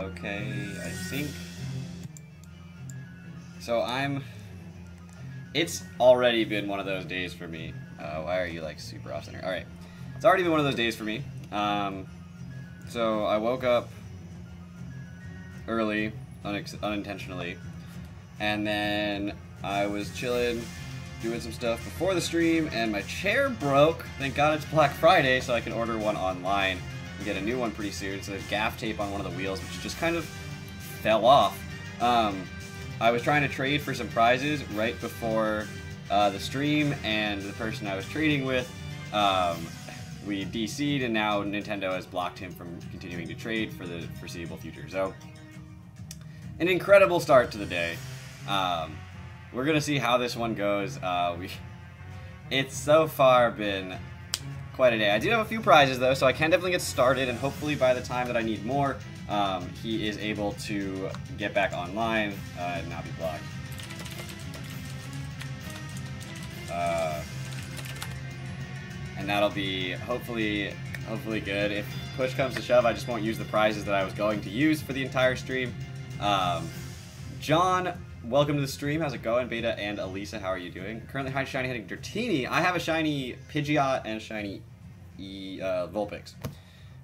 Okay, I think... So it's already been one of those days for me. Why are you like super off center? Alright. It's already been one of those days for me. So I woke up early, unintentionally. And then I was chilling, doing some stuff before the stream, and my chair broke. Thank God it's Black Friday, so I can order one online and get a new one pretty soon. So there's gaff tape on one of the wheels, which just kind of fell off. I was trying to trade for some prizes right before the stream, and the person I was trading with, we DC'd, and now Nintendo has blocked him from continuing to trade for the foreseeable future. So, an incredible start to the day. We're gonna see how this one goes. It's so far been quite a day. I do have a few prizes though, so I can definitely get started, and hopefully by the time that I need more, he is able to get back online and not be blocked. And that'll be hopefully good. If push comes to shove, I just won't use the prizes that I was going to use for the entire stream. John, welcome to the stream. How's it going? Beta and Elisa, how are you doing? Currently high shiny hitting Dratini. I have a shiny Pidgeot and a shiny Vulpix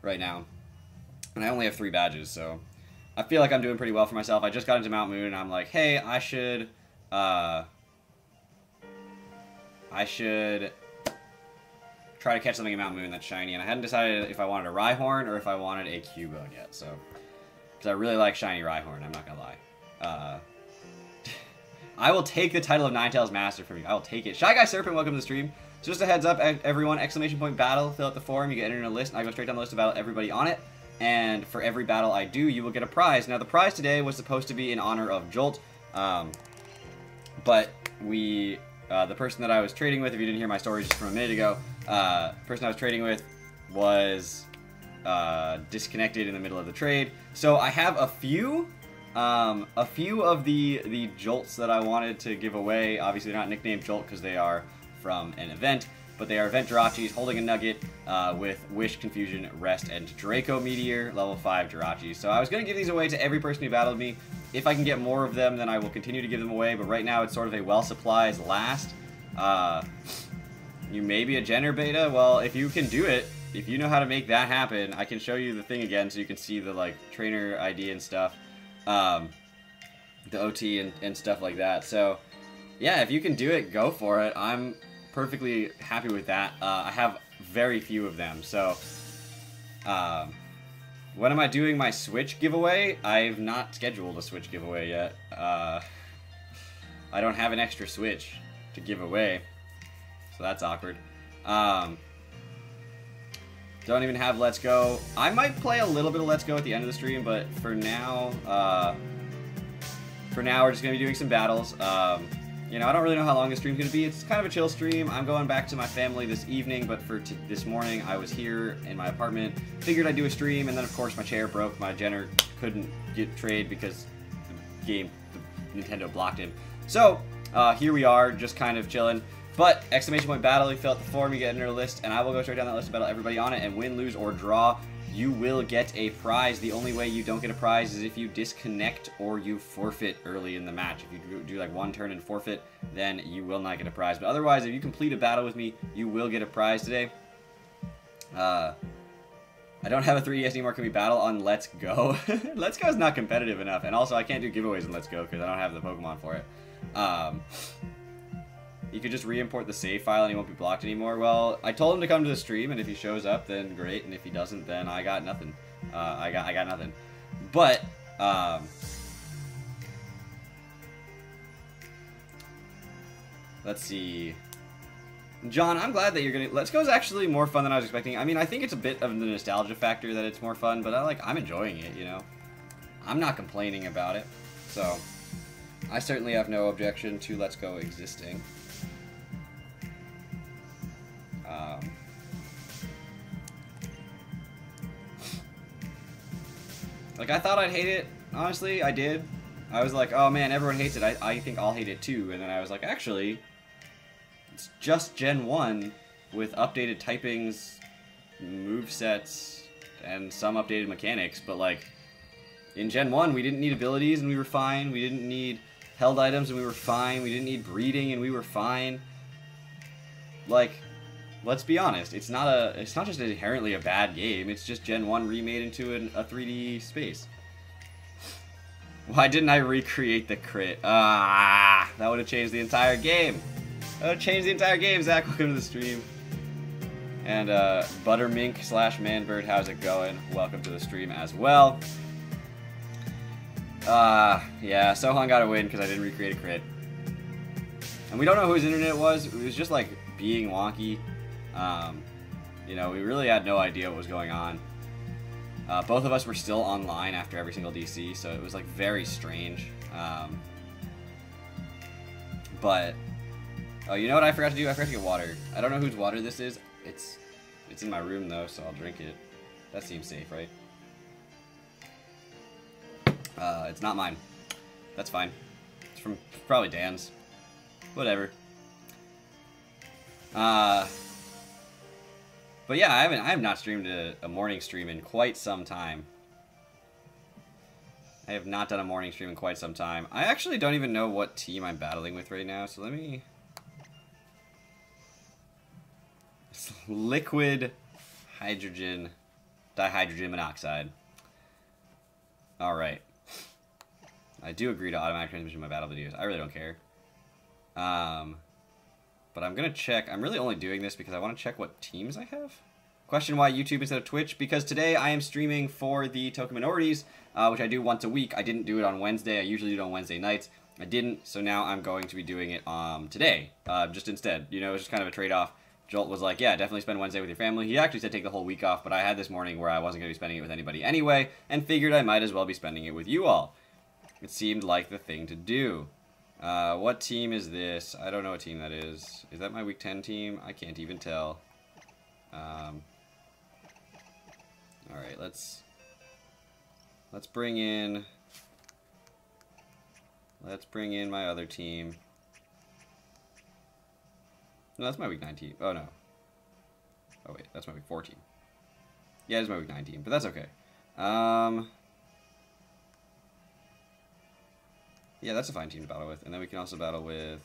right now. And I only have 3 badges, so I feel like I'm doing pretty well for myself. I just got into Mount Moon, and I'm like, hey, I should try to catch something in Mount Moon that's shiny. And I hadn't decided if I wanted a Rhyhorn or if I wanted a Cubone yet, so... Because I really like shiny Rhyhorn, I'm not gonna lie. I will take the title of Ninetales Master from you. I will take it. Shy Guy Serpent, welcome to the stream. So just a heads up, everyone, exclamation point battle, fill out the form, you get entered in a list, and I go straight down the list to battle everybody on it. And for every battle I do, you will get a prize. Now, the prize today was supposed to be in honor of Jolt, but the person that I was trading with, if you didn't hear my story just from a minute ago, the person I was trading with was disconnected in the middle of the trade. So I have a few of the Jolts that I wanted to give away. Obviously, they're not nicknamed Jolt because they are from an event, but they are event Jirachis holding a nugget with Wish, Confusion, Rest, and Draco Meteor, level 5 Jirachis. So I was going to give these away to every person who battled me. If I can get more of them, then I will continue to give them away, but right now it's sort of a well-supplies last. You may be a Jenner beta? Well, if you can do it, if you know how to make that happen, I can show you the thing again so you can see the like trainer ID and stuff. The OT and stuff like that. So, yeah, if you can do it, go for it. I'm perfectly happy with that. I have very few of them. So, when am I doing my Switch giveaway? I've not scheduled a Switch giveaway yet. I don't have an extra Switch to give away. So that's awkward. Don't even have Let's Go. I might play a little bit of Let's Go at the end of the stream, but for now we're just going to be doing some battles. You know, I don't really know how long the stream's going to be. It's kind of a chill stream. I'm going back to my family this evening, but for this morning, I was here in my apartment. Figured I'd do a stream, and then, of course, my chair broke. My Jenner couldn't get trade because the Nintendo blocked him. So, here we are, just kind of chilling. But, exclamation point battle, you fill out the form, you get into a list, and I will go straight down that list to battle everybody on it, and win, lose, or draw, you will get a prize. The only way you don't get a prize is if you disconnect or you forfeit early in the match. If you do like one turn and forfeit, then you will not get a prize. But otherwise, if you complete a battle with me, you will get a prize today. I don't have a 3DS anymore. Can we battle on Let's Go? Let's Go is not competitive enough, and also I can't do giveaways in Let's Go because I don't have the Pokemon for it. You could just re-import the save file and he won't be blocked anymore. Well, I told him to come to the stream, and if he shows up, then great. And if he doesn't, then I got nothing. I got nothing. But let's see. John, I'm glad that you're gonna. Let's Go is actually more fun than I was expecting. I mean, I think it's a bit of the nostalgia factor that it's more fun, but I'm enjoying it. You know, I'm not complaining about it. So I certainly have no objection to Let's Go existing. Like, I thought I'd hate it. Honestly, I did. I was like, oh man, everyone hates it. I think I'll hate it too. And then I was like, actually, it's just Gen 1 with updated typings, movesets, and some updated mechanics. But, like, In Gen 1, we didn't need abilities and we were fine. We didn't need held items and we were fine. We didn't need breeding and we were fine. Like, let's be honest. It's not just inherently a bad game. It's just Gen 1 remade into a 3D space. Why didn't I recreate the crit? That would have changed the entire game. That would have changed the entire game. Zach, welcome to the stream. And Buttermink / Manbird, how's it going? Welcome to the stream as well. Yeah, Sohan got a win because I didn't recreate a crit. And we don't know whose internet it was. It was just like being wonky. You know, we really had no idea what was going on. Both of us were still online after every single DC, so it was like very strange. But oh, you know what I forgot to do? I forgot to get water. I don't know whose water this is. It's in my room though, so I'll drink it. That seems safe, right? It's not mine. That's fine. It's from probably Dan's. Whatever. But yeah, I have not streamed a morning stream in quite some time. I have not done a morning stream in quite some time. I actually don't even know what team I'm battling with right now, so let me... It's liquid hydrogen dihydrogen monoxide. Alright. I do agree to automatic transmission in my battle videos. I really don't care. But I'm going to check. I'm really only doing this because I want to check what teams I have. Question why YouTube instead of Twitch? Because today I am streaming for the Token Minorities, which I do once a week. I didn't do it on Wednesday. I usually do it on Wednesday nights. I didn't, so now I'm going to be doing it today, just instead. You know, it's just kind of a trade-off. Jolt was like, yeah, definitely spend Wednesday with your family. He actually said take the whole week off, but I had this morning where I wasn't going to be spending it with anybody anyway, and figured I might as well be spending it with you all. It seemed like the thing to do. What team is this? I don't know what team that is. Is that my week 10 team? I can't even tell. Alright, let's bring in my other team. No, that's my week 9 team. Oh no. Oh wait, that's my week 4 team. Yeah, it's my week 9 team, but that's okay. Yeah, that's a fine team to battle with. And then we can also battle with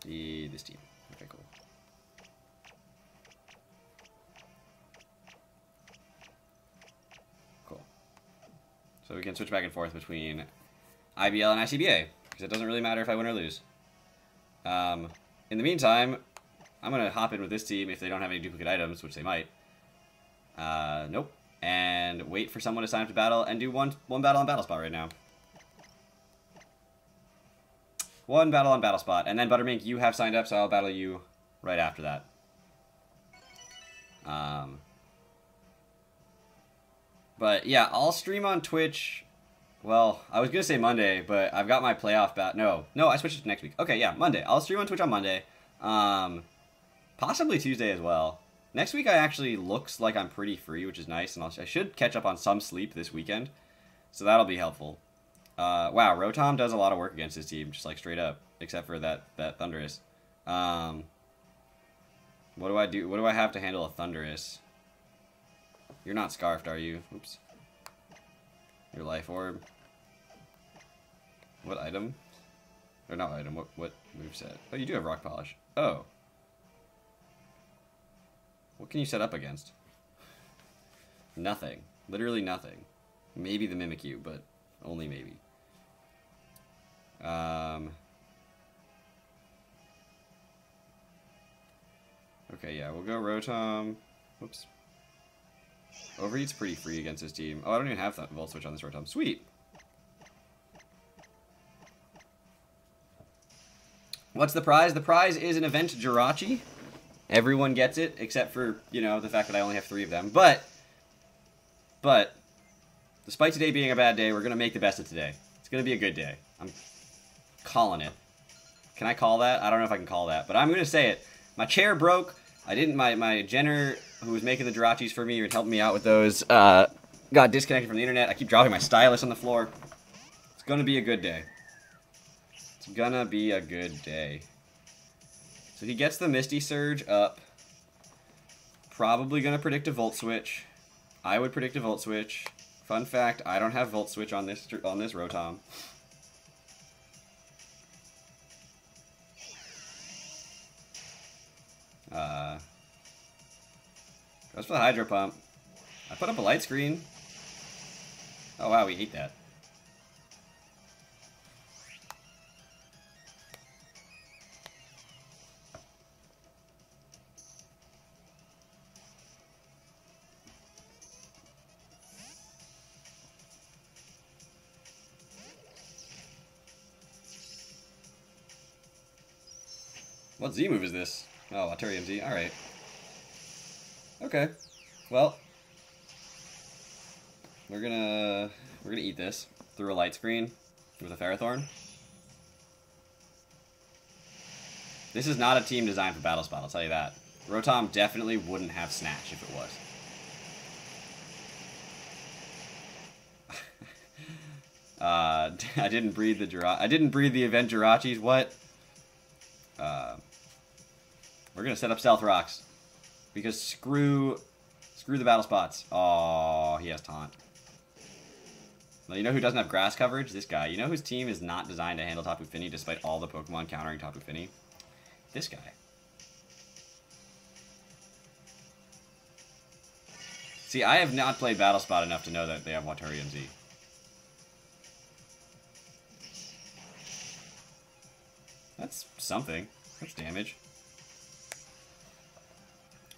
this team. Okay, cool. Cool. So we can switch back and forth between IBL and ICBA, because it doesn't really matter if I win or lose. In the meantime, I'm going to hop in with this team if they don't have any duplicate items, which they might. Nope. And wait for someone to sign up to battle and do one battle on battle spot right now. One battle on battle spot, and then Buttermink, you have signed up, so I'll battle you right after that. But yeah, I'll stream on Twitch. Well, I was gonna say Monday, but I've got my playoff No, I switched it to next week. Okay, yeah, Monday. I'll stream on Twitch on Monday. Possibly Tuesday as well. Next week, I actually looks like I'm pretty free, which is nice, and I should catch up on some sleep this weekend, so that'll be helpful. Wow, Rotom does a lot of work against his team, just like straight up, except for that Thundurus. What do I do? What do I have to handle a Thundurus? You're not Scarfed, are you? Oops. Your Life Orb. What item? Or not item, what moveset? Oh, you do have Rock Polish. Oh. What can you set up against? Nothing. Literally nothing. Maybe the Mimikyu, but only maybe. Okay, yeah, we'll go Rotom. Whoops. Overheat's pretty free against this team. Oh, I don't even have that Volt Switch on this Rotom. Sweet! What's the prize? The prize is an event Jirachi. Everyone gets it, except for, you know, the fact that I only have 3 of them. But, despite today being a bad day, we're going to make the best of today. It's going to be a good day. I'm calling it. Can I call that? I don't know if I can call that, but I'm going to say it. My chair broke. I didn't, my Jenner, who was making the Jirachis for me and helping me out with those, got disconnected from the internet. I keep dropping my stylus on the floor. It's going to be a good day. It's going to be a good day. So he gets the Misty Surge up. Probably going to predict a Volt Switch. I would predict a Volt Switch. Fun fact, I don't have Volt Switch on this Rotom. Goes for the Hydro Pump. I put up a Light Screen. Oh wow, we ate that. What Z move is this? Oh, Aturium Z. Alright. Okay. Well, we're gonna eat this through a Light Screen with a Ferrothorn. This is not a team designed for Battle Spot, I'll tell you that. Rotom definitely wouldn't have Snatch if it was. I didn't breed the event Jirachis. What? We're gonna set up Stealth Rocks because screw the battle spots. Oh, he has Taunt. Well, you know who doesn't have grass coverage? This guy. You know whose team is not designed to handle Tapu Fini despite all the Pokemon countering Tapu Fini? This guy. See, I have not played Battle Spot enough to know that they have Waturium Z. That's something. That's damage.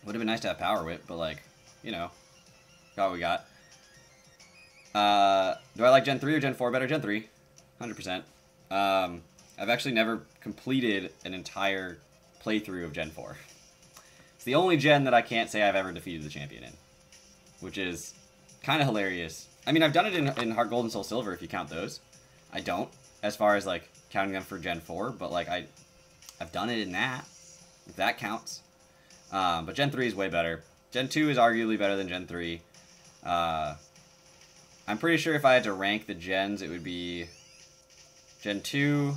Would have been nice to have Power Whip, but like, you know, got what we got. Do I like Gen 3 or Gen 4 better? Gen 3. 100%. I've actually never completed an entire playthrough of Gen 4. It's the only Gen that I can't say I've ever defeated the champion in, which is kind of hilarious. I mean, I've done it in Heart Gold and Soul Silver, if you count those. I don't, as far as, like, counting them for Gen 4, but, like, I've done it in that, if that counts. But Gen 3 is way better. Gen 2 is arguably better than Gen 3. I'm pretty sure if I had to rank the gens, it would be Gen 2,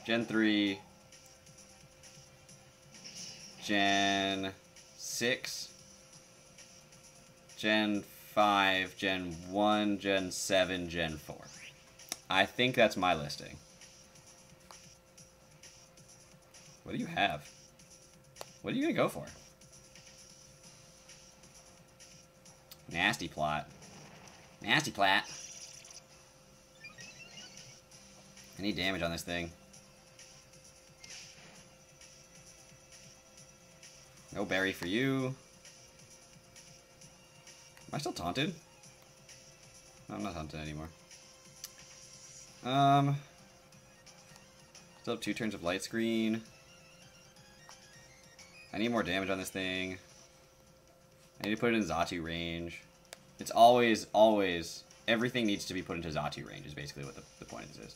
Gen 3, Gen 6, Gen 5, Gen 1, Gen 7, Gen 4. I think that's my listing. What do you have? What are you going to go for? Nasty plot. Nasty plat. I need damage on this thing. No berry for you. Am I still taunted? No, I'm not taunted anymore. Still have 2 turns of Light Screen. I need more damage on this thing. I need to put it in Xatu range. It's always, everything needs to be put into Xatu range is basically what the point of this is.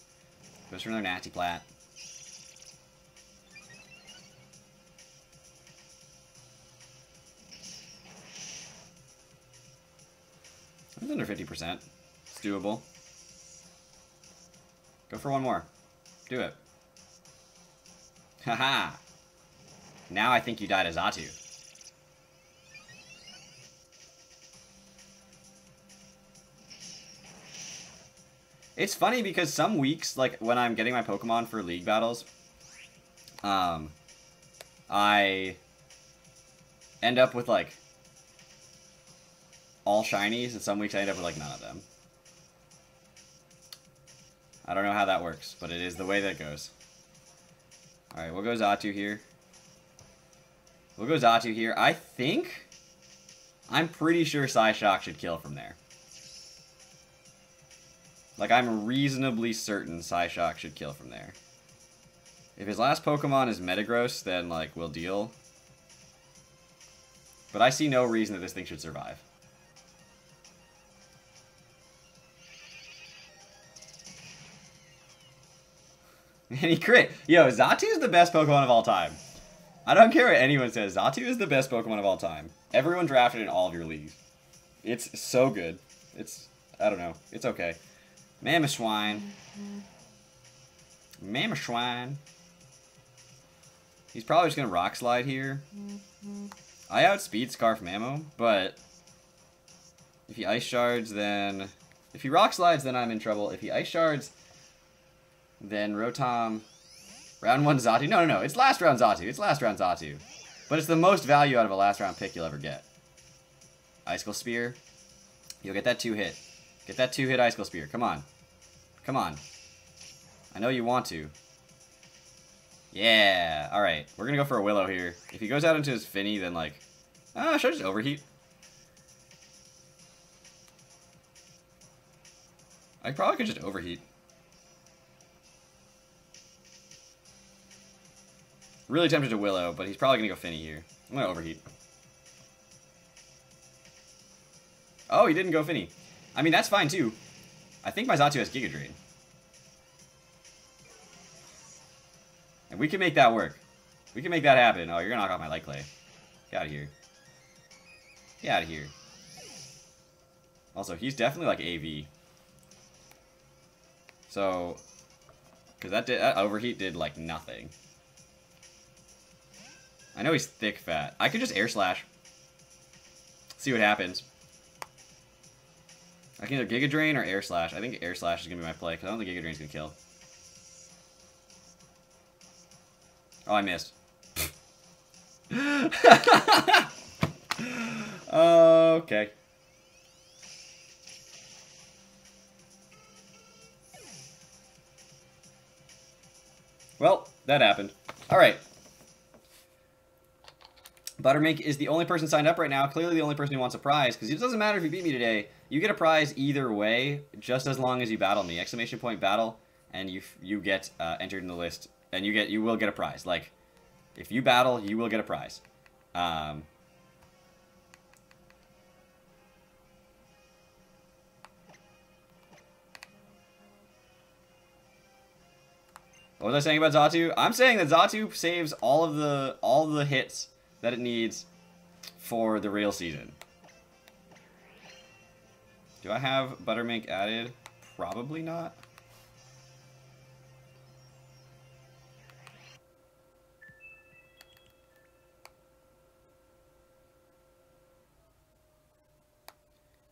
Goes for another Nasty Plat. It's under 50%. It's doable. Go for one more. Do it. Haha! Now I think you died as Xatu. It's funny because some weeks, like when I'm getting my Pokemon for League battles, I end up with like all shinies, and some weeks I end up with like none of them. I don't know how that works, but it is the way that it goes. Alright, we'll go Xatu here. We'll go Xatu here. I'm pretty sure Psyshock should kill from there. Like, I'm reasonably certain Psyshock should kill from there. If his last Pokemon is Metagross, then, like, we'll deal. But I see no reason that this thing should survive. And he crit. Yo, Xatu is the best Pokemon of all time. I don't care what anyone says. Xatu is the best Pokemon of all time. Everyone drafted in all of your leagues. It's so good. I don't know. It's okay. Mammothwine. Mammothwine. He's probably just going to Rock Slide here. I outspeed Scarf Mammo, but if he Ice Shards, then If he rock slides, then I'm in trouble. If he ice shards, then Rotom. Round 1 Xatu. No. It's last round Xatu. It's last round Xatu. But it's the most value out of a last round pick you'll ever get. Icicle Spear. You'll get that 2-hit. Get that 2-hit Icicle Spear. Come on. Come on. I know you want to. Yeah. Alright. We're going to go for a Willow here. If he goes out into his Finny, then like... should I just Overheat? I probably could just Overheat. Really tempted to Willow, but he's probably going to go Finny here. I'm going to Overheat. Oh, he didn't go Finny. I mean, that's fine, too. I think my Xatu has Giga Drain. And we can make that work. We can make that happen. Oh, you're going to knock off my Light Clay. Get out of here. Get out of here. Also, he's definitely like AV. So, because that Overheat did like nothing. I know he's thick fat. I could just Air Slash. See what happens. I can either Giga Drain or Air Slash. I think Air Slash is going to be my play, because I don't think Giga Drain's going to kill. Oh, I missed. Okay. Well, that happened. Alright. Buttermink is the only person signed up right now. Clearly the only person who wants a prize, because it doesn't matter if you beat me today. You get a prize either way, just as long as you battle me. Exclamation point battle, and you get entered in the list, and you will get a prize. Like, if you battle, you will get a prize. What was I saying about Xatu? I'm saying that Xatu saves all the hits that it needs for the real season. Do I have Buttermink added? Probably not.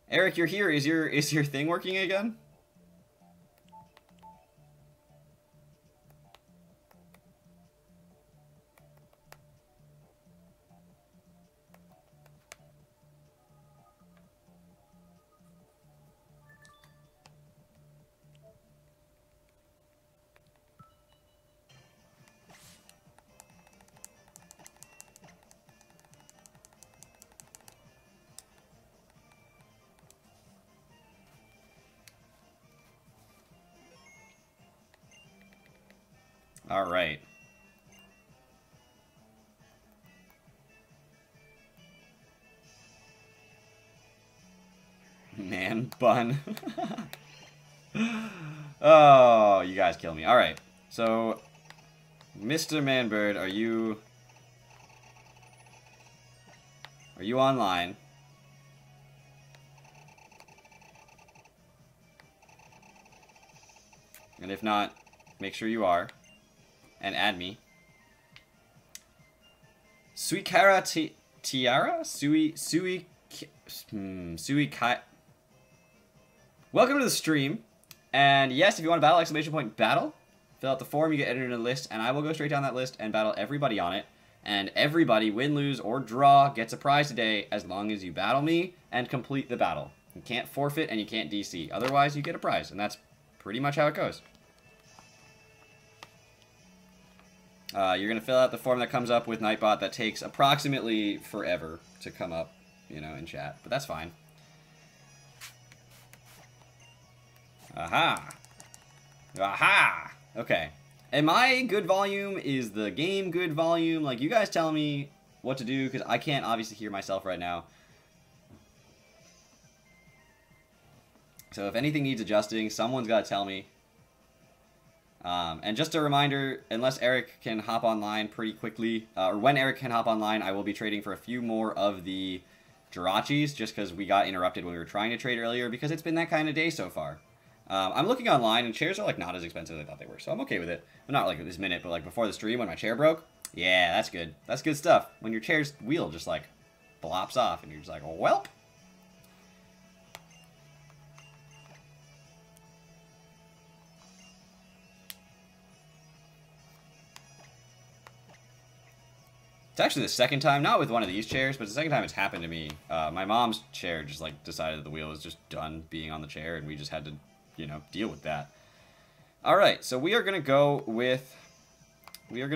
Eric, you're here. Is your thing working again? All right. Man bun. Oh, you guys kill me. All right. So, Mr. Manbird, are you online? And if not, make sure you are. And add me. Suikara Tiara? Sui Kai. Welcome to the stream. And yes, if you want to battle, exclamation point battle. Fill out the form, you get entered in a list, and I will go straight down that list and battle everybody on it. And everybody, win, lose, or draw, gets a prize today as long as you battle me and complete the battle. You can't forfeit and you can't DC. Otherwise, you get a prize, and that's pretty much how it goes. You're going to fill out the form that comes up with Nightbot that takes approximately forever to come up, in chat. But that's fine. Aha! Aha! Okay. Am I good volume? Is the game good volume? Like, you guys tell me what to do, because I can't obviously hear myself right now. So if anything needs adjusting, someone's got to tell me. And just a reminder, unless Eric can hop online pretty quickly, or when Eric can hop online, I will be trading for a few more of the Jirachis, just because we got interrupted when we were trying to trade earlier, because it's been that kind of day so far. I'm looking online, and chairs are like not as expensive as I thought they were, so I'm okay with it. Well, not like at this minute, but like before the stream when my chair broke. Yeah, that's good. That's good stuff. When your chair's wheel just like flops off, and you're just like, welp. actually the second time, not with one of these chairs, but it's the second time it's happened to me. My mom's chair just like decided that the wheel was just done being on the chair, and we just had to, you know, deal with that. All right, so we are gonna go with. We'll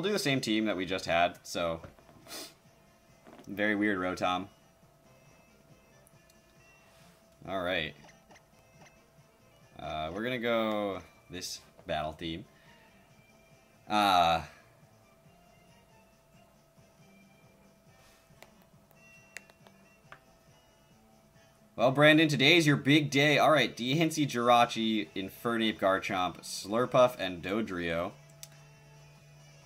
do the same team that we just had. So very weird, Rotom. All right. We're gonna go this battle theme. Well, Brandon, today's your big day. All right, Diancie, Jirachi, Infernape, Garchomp, Slurpuff, and Dodrio.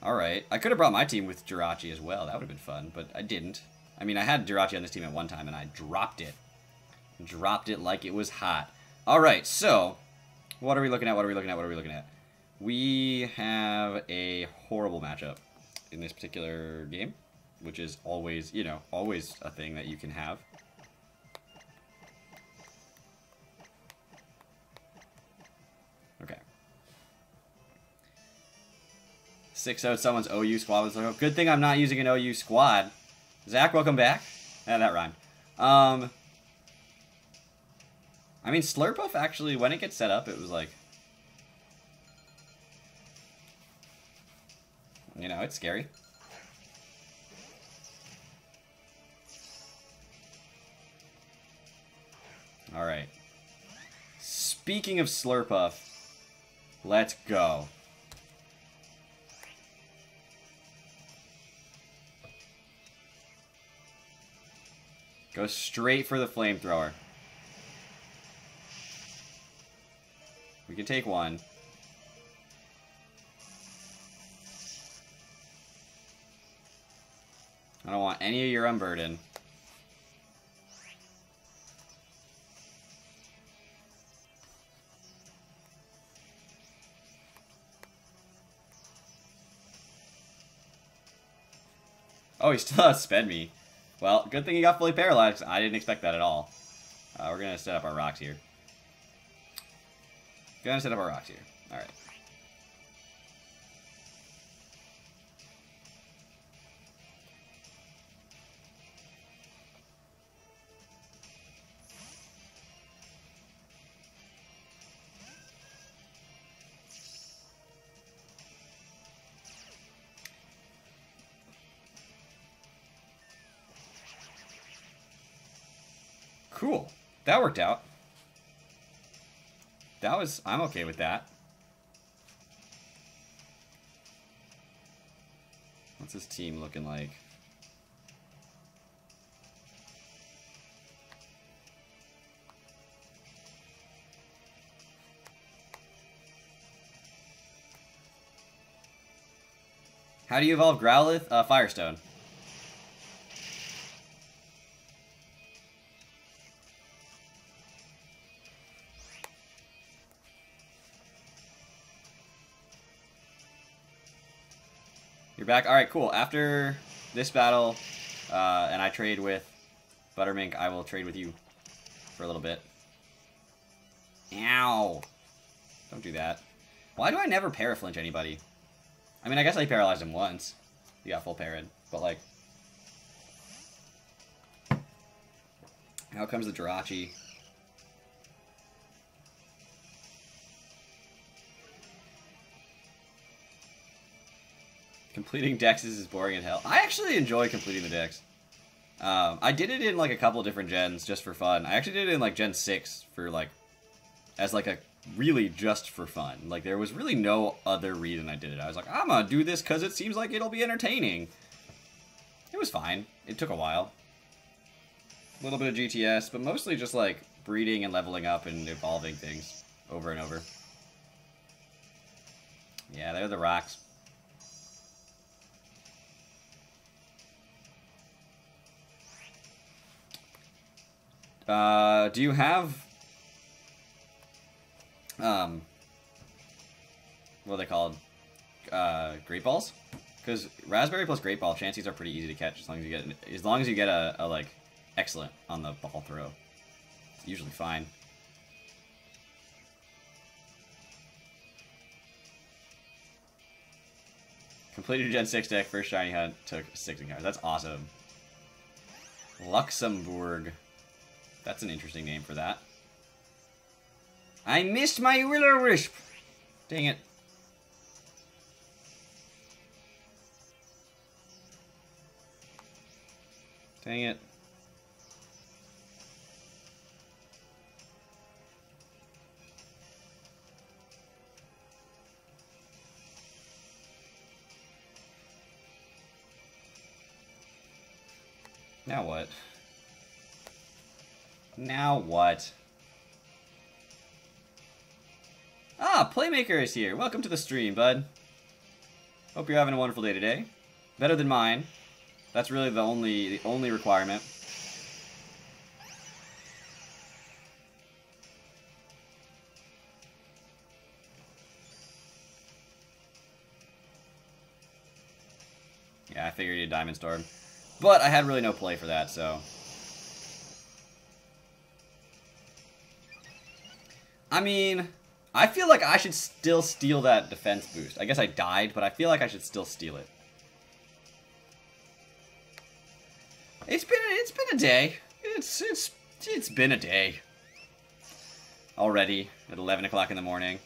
All right. I could have brought my team with Jirachi as well. That would have been fun, but I didn't. I mean, I had Jirachi on this team at one time, and I dropped it. Dropped it like it was hot. All right, so what are we looking at? We have a horrible matchup in this particular game, which is always, you know, always a thing that you can have. Okay. 6-0 someone's OU squad. Good thing I'm not using an OU squad. Zach, welcome back. Yeah, that rhymed. I mean, Slurpuff actually, when it gets set up, it was like, you know, it's scary. All right. Speaking of Slurpuff, let's go. Go straight for the flamethrower. We can take one. I don't want any of your Unburden. Oh, he still has Sped Me. Well, good thing he got fully paralyzed. I didn't expect that at all. We're going to set up our rocks here. All right. Cool. That worked out. I'm okay with that. What's his team looking like? How do you evolve Growlithe? Firestone. You're back? Alright, cool. After this battle, and I trade with Buttermink, I will trade with you for a little bit. Ow! Don't do that. Why do I never paraflinch anybody? I mean, I guess I paralyzed him once. He got full parried, but like... Out comes the Jirachi. Completing Dexes is boring in hell. I actually enjoy completing the Dex. I did it in like a couple different gens just for fun. I actually did it in like Gen 6 for like, as like a really just for fun. Like there was really no other reason I did it. I was like, I'm gonna do this because it seems like it'll be entertaining. It was fine. It took a while. A little bit of GTS, but mostly just like breeding and leveling up and evolving things over and over. Yeah, they're the rocks. Do you have, what are they called? Great Balls? Because Raspberry plus Great Ball chances are pretty easy to catch as long as you get a like excellent on the ball throw. It's usually fine. Completed your Gen 6 deck, first shiny hunt, took 16 cards. That's awesome. Luxembourg. That's an interesting name for that. I missed my Will-O-Wisp! Dang it. Dang it. Now what? Now what? Ah, Playmaker is here. Welcome to the stream, bud. Hope you're having a wonderful day today. Better than mine. That's really the only requirement. Yeah, I figured you'd Diamond Storm. But I had really no play for that, so... I mean, I feel like I should still steal that defense boost. I guess I died, but I feel like I should still steal it. It's been a day. It's been a day. Already at 11 o'clock in the morning.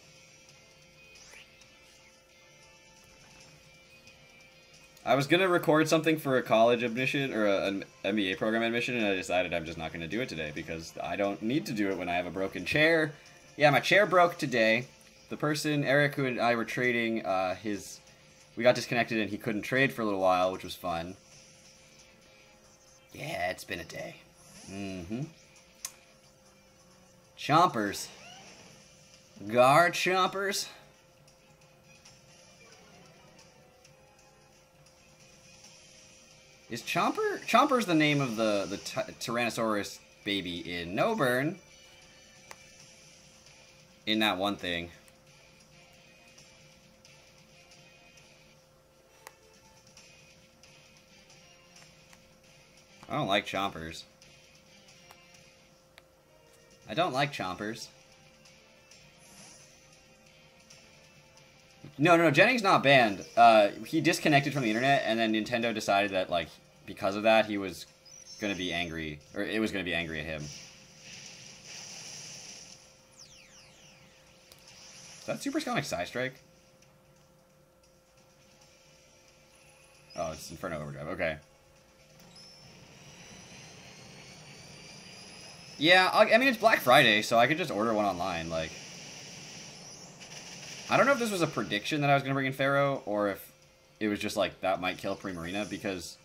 I was gonna record something for a college admission or an MBA program admission, and I decided I'm just not gonna do it today because I don't need to do it when I have a broken chair. Yeah, my chair broke today. The person, Eric, who and I were trading, we got disconnected and he couldn't trade for a little while, which was fun. Yeah, it's been a day. Mm-hmm. Chompers. Gar chompers. Is Chomper's the name of the Tyrannosaurus baby in No Burn? In that one thing. I don't like Chompers. I don't like Chompers. No, Jennings not banned. He disconnected from the internet, and then Nintendo decided that, like, because of that, he was gonna be angry, or it was gonna be angry at him. Is that Super Sonic Psystrike? Oh, it's Inferno Overdrive, okay. Yeah, I mean, it's Black Friday, so I could just order one online, like... I don't know if this was a prediction that I was going to bring in Pharaoh, or if it was just like, that might kill Primarina, because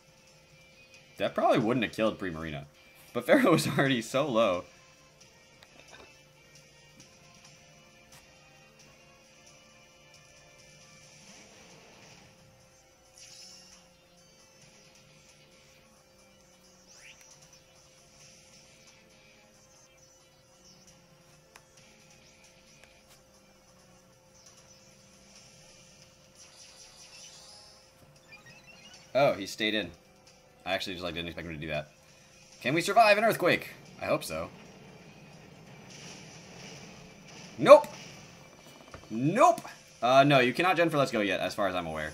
that probably wouldn't have killed Primarina. But Pharaoh was already so low. Oh, he stayed in. I actually just didn't expect him to do that. Can we survive an earthquake? I hope so. Nope! Nope! No, you cannot gen for Let's Go yet, as far as I'm aware.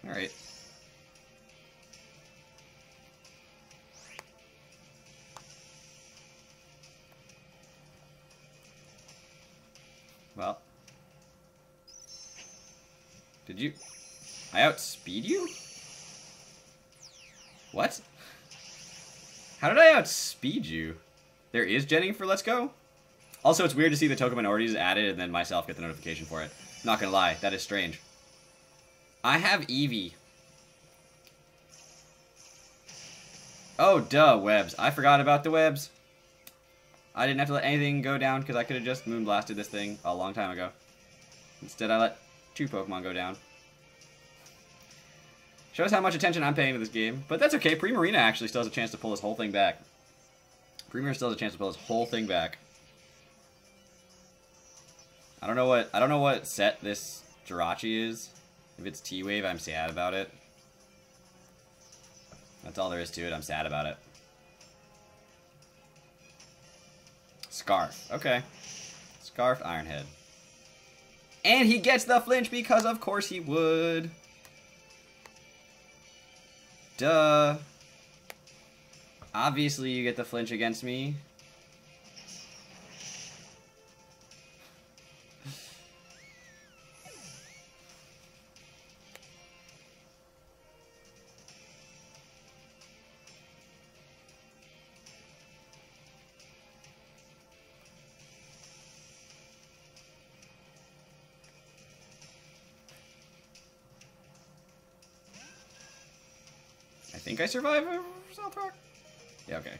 Alright. Well. Did you... I outspeed you? What? How did I outspeed you? There is genning for Let's Go? Also, it's weird to see the token minorities added and then myself get the notification for it. Not gonna lie, that is strange. I have Eevee. Oh, duh, webs. I forgot about the webs. I didn't have to let anything go down because I could have just Moonblasted this thing a long time ago. Instead, I let 2 Pokemon go down. Shows how much attention I'm paying to this game. But that's okay. Primarina actually still has a chance to pull this whole thing back. Primarina still has a chance to pull this whole thing back. I don't know what set this Jirachi is. If it's T-Wave, I'm sad about it. That's all there is to it. I'm sad about it. Scarf. Okay. Scarf, Ironhead. And he gets the flinch because of course he would. Duh. Obviously you get the flinch against me. I think I survive South Rock. Yeah, okay.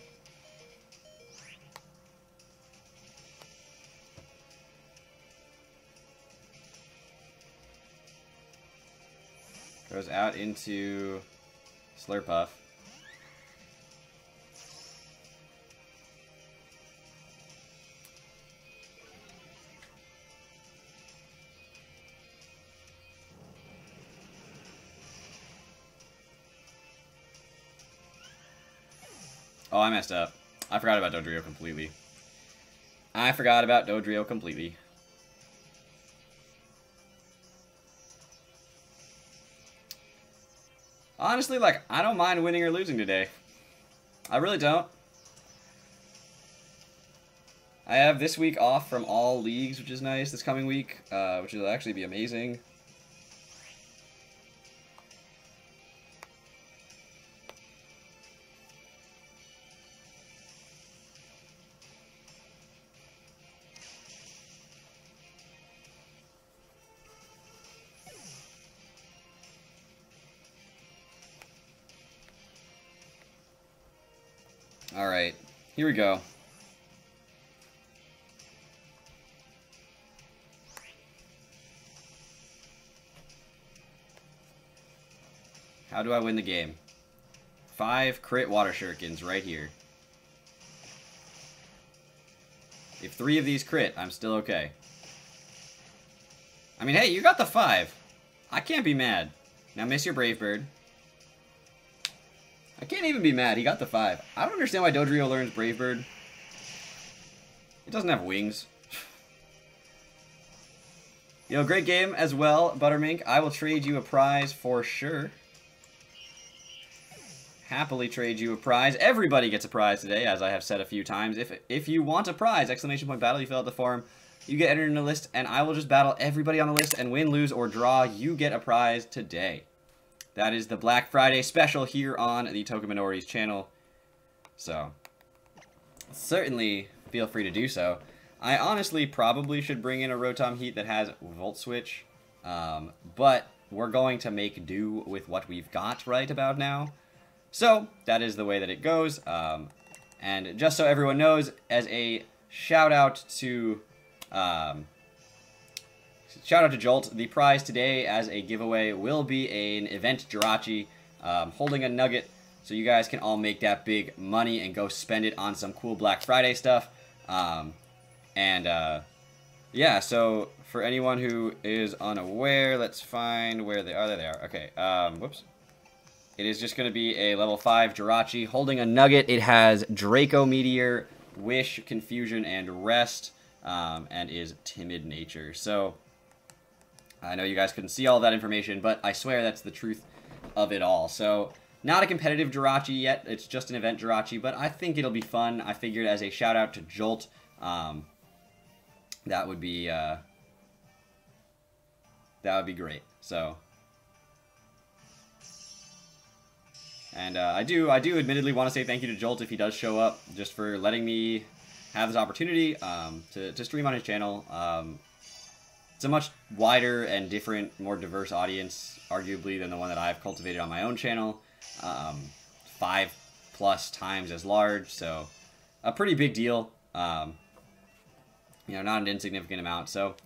Goes out into Slurpuff. Oh, I messed up. I forgot about Dodrio completely. I forgot about Dodrio completely. Honestly, like, I don't mind winning or losing today. I really don't. I have this week off from all leagues, which is nice, this coming week, which will actually be amazing. Alright, here we go. How do I win the game? 5 crit water shurikens right here. If 3 of these crit, I'm still okay. I mean, hey, you got the 5. I can't be mad. Now miss your Brave Bird. I can't even be mad. He got the 5. I don't understand why Dodrio learns Brave Bird. It doesn't have wings. Yo, great game as well, Buttermink. I will trade you a prize for sure. Happily trade you a prize. Everybody gets a prize today, as I have said a few times. If you want a prize, exclamation point battle, you fill out the form. You get entered in a list, and I will just battle everybody on the list, and win, lose, or draw. You get a prize today. That is the Black Friday special here on the Token Minorities channel. So, certainly feel free to do so. I honestly probably should bring in a Rotom Heat that has Volt Switch. But we're going to make do with what we've got right about now. So, that is the way that it goes. And just so everyone knows, as a shout out to... shout out to Jolt. The prize today as a giveaway will be an event Jirachi holding a nugget, so you guys can all make that big money and go spend it on some cool Black Friday stuff. Yeah, so for anyone who is unaware, let's find where they are. There they are. Okay, whoops. It is just going to be a level 5 Jirachi holding a nugget. It has Draco Meteor, Wish, Confusion, and Rest, and is Timid Nature. So... I know you guys couldn't see all that information, but I swear that's the truth of it all. So, not a competitive Jirachi yet. It's just an event Jirachi, but I think it'll be fun. I figured as a shout out to Jolt, that would be great. So, and I do admittedly want to say thank you to Jolt if he does show up, just for letting me have this opportunity to stream on his channel. It's a much wider and different, more diverse audience, arguably, than the one that I've cultivated on my own channel. 5+ times as large, so a pretty big deal. You know, not an insignificant amount. So,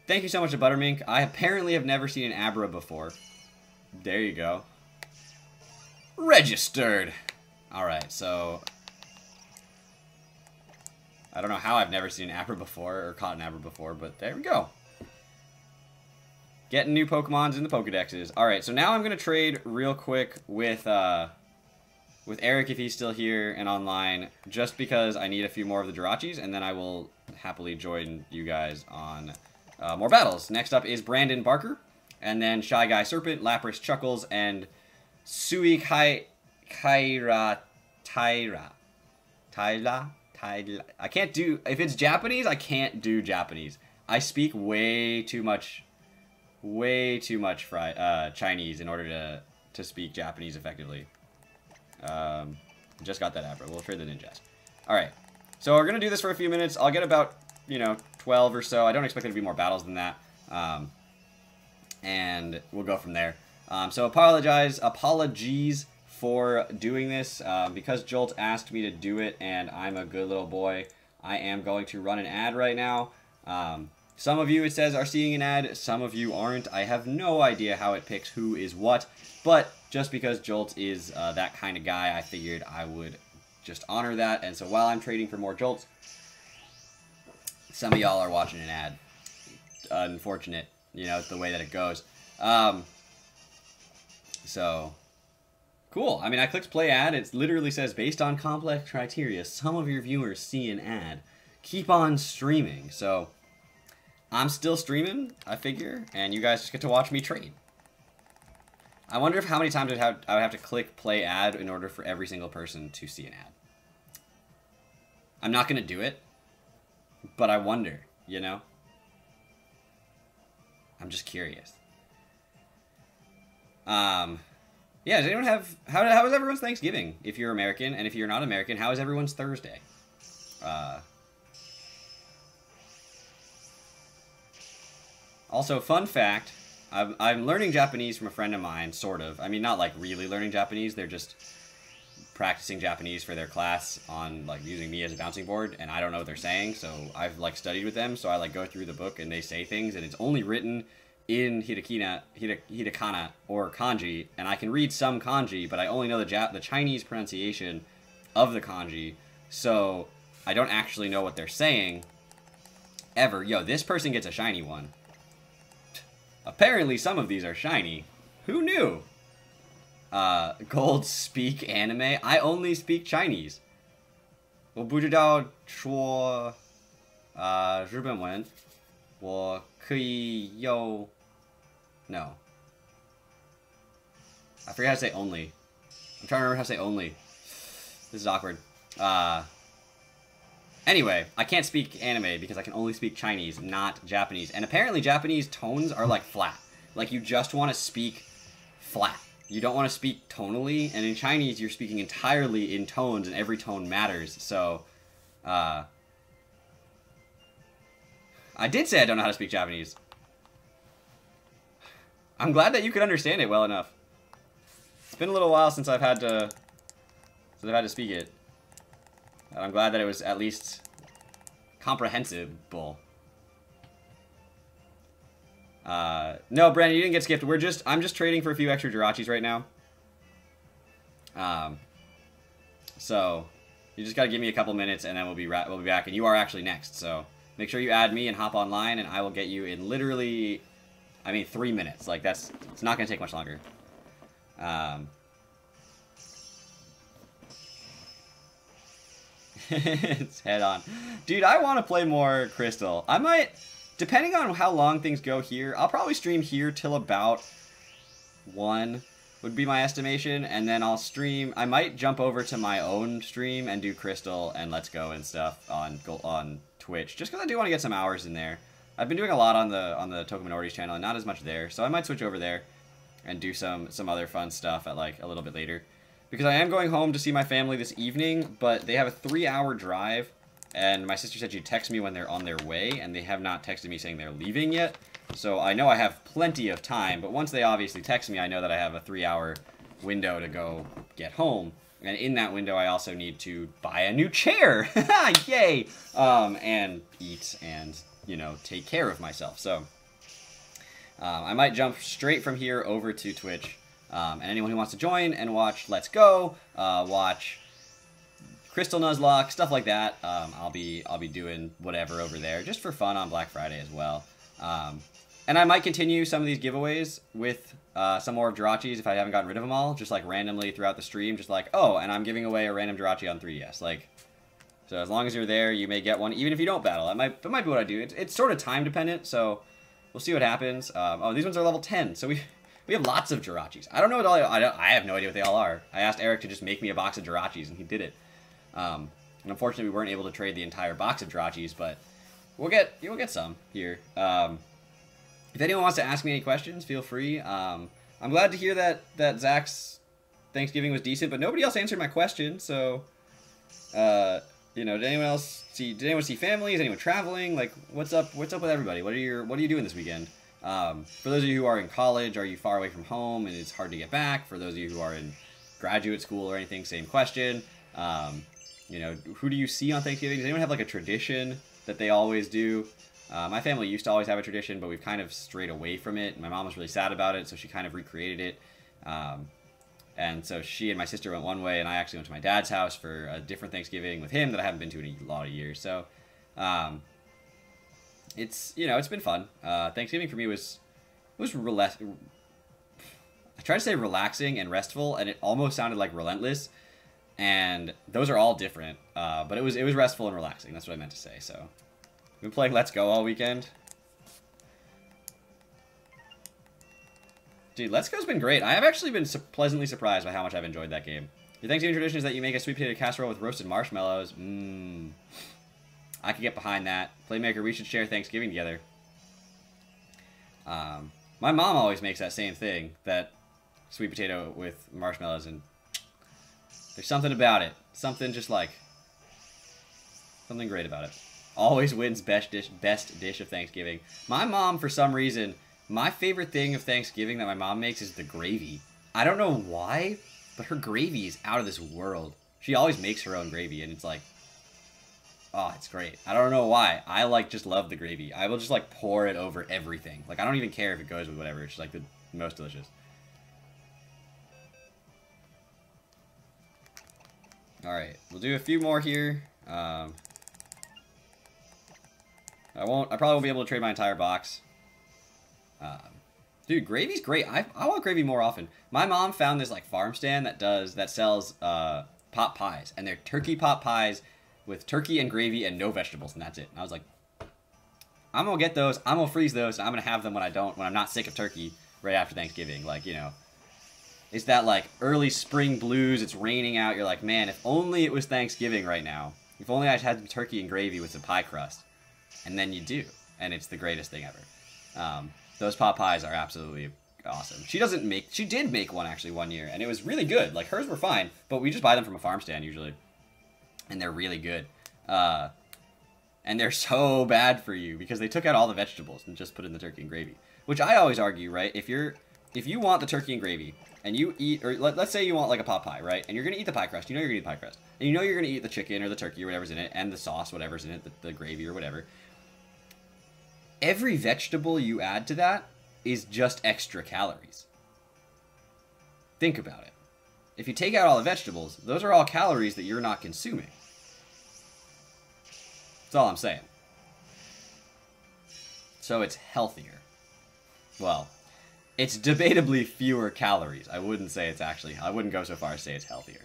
thank you so much to Buttermink. I apparently have never seen an Abra before. There you go. Registered! Alright, so... I don't know how I've never seen an Abra before, or caught an Abra before, but there we go. Getting new Pokemons in the Pokedexes. Alright, so now I'm going to trade real quick with with Eric if he's still here and online, just because I need a few more of the Jirachis, and then I will happily join you guys on more battles. Next up is Brandon Barker, and then Shy Guy Serpent, Lapras Chuckles, and Sui Kaira Taira. Taila? I can't do... If it's Japanese, I can't do Japanese. I speak way too much Chinese in order to speak Japanese effectively. Just got that app, we'll trade the ninjas. Alright, so we're going to do this for a few minutes. I'll get about, 12 or so. I don't expect there to be more battles than that. And we'll go from there. So apologies for doing this. Because Jolt asked me to do it and I'm a good little boy, I am going to run an ad right now. Some of you, it says, are seeing an ad. Some of you aren't. I have no idea how it picks who is what. But just because Jolt is that kind of guy, I figured I would just honor that. And so while I'm trading for more Jolts, some of y'all are watching an ad. Unfortunate, the way that it goes. So, cool. I mean, I clicked play ad. It literally says, based on complex criteria, some of your viewers see an ad. Keep on streaming. So, I'm still streaming, I figure, and you guys just get to watch me trade. I wonder how many times I would have to click play ad in order for every single person to see an ad. I'm not going to do it, but I wonder, I'm just curious. Yeah, does anyone have... How is everyone's Thanksgiving if you're American? And if you're not American, how is everyone's Thursday? Also, fun fact, I'm learning Japanese from a friend of mine, sort of. I mean, not like really learning Japanese, they're just practicing Japanese for their class on like using me as a bouncing board, and I don't know what they're saying, so I've like studied with them, so I like go through the book and they say things, and it's only written in hiragana or kanji, and I can read some kanji, but I only know the Chinese pronunciation of the kanji, so I don't actually know what they're saying ever. Yo, this person gets a shiny one. Apparently some of these are shiny. Who knew? Gold speak anime? I only speak Chinese. 我不知道说日本文。我可以用 No. I forgot how to say only. I'm trying to remember how to say only. This is awkward. Anyway, I can't speak anime because I can only speak Chinese, not Japanese. And apparently Japanese tones are like flat. Like you just want to speak flat. You don't want to speak tonally. And in Chinese, you're speaking entirely in tones and every tone matters. So, I did say I don't know how to speak Japanese. I'm glad that you could understand it well enough. It's been a little while since I've had to speak it. And I'm glad that it was at least comprehensible. No, Brandon, you didn't get skipped. I'm just trading for a few extra Jirachis right now. So you just gotta give me a couple minutes, and then we'll be back. And you are actually next, so make sure you add me and hop online, and I will get you in literally, 3 minutes. Like it's not gonna take much longer. It's head on. Dude, I want to play more Crystal. I might, depending on how long things go here, I'll probably stream here till about 1 would be my estimation, and then I'll stream, I might jump over to my own stream and do Crystal and Let's Go and stuff on Twitch, just because I do want to get some hours in there. I've been doing a lot on the Token Minorities channel and not as much there, so I might switch over there and do some other fun stuff at like a little bit later. Because I am going home to see my family this evening, but they have a 3-hour drive, and my sister said she'd text me when they're on their way, and they have not texted me saying they're leaving yet. So I know I have plenty of time, but once they obviously text me, I know that I have a 3-hour window to go get home. And in that window, I also need to buy a new chair! Yay! And eat and, take care of myself. So I might jump straight from here over to Twitch. And anyone who wants to join and watch Let's Go, watch Crystal Nuzlocke, stuff like that, I'll be doing whatever over there, just for fun on Black Friday as well. And I might continue some of these giveaways with some more of Jirachis if I haven't gotten rid of them all, just like randomly throughout the stream, just like, oh, and I'm giving away a random Jirachi on 3DS. Like, so as long as you're there, you may get one, even if you don't battle. That might be what I do. It's sort of time dependent, so we'll see what happens. Oh, these ones are level 10, so we have lots of Jirachis. I don't know what all, I have no idea what they all are. I asked Eric to just make me a box of Jirachis, and he did it. And unfortunately, we weren't able to trade the entire box of Jirachis, but you'll get some here. If anyone wants to ask me any questions, feel free. I'm glad to hear that Zach's Thanksgiving was decent, but nobody else answered my question. So, you know, did anyone see family? Is anyone traveling? Like, what's up with everybody? What are you doing this weekend? For those of you who are in college, are you far away from home and it's hard to get back? For those of you who are in graduate school or anything, same question. You know, who do you see on Thanksgiving? Does anyone have like a tradition that they always do? My family used to always have a tradition, but we've kind of strayed away from it. My mom was really sad about it, so she kind of recreated it. And so she and my sister went one way, and I actually went to my dad's house for a different Thanksgiving with him that I haven't been to in a lot of years. So it's been fun. Thanksgiving for me was I tried to say relaxing and restful, and it almost sounded like relentless. And those are all different, but it was restful and relaxing. That's what I meant to say. So, I've been playing Let's Go all weekend. Dude, Let's Go's been great. I have actually been pleasantly surprised by how much I've enjoyed that game. Your Thanksgiving tradition is that you make a sweet potato casserole with roasted marshmallows. I could get behind that. Playmaker, we should share Thanksgiving together. My mom always makes that same thing, that sweet potato with marshmallows, and there's something about it. Something great about it. Always wins best dish of Thanksgiving. My mom, for some reason, my favorite thing of Thanksgiving that my mom makes is the gravy. I don't know why, but her gravy is out of this world. She always makes her own gravy, and it's like, oh, it's great. I don't know why. I just love the gravy. I will just pour it over everything. I don't even care if it goes with whatever. It's just the most delicious. Alright, we'll do a few more here. I probably won't be able to trade my entire box. Dude, gravy's great. I want gravy more often. My mom found this farm stand that sells pot pies, and they're turkey pot pies with turkey and gravy and no vegetables, and that's it. And I was like, I'm gonna get those. I'm gonna freeze those, and I'm gonna have them when I'm not sick of turkey right after Thanksgiving. It's that early spring blues. It's raining out. You're like, man, if only it was Thanksgiving right now. If only I had turkey and gravy with some pie crust. And then you do, and it's the greatest thing ever. Those pot pies are absolutely awesome. She did make one actually one year, and it was really good. Hers were fine, but we just buy them from a farm stand usually, and they're really good. And they're so bad for you because they took out all the vegetables and just put in the turkey and gravy. Which I always argue, right? If you want the turkey and gravy, and you eat, or let's say you want a pot pie, right? And you're going to eat the pie crust. You know you're going to eat the pie crust. And you know you're going to eat the chicken or the turkey or whatever's in it, and the sauce, whatever's in it, the gravy or whatever. Every vegetable you add to that is just extra calories. Think about it. If you take out all the vegetables, those are all calories that you're not consuming. That's all I'm saying. So it's healthier. Well, it's debatably fewer calories. I wouldn't go so far as to say it's healthier.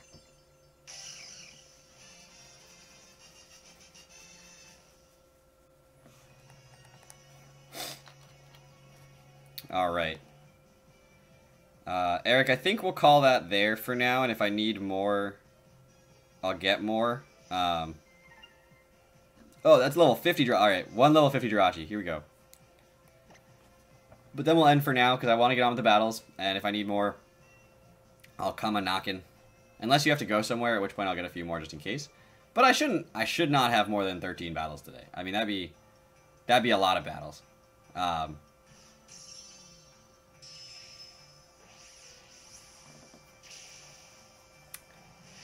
Alright. Eric, I think we'll call that there for now, and if I need more, I'll get more. Oh, that's level 50. Alright, one level 50 Jirachi. Here we go. But then we'll end for now, because I want to get on with the battles, and if I need more, I'll come a-knocking. Unless you have to go somewhere, at which point I'll get a few more just in case. But I should not have more than 13 battles today. I mean, that'd be a lot of battles.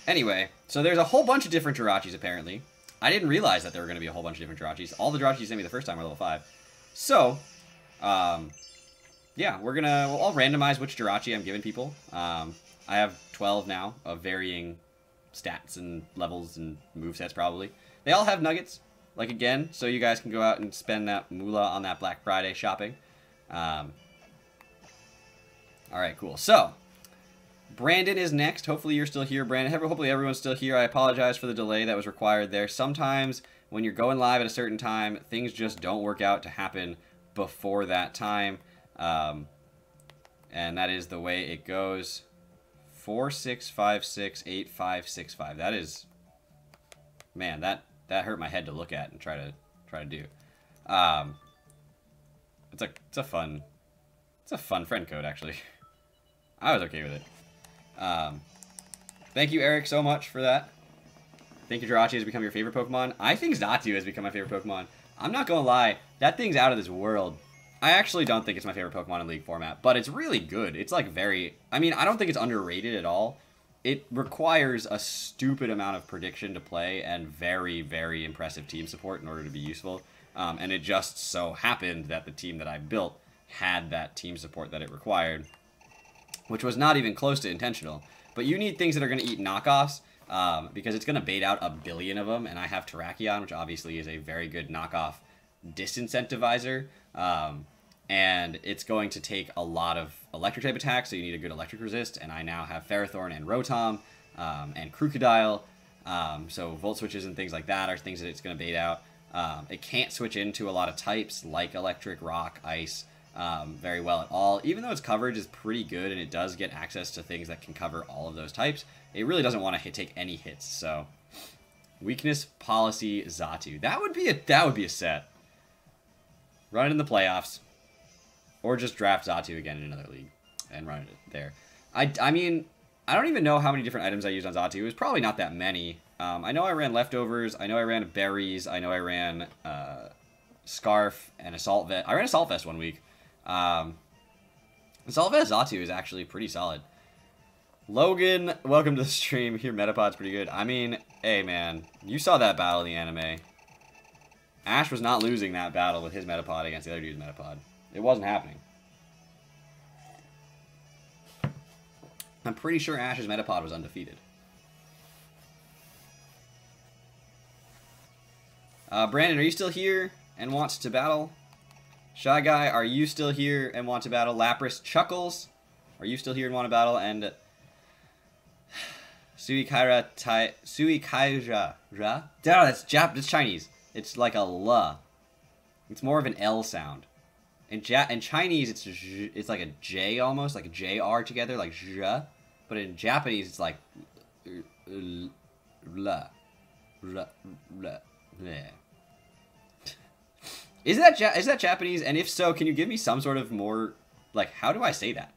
Anyway, so there's a whole bunch of different Jirachis, apparently. I didn't realize that there were going to be a whole bunch of different Jirachis. All the Jirachis you sent me the first time were level 5. So, yeah, I'll randomize which Jirachi I'm giving people. I have 12 now of varying stats and levels and movesets, probably. They all have nuggets, again, so you guys can go out and spend that moolah on that Black Friday shopping. Alright, cool. So, Brandon is next. Hopefully you're still here, Brandon. Hopefully everyone's still here. I apologize for the delay that was required there. Sometimes when you're going live at a certain time, things just don't work out to happen before that time. And that is the way it goes. 46568565. That is, man, that hurt my head to look at and try to do. It's a fun friend code, actually. I was okay with it. Thank you, Eric, so much for that. Think your Jirachi has become your favorite Pokemon? I think Xatu has become my favorite Pokemon. I'm not gonna lie, that thing's out of this world. I actually don't think it's my favorite Pokemon in League format, but it's really good. It's like very... I mean, I don't think it's underrated at all. It requires a stupid amount of prediction to play and very, very impressive team support in order to be useful. And it just so happened that the team that I built had that team support that it required, which was not even close to intentional. But you need things that are going to eat knockoffs, because it's going to bait out a billion of them, and I have Terrakion, which obviously is a very good knockoff disincentivizer, and it's going to take a lot of electric type attacks, so you need a good electric resist, and I now have Ferrothorn and Rotom, and Crocodile, so Volt Switches and things like that are things that it's going to bait out. It can't switch into a lot of types like electric, rock, ice, very well at all. Even though its coverage is pretty good and it does get access to things that can cover all of those types, it really doesn't want to take any hits. So, weakness policy Xatu. That would be a set. Run it in the playoffs, or just draft Xatu again in another league and run it there. I mean, I don't even know how many different items I used on Xatu. It was probably not that many. I know I ran Leftovers. I know I ran Berries. I know I ran Scarf and Assault Vest. I ran Assault Vest one week. Assault Vest Xatu is actually pretty solid. Logan, welcome to the stream. Your Metapod's pretty good. I mean, hey man, you saw that battle in the anime. Ash was not losing that battle with his Metapod against the other dude's Metapod. It wasn't happening. I'm pretty sure Ash's Metapod was undefeated. Brandon, are you still here and wants to battle? Shy Guy, are you still here and want to battle? Lapras Chuckles, are you still here and want to battle? And Suikaira that's Chinese. It's like a L. It's more of an L sound. In Chinese, it's like a J almost, like a JR together, like Zh. But in Japanese, it's like L. Is that Japanese? And if so, can you give me some sort of more, like, how do I say that?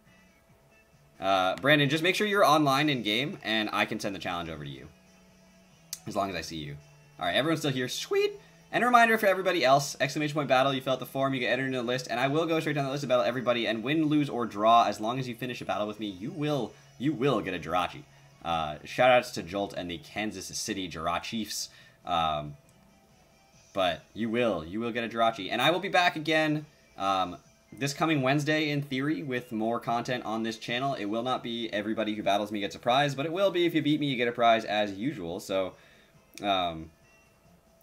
Brandon, just make sure you're online in game, and I can send the challenge over to you. As long as I see you. Alright, everyone's still here. Sweet! And a reminder for everybody else, exclamation point battle, you fill out the form, you get entered into the list, and I will go straight down the list to battle everybody, and win, lose, or draw, as long as you finish a battle with me, you will get a Jirachi. Shoutouts to Jolt and the Kansas City Jirachiefs. But you will get a Jirachi. And I will be back again this coming Wednesday, in theory, with more content on this channel. It will not be everybody who battles me gets a prize, but it will be if you beat me, you get a prize as usual. So,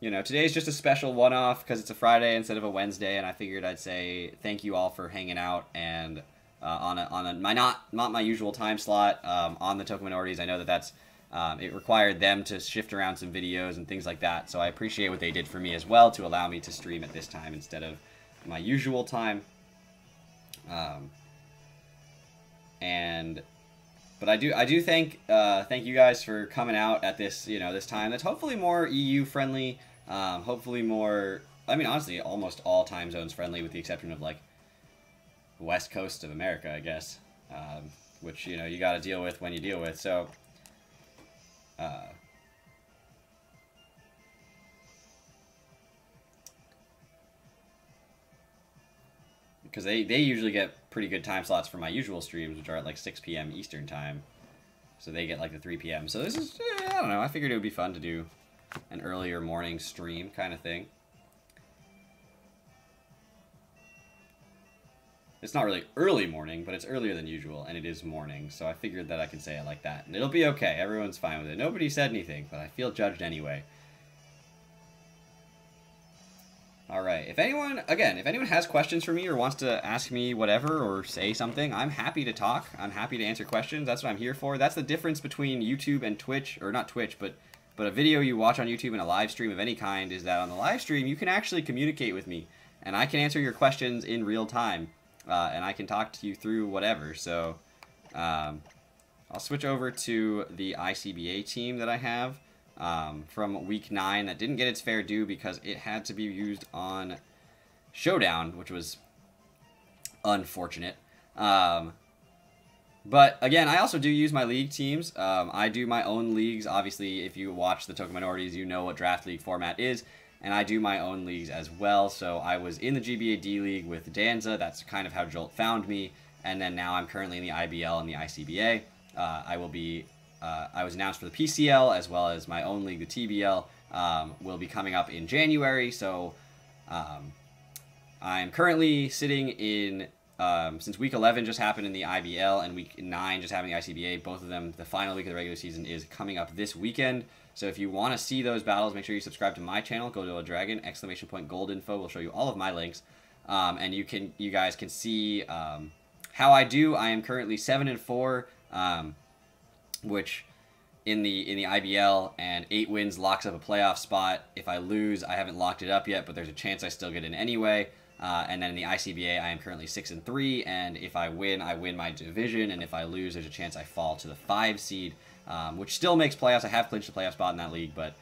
you know, today's just a special one-off because it's a Friday instead of a Wednesday, and I figured I'd say thank you all for hanging out and on my not my usual time slot on the Token Minorities. I know that's it required them to shift around some videos and things like that, so I appreciate what they did for me as well to allow me to stream at this time instead of my usual time. But I do thank you guys for coming out at this this time. That's hopefully more EU friendly. Hopefully more. I mean, honestly, almost all time zones friendly, with the exception of like West Coast of America, I guess, which you got to deal with when you deal with. So. Because they usually get pretty good time slots for my usual streams, which are at like 6 p.m. Eastern time. So they get like the 3 p.m. So this is, I don't know, I figured it would be fun to do an earlier morning stream kind of thing. It's not really early morning, but it's earlier than usual, and it is morning, so I figured that I can say it like that. And it'll be okay, everyone's fine with it. Nobody said anything, but I feel judged anyway. All right. If anyone has questions for me or wants to ask me whatever or say something, I'm happy to talk. I'm happy to answer questions. That's what I'm here for. That's the difference between YouTube and Twitch, or not Twitch, but a video you watch on YouTube and a live stream of any kind is that on the live stream, you can actually communicate with me, and I can answer your questions in real time, and I can talk to you through whatever. So I'll switch over to the ICBA team that I have. From week 9 that didn't get its fair due because it had to be used on Showdown, which was unfortunate. But again, I also do use my league teams. I do my own leagues. Obviously, if you watch the Token Minorities, you know what draft league format is, and I do my own leagues as well. So I was in the GBA D League with Danza. That's kind of how Jolt found me, and then now I'm currently in the IBL and the ICBA. I was announced for the PCL as well as my own league, the TBL, will be coming up in January. So I'm currently sitting in, since week 11 just happened in the IBL and week 9 just happened in the ICBA, both of them, the final week of the regular season is coming up this weekend. So if you want to see those battles, make sure you subscribe to my channel, GoldoaDragon, !Gold Info will show you all of my links. And you guys can see how I do. I am currently 7-4. Which in the IBL, and 8 wins locks up a playoff spot. If I lose, I haven't locked it up yet, but there's a chance I still get in anyway. And then in the ICBA, I am currently 6-3, and if I win my division, and if I lose, there's a chance I fall to the 5 seed, which still makes playoffs. I have clinched a playoff spot in that league, but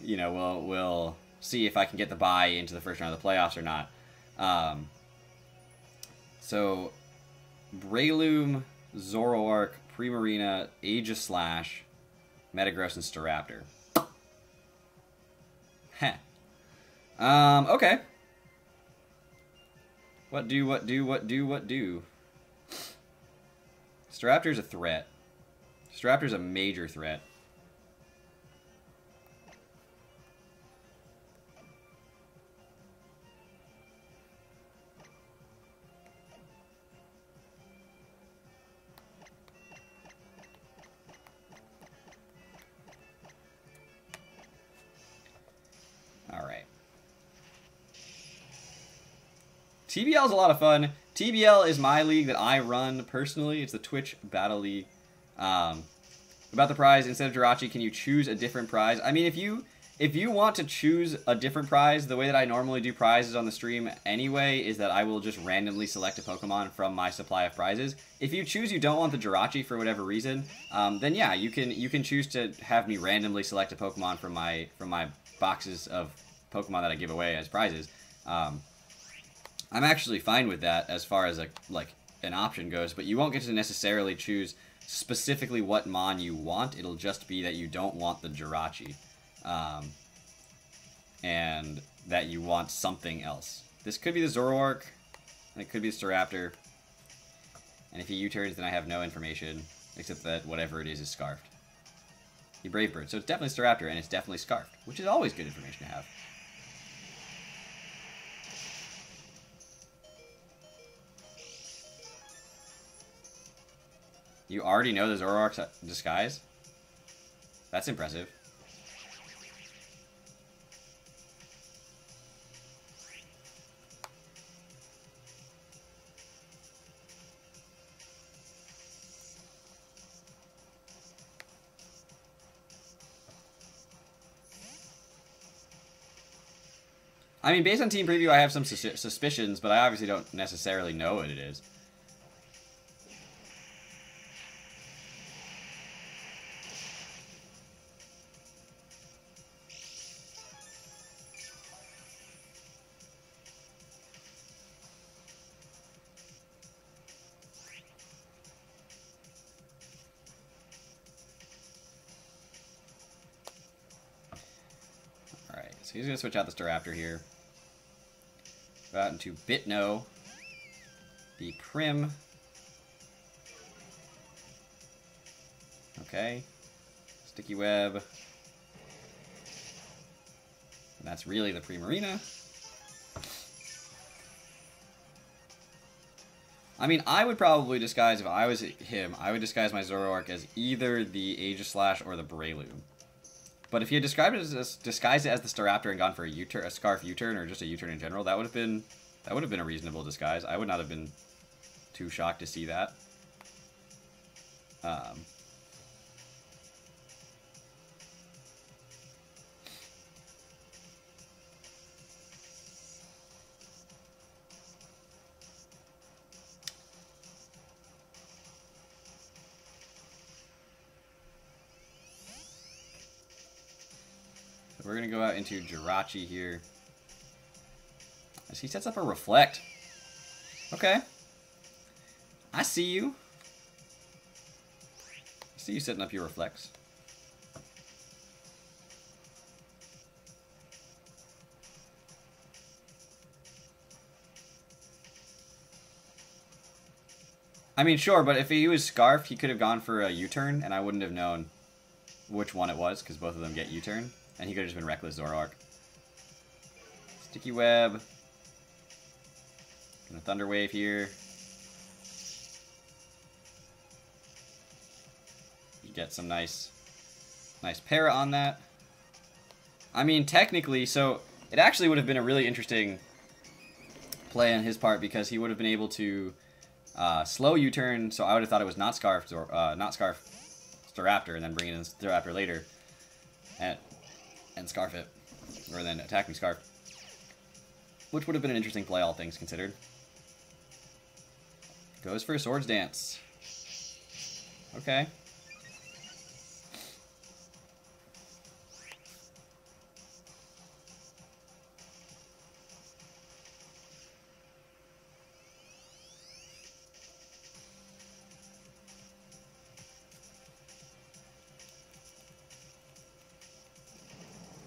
you know, we'll see if I can get the bye into the first round of the playoffs or not. So Breloom, Zoroark, Primarina, Aegislash, Metagross, and Staraptor. Heh. Okay. What do? Staraptor's a threat. Staraptor's a major threat. TBL is a lot of fun. TBL is my league that I run personally. It's the Twitch Battle League. About the prize, instead of Jirachi, can you choose a different prize? I mean, if you want to choose a different prize, the way that I normally do prizes on the stream anyway is that I will just randomly select a Pokemon from my supply of prizes. If you choose you don't want the Jirachi for whatever reason, then yeah, you can choose to have me randomly select a Pokemon from my boxes of Pokemon that I give away as prizes. I'm actually fine with that as far as an option goes, but you won't get to necessarily choose specifically what Mon you want. It'll just be that you don't want the Jirachi, and that you want something else. This could be the Zoroark, and it could be the Staraptor, and if he U-turns, then I have no information, except that whatever it is scarfed. The Brave Bird, so it's definitely Staraptor, and it's definitely scarfed, which is always good information to have. You already know the Zoroark's disguise? That's impressive. I mean, based on team preview, I have some suspicions, but I obviously don't necessarily know what it is. So he's going to switch out the Staraptor here. Go out into Bitno. The Prim. Okay. Sticky Web. And that's really the Primarina. I mean, I would probably disguise, if I was him, I would disguise my Zoroark as either the Aegislash or the Breloom. But if he had described it as disguised it as the Staraptor and gone for a U-turn, a Scarf U-turn, or just a U-turn in general, that would have been a reasonable disguise. I would not have been too shocked to see that. We're going to go out into Jirachi here. As he sets up a Reflect. Okay. I see you. I see you setting up your Reflects. I mean, sure, but if he was Scarfed, he could have gone for a U-turn, and I wouldn't have known which one it was, because both of them get U-turn. And he could have just been Reckless Zoroark. Sticky Web. Gonna Thunder Wave here. You get some nice para on that. I mean, technically, so it actually would have been a really interesting play on his part because he would have been able to slow U-turn. So I would have thought it was not Scarf Staraptor, and then bring in Staraptor later. And Scarf it. Or then attack me Scarf. Which would have been an interesting play, all things considered. Goes for a Swords Dance. Okay.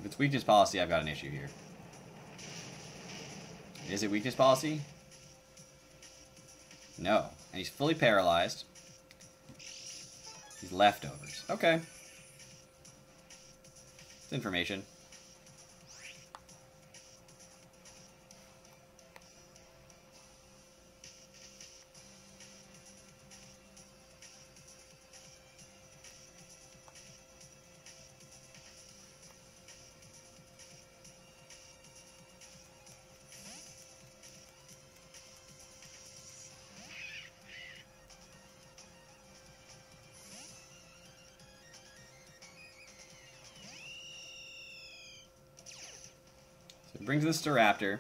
If it's weakness policy, I've got an issue here. Is it weakness policy? No. And he's fully paralyzed. He's leftovers. Okay. It's information. So it brings in the Staraptor.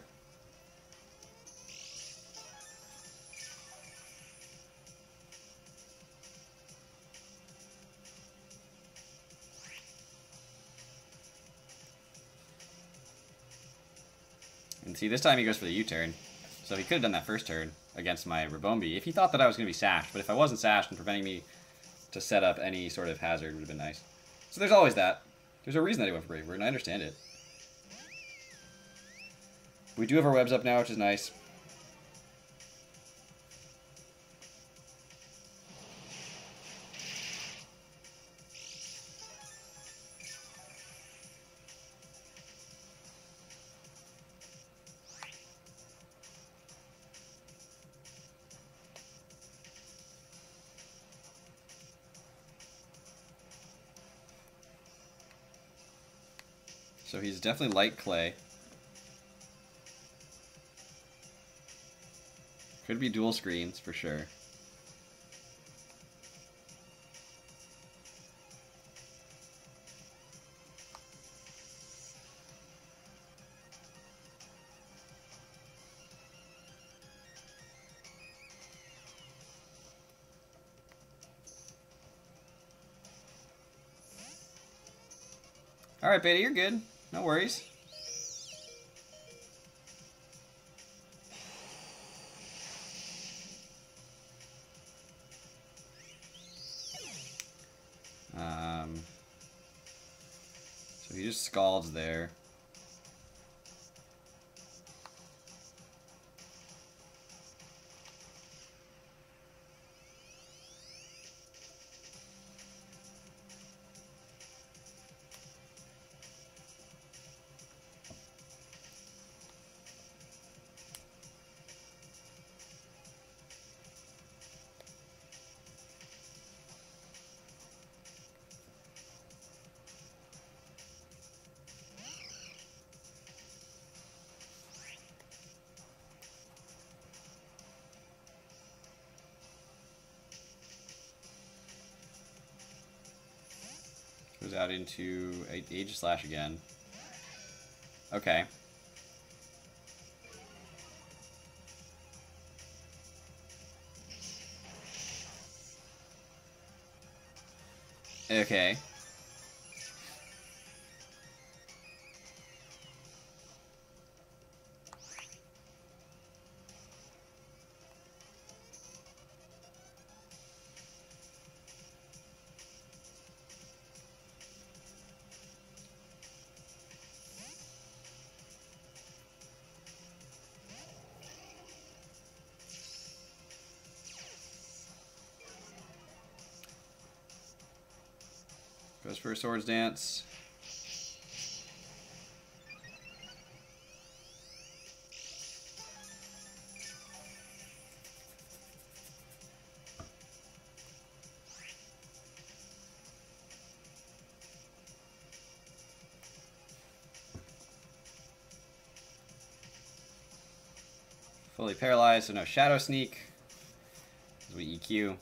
And see, this time he goes for the U-turn. So he could have done that first turn against my Rabombi if he thought that I was going to be sashed. But if I wasn't sashed and preventing me to set up any sort of hazard would have been nice. So there's always that. There's a reason that he went for Brave Bird, and I understand it. We do have our webs up now, which is nice. So he's definitely light clay. Could be dual screens for sure. All right, Beta, you're good. No worries. So he just scalds there. Goes out into Aegislash again. Okay. Okay. Goes for a Swords Dance. Fully paralyzed, so no Shadow Sneak. As we EQ.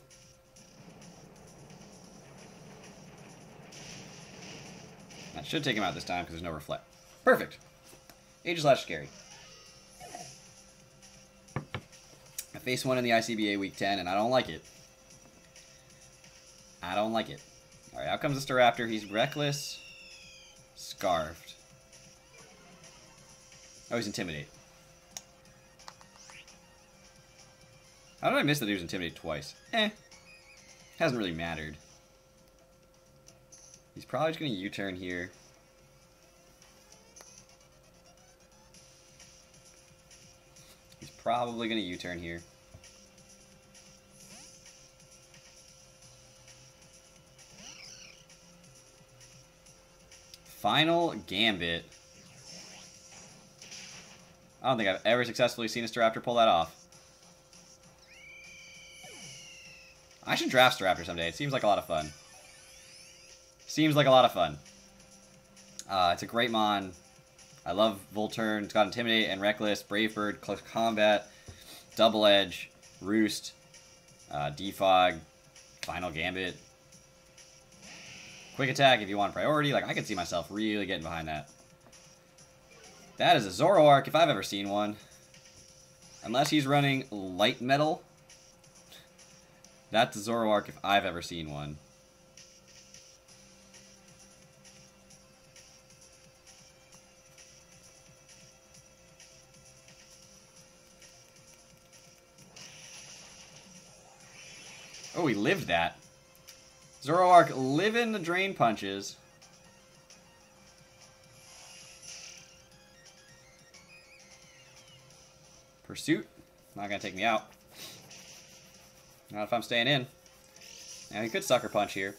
That should take him out this time because there's no Reflect. Perfect. Aegislash scary. I faced one in the ICBA Week 10, and I don't like it. I don't like it. Alright, out comes the Staraptor. He's Reckless. Scarfed. Oh, he's Intimidate. How did I miss that he was Intimidate twice? Hasn't really mattered. He's probably just going to U-turn here. He's probably going to U-turn here. Final Gambit. I don't think I've ever successfully seen a Staraptor pull that off. I should draft Staraptor someday. It seems like a lot of fun. Seems like a lot of fun. It's a great mon. I love Volturn. It's got Intimidate and Reckless, Brave Bird, Close Combat, Double Edge, Roost, Defog, Final Gambit. Quick Attack if you want priority. Like, I can see myself really getting behind that. That is a Zoroark if I've ever seen one. Unless he's running Light Metal. That's a Zoroark if I've ever seen one. Oh, he lived that. Zoroark living the Drain Punches. Pursuit. Not going to take me out. Not if I'm staying in. Now, he could Sucker Punch here.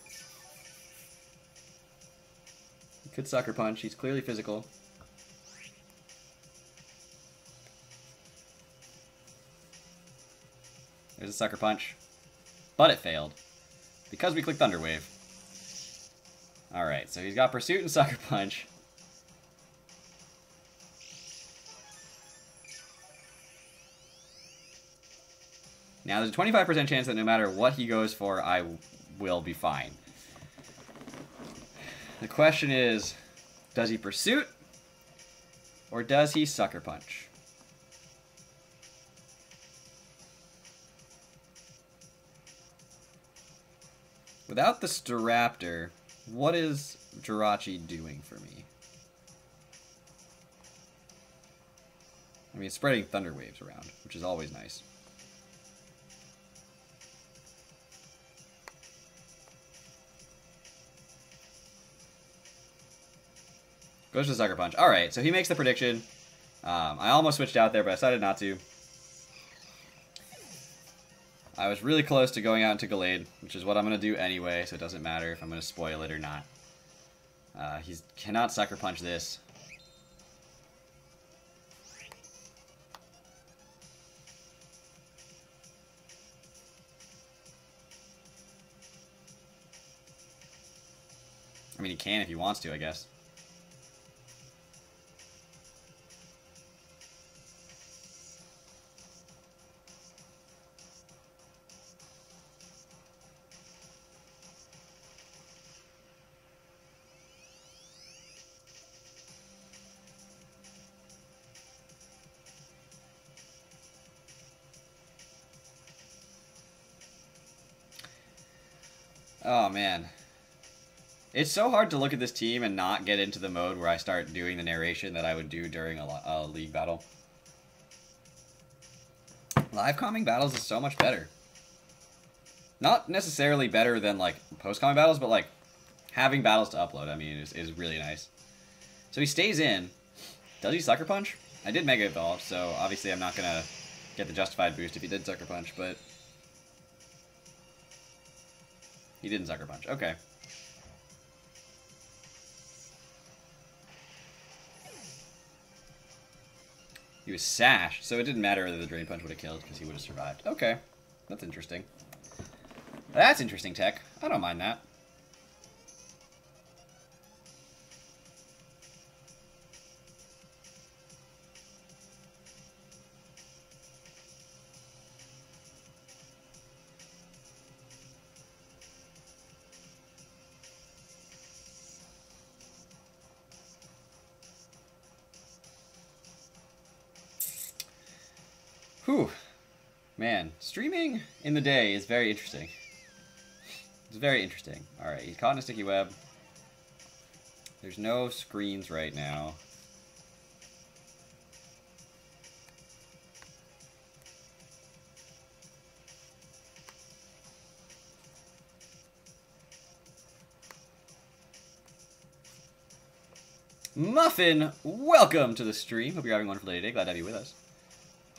He could Sucker Punch. He's clearly physical. There's a Sucker Punch. But it failed. Because we clicked Thunder Wave. Alright, so he's got Pursuit and Sucker Punch. Now, there's a 25% chance that no matter what he goes for, I will be fine. The question is, does he Pursuit? Or does he Sucker Punch? Without the Staraptor, what is Jirachi doing for me? I mean, it's spreading Thunder Waves around, which is always nice. Goes to Sucker Punch. Alright, so he makes the prediction. I almost switched out there, but I decided not to. I was really close to going out into Gallade, which is what I'm going to do anyway, so it doesn't matter if I'm going to spoil it or not. He cannot Sucker Punch this. I mean, he can if he wants to, I guess. Oh, man. It's so hard to look at this team and not get into the mode where I start doing the narration that I would do during a league battle. Live calming battles is so much better. Not necessarily better than, like, post-calming battles, but, like, having battles to upload, I mean, is really nice. So he stays in. Does he Sucker Punch? I did Mega Evolve, so obviously I'm not going to get the justified boost if he did Sucker Punch, but... He didn't Sucker Punch. Okay. He was Sash, so it didn't matter whether the Drain Punch would have killed, because he would have survived. Okay. That's interesting. That's interesting tech. I don't mind that. Whew. Man, streaming in the day is very interesting. It's very interesting. Alright, he's caught in a sticky web. There's no screens right now. Muffin, welcome to the stream. Hope you're having a wonderful day today. Glad to have you with us.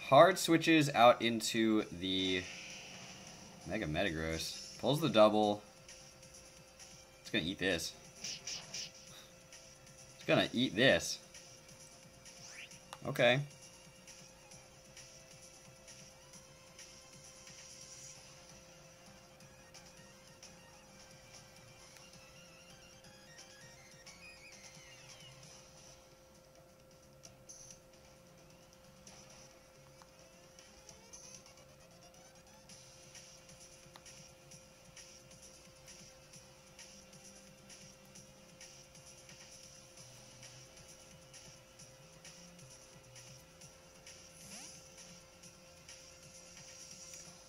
Hard switches out into the Mega Metagross. Pulls the double. It's gonna eat this. It's gonna eat this. Okay.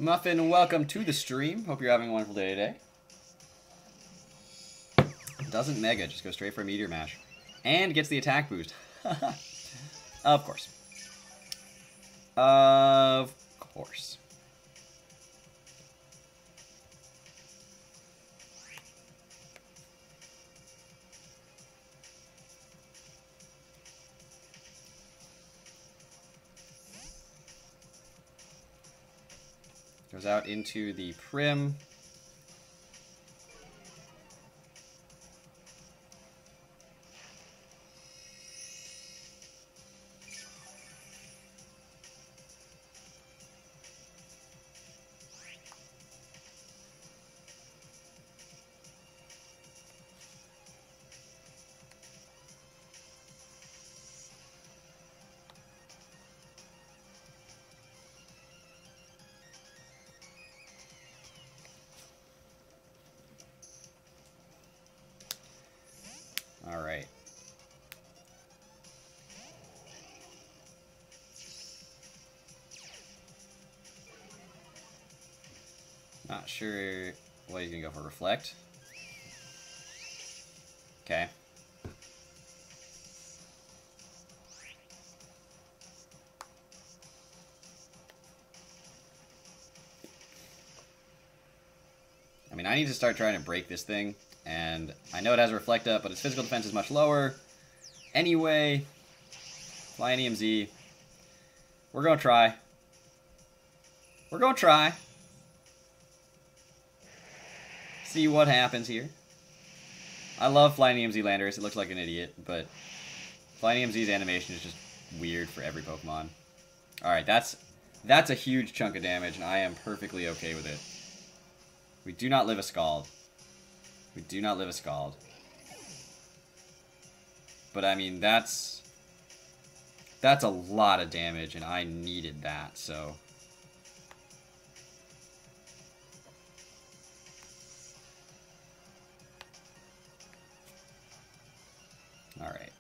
Muffin, welcome to the stream. Hope you're having a wonderful day today. Doesn't Mega, just go straight for a Meteor Mash. And gets the attack boost. Of course. Of course. Goes out into the Prim. All right. Not sure what he's gonna go for. Reflect. Okay. I mean, I need to start trying to break this thing. And I know it has a Reflect Up, but its physical defense is much lower. Anyway, Flying EMZ. We're going to try. We're going to try. See what happens here. I love Flying EMZ Landorus. It looks like an idiot, but Flying EMZ's animation is just weird for every Pokemon. Alright, that's a huge chunk of damage, and I am perfectly okay with it. We do not live a Scald. We do not live a Scald. But I mean, that's a lot of damage, and I needed that, so. Alright.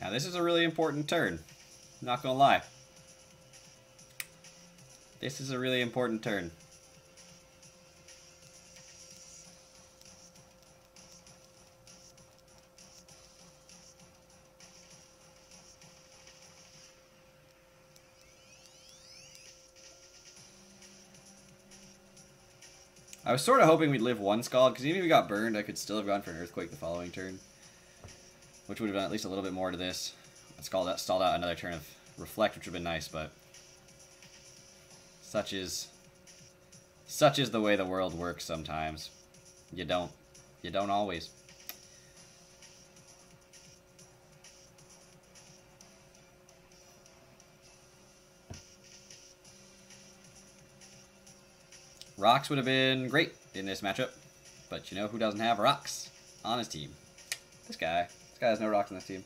Now this is a really important turn. I'm not gonna lie. This is a really important turn. I was sort of hoping we'd live one Scald, because even if we got burned, I could still have gone for an Earthquake the following turn. Which would have done at least a little bit more to this. I stalled out another turn of Reflect, which would have been nice, but... Such is the way the world works sometimes. You don't always. Rocks would have been great in this matchup, but you know who doesn't have rocks on his team? This guy. This guy has no rocks on his team.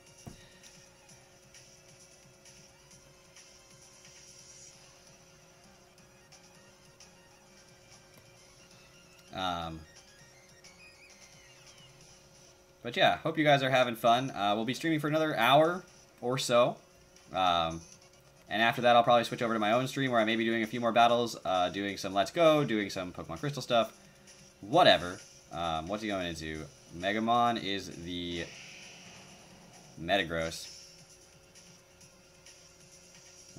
But yeah, hope you guys are having fun. We'll be streaming for another hour or so. And after that, I'll probably switch over to my own stream where I may be doing a few more battles, doing some Let's Go, doing some Pokemon Crystal stuff, whatever. What's he going into? Megamon is the Metagross.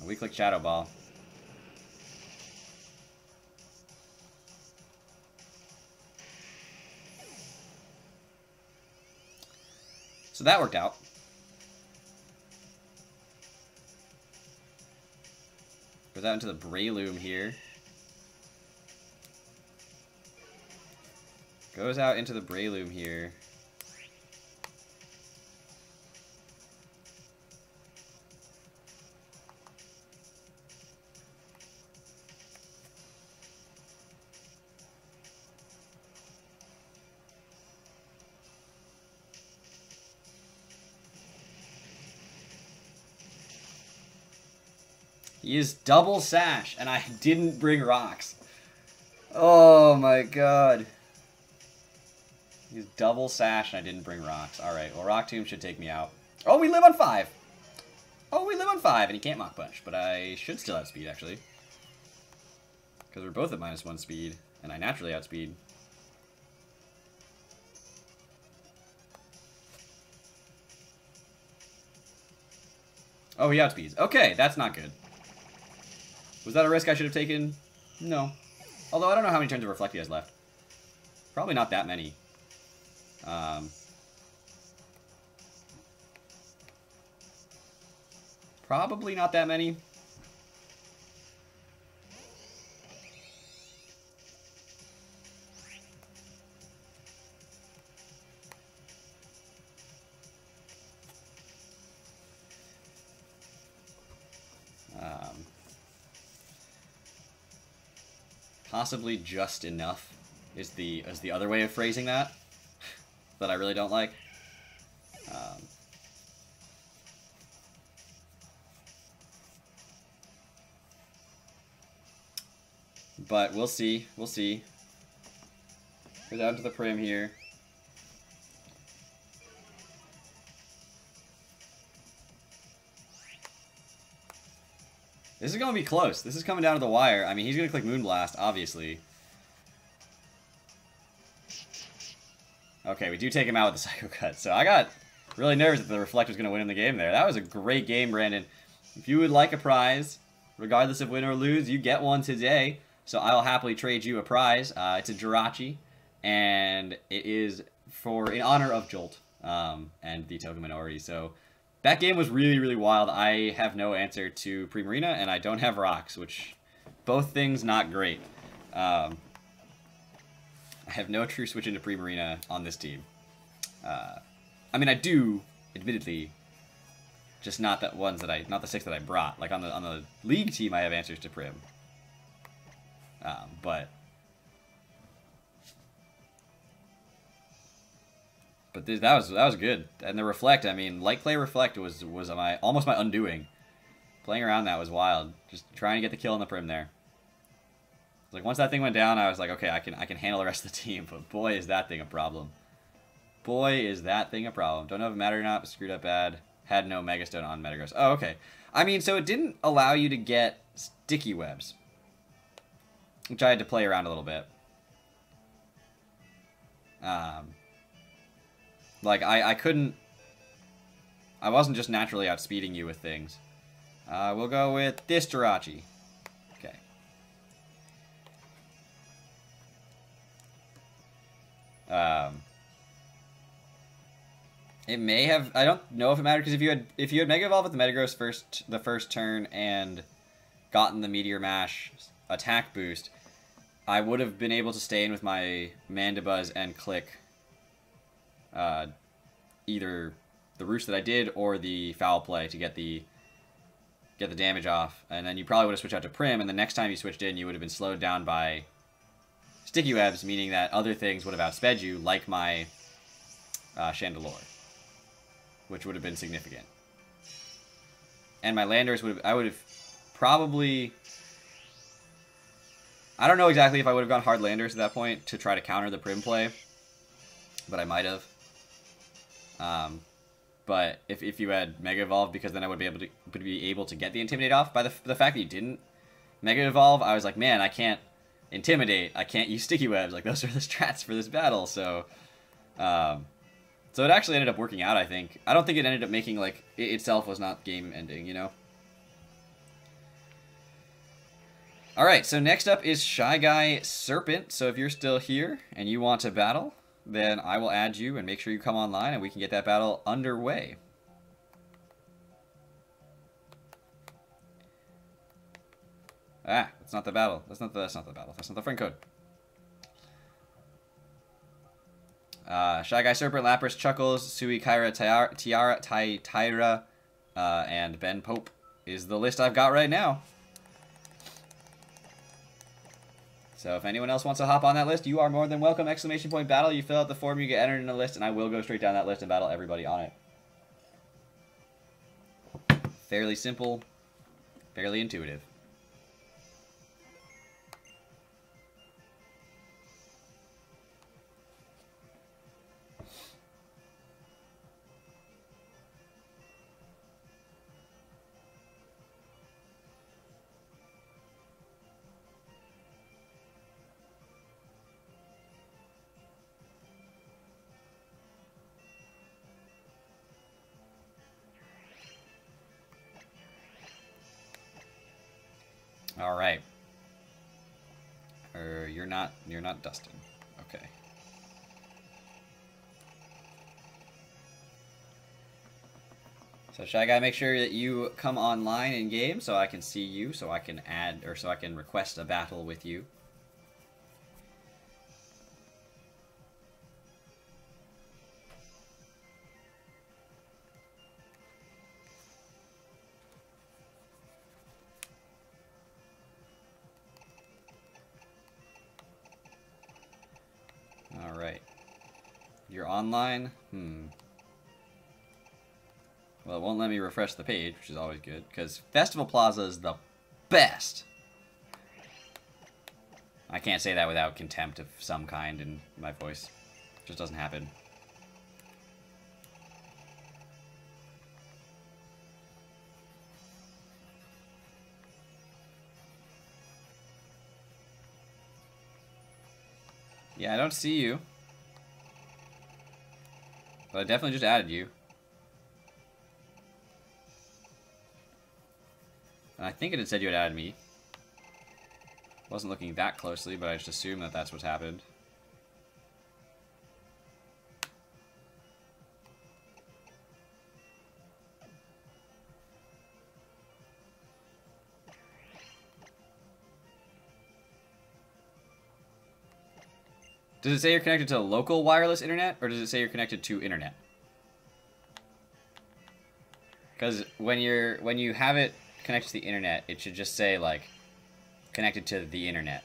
A weak-click Shadow Ball. So that worked out. Goes out into the Breloom here. Goes out into the Breloom here. He is double sash, and I didn't bring rocks. Oh my god. He's double sash, and I didn't bring rocks. Alright, well, Rock Tomb should take me out. Oh, we live on 5! Oh, we live on 5, and he can't Mach Punch, but I should still outspeed, actually. Because we're both at -1 speed, and I naturally outspeed. Oh, he outspeeds. Okay, that's not good. Was that a risk I should have taken? No. Although I don't know how many turns of Reflect he has left. Probably not that many. Probably not that many. Possibly just enough is the other way of phrasing that that I really don't like. But we'll see. We'll see. Go down to the Prim here. This is going to be close. This is coming down to the wire. I mean, he's going to click Moonblast, obviously. Okay, we do take him out with the Psycho Cut. So I got really nervous that the Reflect was going to win in the game there. That was a great game, Brandon. If you would like a prize, regardless of win or lose, you get one today. So I will happily trade you a prize. It's a Jirachi, and it is in honor of Jolt and the Token Minority. So that game was really, really wild. I have no answer to Primarina, and I don't have rocks, which both things not great. I have no true switch into Primarina on this team. I mean, I do, admittedly, just not not the 6 that I brought. Like on the league team, I have answers to Prim. But that was good. And the Reflect, I mean, Light Clay Reflect was almost my undoing. Playing around that was wild. Just trying to get the kill on the Prim there. Like once that thing went down, I was like, okay, I can handle the rest of the team. But boy, is that thing a problem. Boy, is that thing a problem. Don't know if it mattered or not, but screwed up bad. Had no Megastone on Metagross. Oh, okay. I mean, so it didn't allow you to get sticky webs, which I had to play around a little bit. Like, I couldn't... I wasn't just naturally outspeeding you with things. We'll go with this Jirachi. Okay. It may have... I don't know if it mattered, because if you had Mega Evolved with the Metagross the first turn and gotten the Meteor Mash attack boost, I would have been able to stay in with my Mandibuzz and click either the Roost that I did or the Foul Play to get the damage off. And then you probably would have switched out to Prim, and the next time you switched in, you would have been slowed down by Sticky Webs, meaning that other things would have outsped you, like my Chandelure, which would have been significant. And my Landers I would have probably... I don't know exactly if I would have gone hard Landers at that point to try to counter the Prim play, but I might have. But if you had Mega Evolve, because then I would be able to get the Intimidate off. By the fact that you didn't Mega Evolve, I was like, man, I can't Intimidate. I can't use Sticky Webs. Like, those are the strats for this battle. So, so it actually ended up working out, I think. I don't think it ended up making, like, it itself was not game ending, you know? Alright, so next up is Shy Guy Serpent. So if you're still here and you want to battle, then I will add you and make sure you come online and we can get that battle underway. Ah, that's not the battle. That's not the battle. That's not the friend code. Shy Guy Serpent, Lapras, Chuckles, Sui, Kyra, Tiara, Tyra, and Ben Pope is the list I've got right now. So if anyone else wants to hop on that list, you are more than welcome. Exclamation point battle. You fill out the form, you get entered in the list, and I will go straight down that list and battle everybody on it. Fairly simple, fairly intuitive. All right. You're not Dustin. Okay. So Shy Guy, make sure that you come online in game so I can see you, so I can add, or so I can request a battle with you. Alright. You're online? Well, it won't let me refresh the page, which is always good, because Festival Plaza is the best. I can't say that without contempt of some kind in my voice. It just doesn't happen. Yeah, I don't see you. But I definitely just added you. And I think it had said you had added me. Wasn't looking that closely, but I just assumed that that's what's happened. Does it say you're connected to local wireless internet, or does it say you're connected to internet? Because when you have it connected to the internet, it should just say, like, connected to the internet.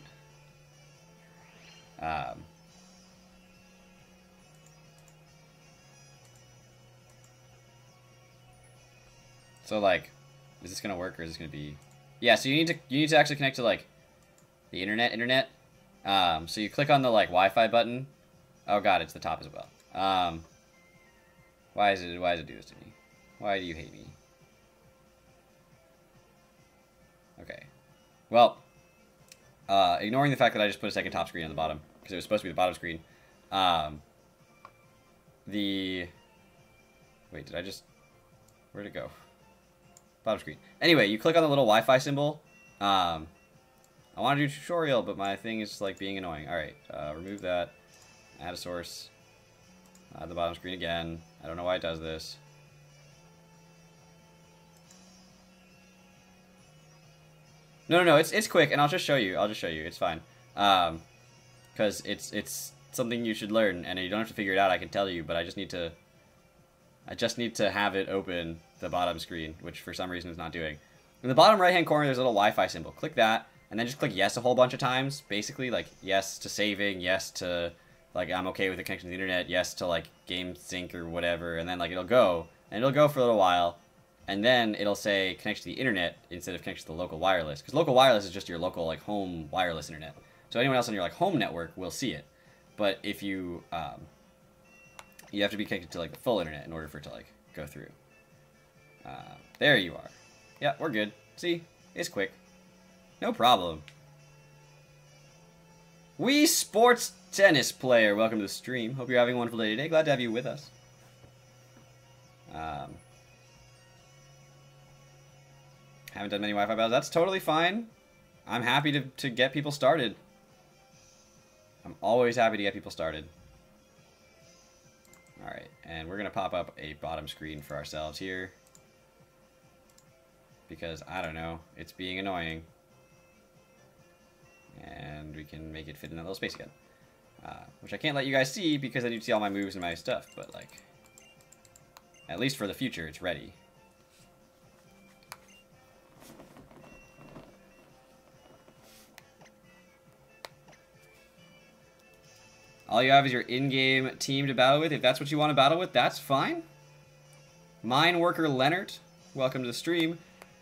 So, like, is this gonna work, or is this gonna be... Yeah, so you need to actually connect to, like, the internet. So you click on the, like, Wi-Fi button. Oh god, it's the top as well. Why does it do this to me? Why do you hate me? Okay. Well, ignoring the fact that I just put a second top screen on the bottom, because it was supposed to be the bottom screen. Wait, did I just... Where'd it go? Bottom screen. Anyway, you click on the little Wi-Fi symbol. I want to do a tutorial, but my thing is like being annoying. Alright, remove that. Add a source. Add the bottom screen again. I don't know why it does this. No, it's quick, and I'll just show you. It's fine. Because it's something you should learn, and you don't have to figure it out. I can tell you, but I just need to have it open the bottom screen, which for some reason it's not doing. In the bottom right-hand corner, there's a little Wi-Fi symbol. Click that, and then just click yes a whole bunch of times. Basically, like, yes to saving, yes to, like, I'm okay with the connection to the internet, yes to, like, game sync or whatever, and then, like, it'll go. And it'll go for a little while, and then it'll say connection to the internet instead of connection to the local wireless. Because local wireless is just your local, like, home wireless internet. So anyone else on your, like, home network will see it. But if you, you have to be connected to, like, the full internet in order for it to, like, go through. There you are. Yeah, we're good. See? It's quick. No problem. Wii Sports Tennis Player, welcome to the stream. Hope you're having a wonderful day today. Glad to have you with us. Haven't done many Wi-Fi battles. That's totally fine. I'm happy to get people started. I'm always happy to get people started. Alright, and we're going to pop up a bottom screen for ourselves here. Because, I don't know, it's being annoying. And we can make it fit in that little space again. Which I can't let you guys see because then you'd see all my moves and my stuff. But, like, at least for the future, it's ready. All you have is your in-game team to battle with. If that's what you want to battle with, that's fine. Mine Worker Leonard, welcome to the stream.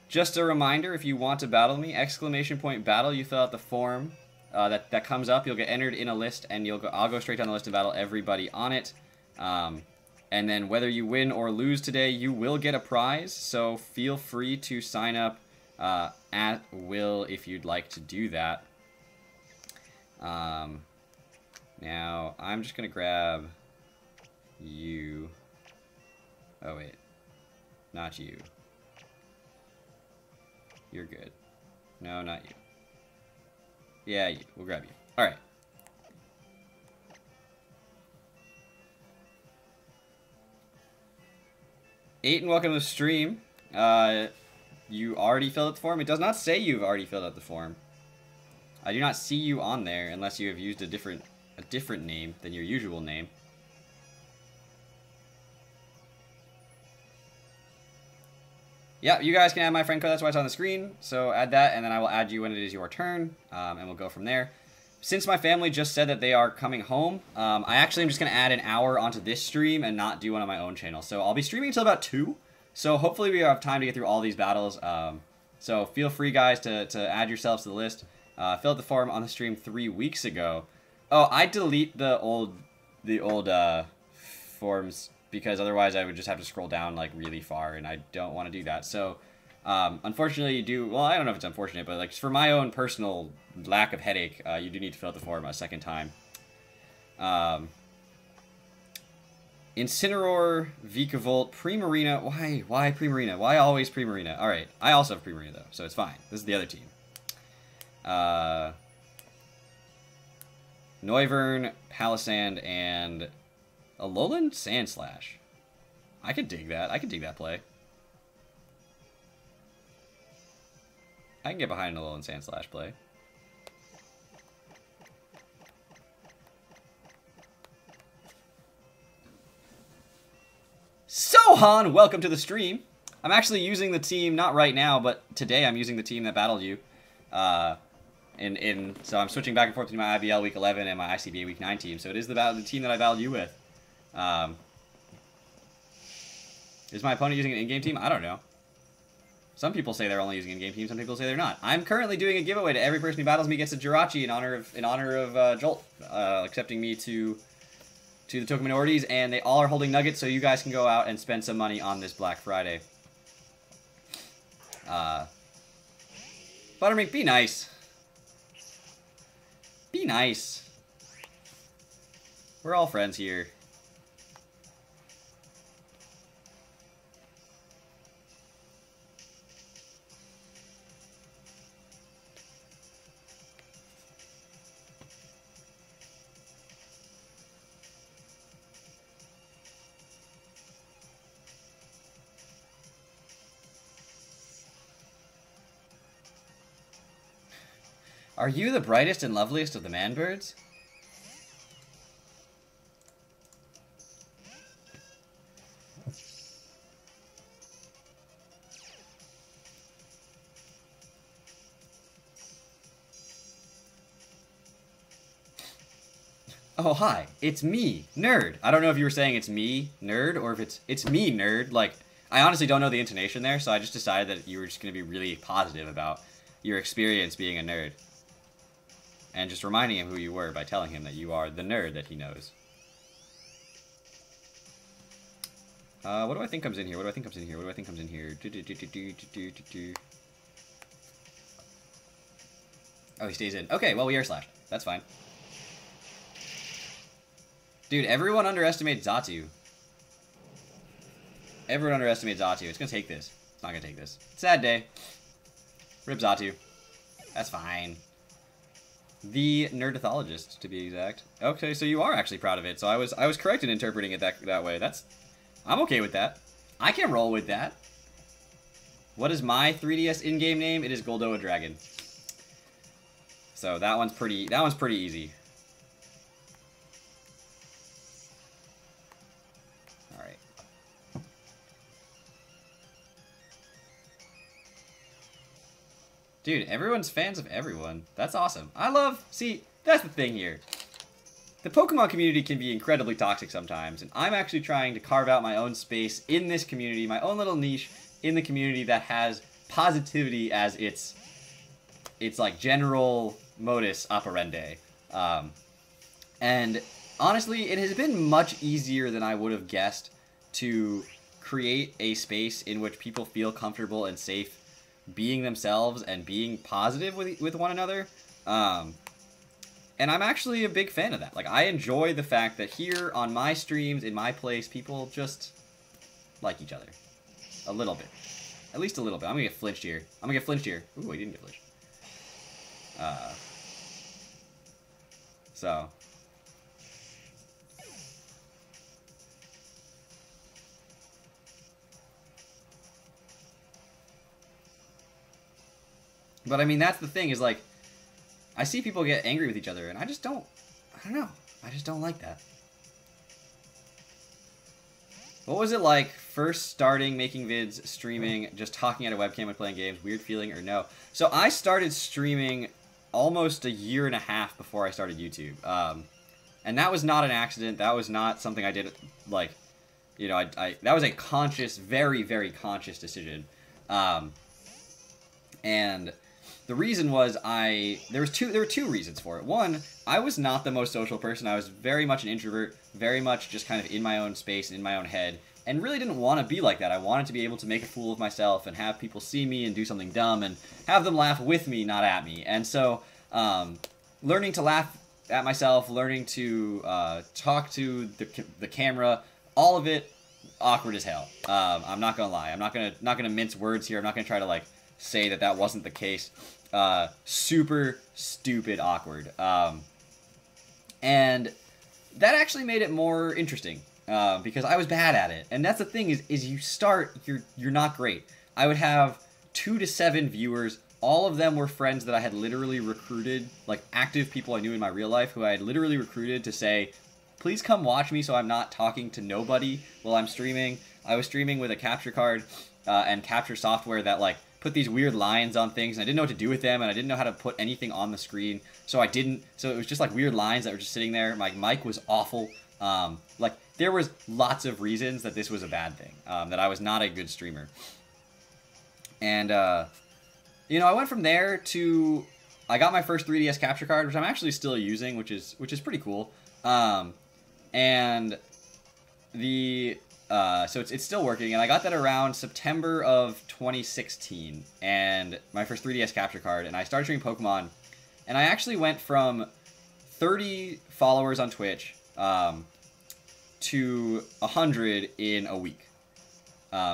Just a reminder, if you want to battle me, !battle, you fill out the form that comes up. You'll get entered in a list, and I'll go straight down the list and battle everybody on it. And then whether you win or lose today, you will get a prize. So feel free to sign up at will if you'd like to do that. Now, I'm just going to grab you. Oh, wait. Not you. You're good. No, not you. Yeah, you. We'll grab you. Alright. Aiden, welcome to the stream. You already filled out the form? It does not say you've already filled out the form. I do not see you on there unless you have used a different name than your usual name. Yeah, you guys can add my friend code. That's why it's on the screen. So add that, and then I will add you when it is your turn, and we'll go from there. Since my family just said that they are coming home, I actually am just going to add an hour onto this stream and not do one on my own channel. So I'll be streaming until about 2. So hopefully we have time to get through all these battles. So feel free, guys, to add yourselves to the list. Fill out the form on the stream 3 weeks ago. Oh, I delete the old forms because otherwise I would just have to scroll down like really far, and I don't want to do that. So, unfortunately, you do. Well, I don't know if it's unfortunate, but like for my own personal lack of headache, you do need to fill out the form a second time. Incineroar, Vikavolt, Primarina. Why Primarina? Why always Primarina? All right, I also have Primarina though, so it's fine. This is the other team. Noivern, Palisand, and Alolan Sandslash. I could dig that. I could dig that play. I can get behind an Alolan Sandslash play. Sohan, welcome to the stream. I'm actually using the team, not right now, but today I'm using the team that battled you. So I'm switching back and forth between my IBL Week 11 and my ICBA Week 9 team. So it is the team that I battled you with. Is my opponent using an in-game team? I don't know. Some people say they're only using in-game teams. Some people say they're not. I'm currently doing a giveaway to every person who battles me gets a Jirachi in honor of Jolt accepting me to to the token minorities, and they all are holding nuggets, so you guys can go out and spend some money on this Black Friday. Buttermink, be nice. Be nice. We're all friends here. Are you the brightest and loveliest of the man-birds? Oh, hi. It's me, Nerd. I don't know if you were saying it's me, Nerd, or if it's me, Nerd. Like, I honestly don't know the intonation there, so I just decided that you were just going to be really positive about your experience being a nerd. And just reminding him who you were by telling him that you are the nerd that he knows. What do I think comes in here? What do I think comes in here? What do I think comes in here? Oh, he stays in. Okay, well, we air slashed. That's fine. Dude, everyone underestimates Zatu. Everyone underestimates Zatu. It's gonna take this. It's not gonna take this. Sad day. Rip Zatu. That's fine. The nerdithologist, to be exact. Okay, so you are actually proud of it. So I was correct in interpreting it that way. I'm okay with that. I can roll with that. What is my 3DS in-game name? It is GoldoaDragon. So that one's pretty easy. All right. Dude, everyone's fans of everyone. That's awesome. See, that's the thing here. The Pokemon community can be incredibly toxic sometimes, and I'm actually trying to carve out my own space in this community, my own little niche in the community that has positivity as its like general modus operandi. And honestly, it has been much easier than I would have guessed to create a space in which people feel comfortable and safe being themselves and being positive with one another. And I'm actually a big fan of that. Like, I enjoy the fact that here on my streams, in my place, people just like each other. A little bit. At least a little bit. I'm gonna get flinched here. Ooh, I didn't get flinched. So. But I mean, that's the thing, is like, I see people get angry with each other, and I don't know. I just don't like that. What was it like first starting making vids, streaming, just talking at a webcam and playing games? Weird feeling or no? So I started streaming almost a year and a half before I started YouTube. And that was not an accident. That was not something I did, like, you know, that was a conscious, very, very conscious decision. And the reason was there were two reasons for it. One, I was not the most social person. I was very much an introvert, very much just kind of in my own space and in my own head, and really didn't want to be like that. I wanted to be able to make a fool of myself and have people see me and do something dumb and have them laugh with me, not at me. And so, learning to laugh at myself, learning to talk to the camera, all of it awkward as hell. I'm not gonna lie. I'm not gonna mince words here. I'm not gonna try to like say that wasn't the case. Super stupid awkward. And that actually made it more interesting, because I was bad at it. And that's the thing is you start, you're not great. I would have 2 to 7 viewers. All of them were friends that I had literally recruited, like active people I knew in my real life who I had literally recruited to say, please come watch me so I'm not talking to nobody while I'm streaming. I was streaming with a capture card and capture software that like put these weird lines on things, and I didn't know what to do with them, and I didn't know how to put anything on the screen, so it was just like weird lines that were just sitting there. My mic was awful. Like, there was lots of reasons that this was a bad thing, that I was not a good streamer. And, you know, I went from there to, I got my first 3DS capture card, which I'm actually still using, which is pretty cool. And so it's still working, and I got that around September of 2016, and my first 3DS capture card, and I started streaming Pokemon, and I actually went from 30 followers on Twitch to 100 in a week.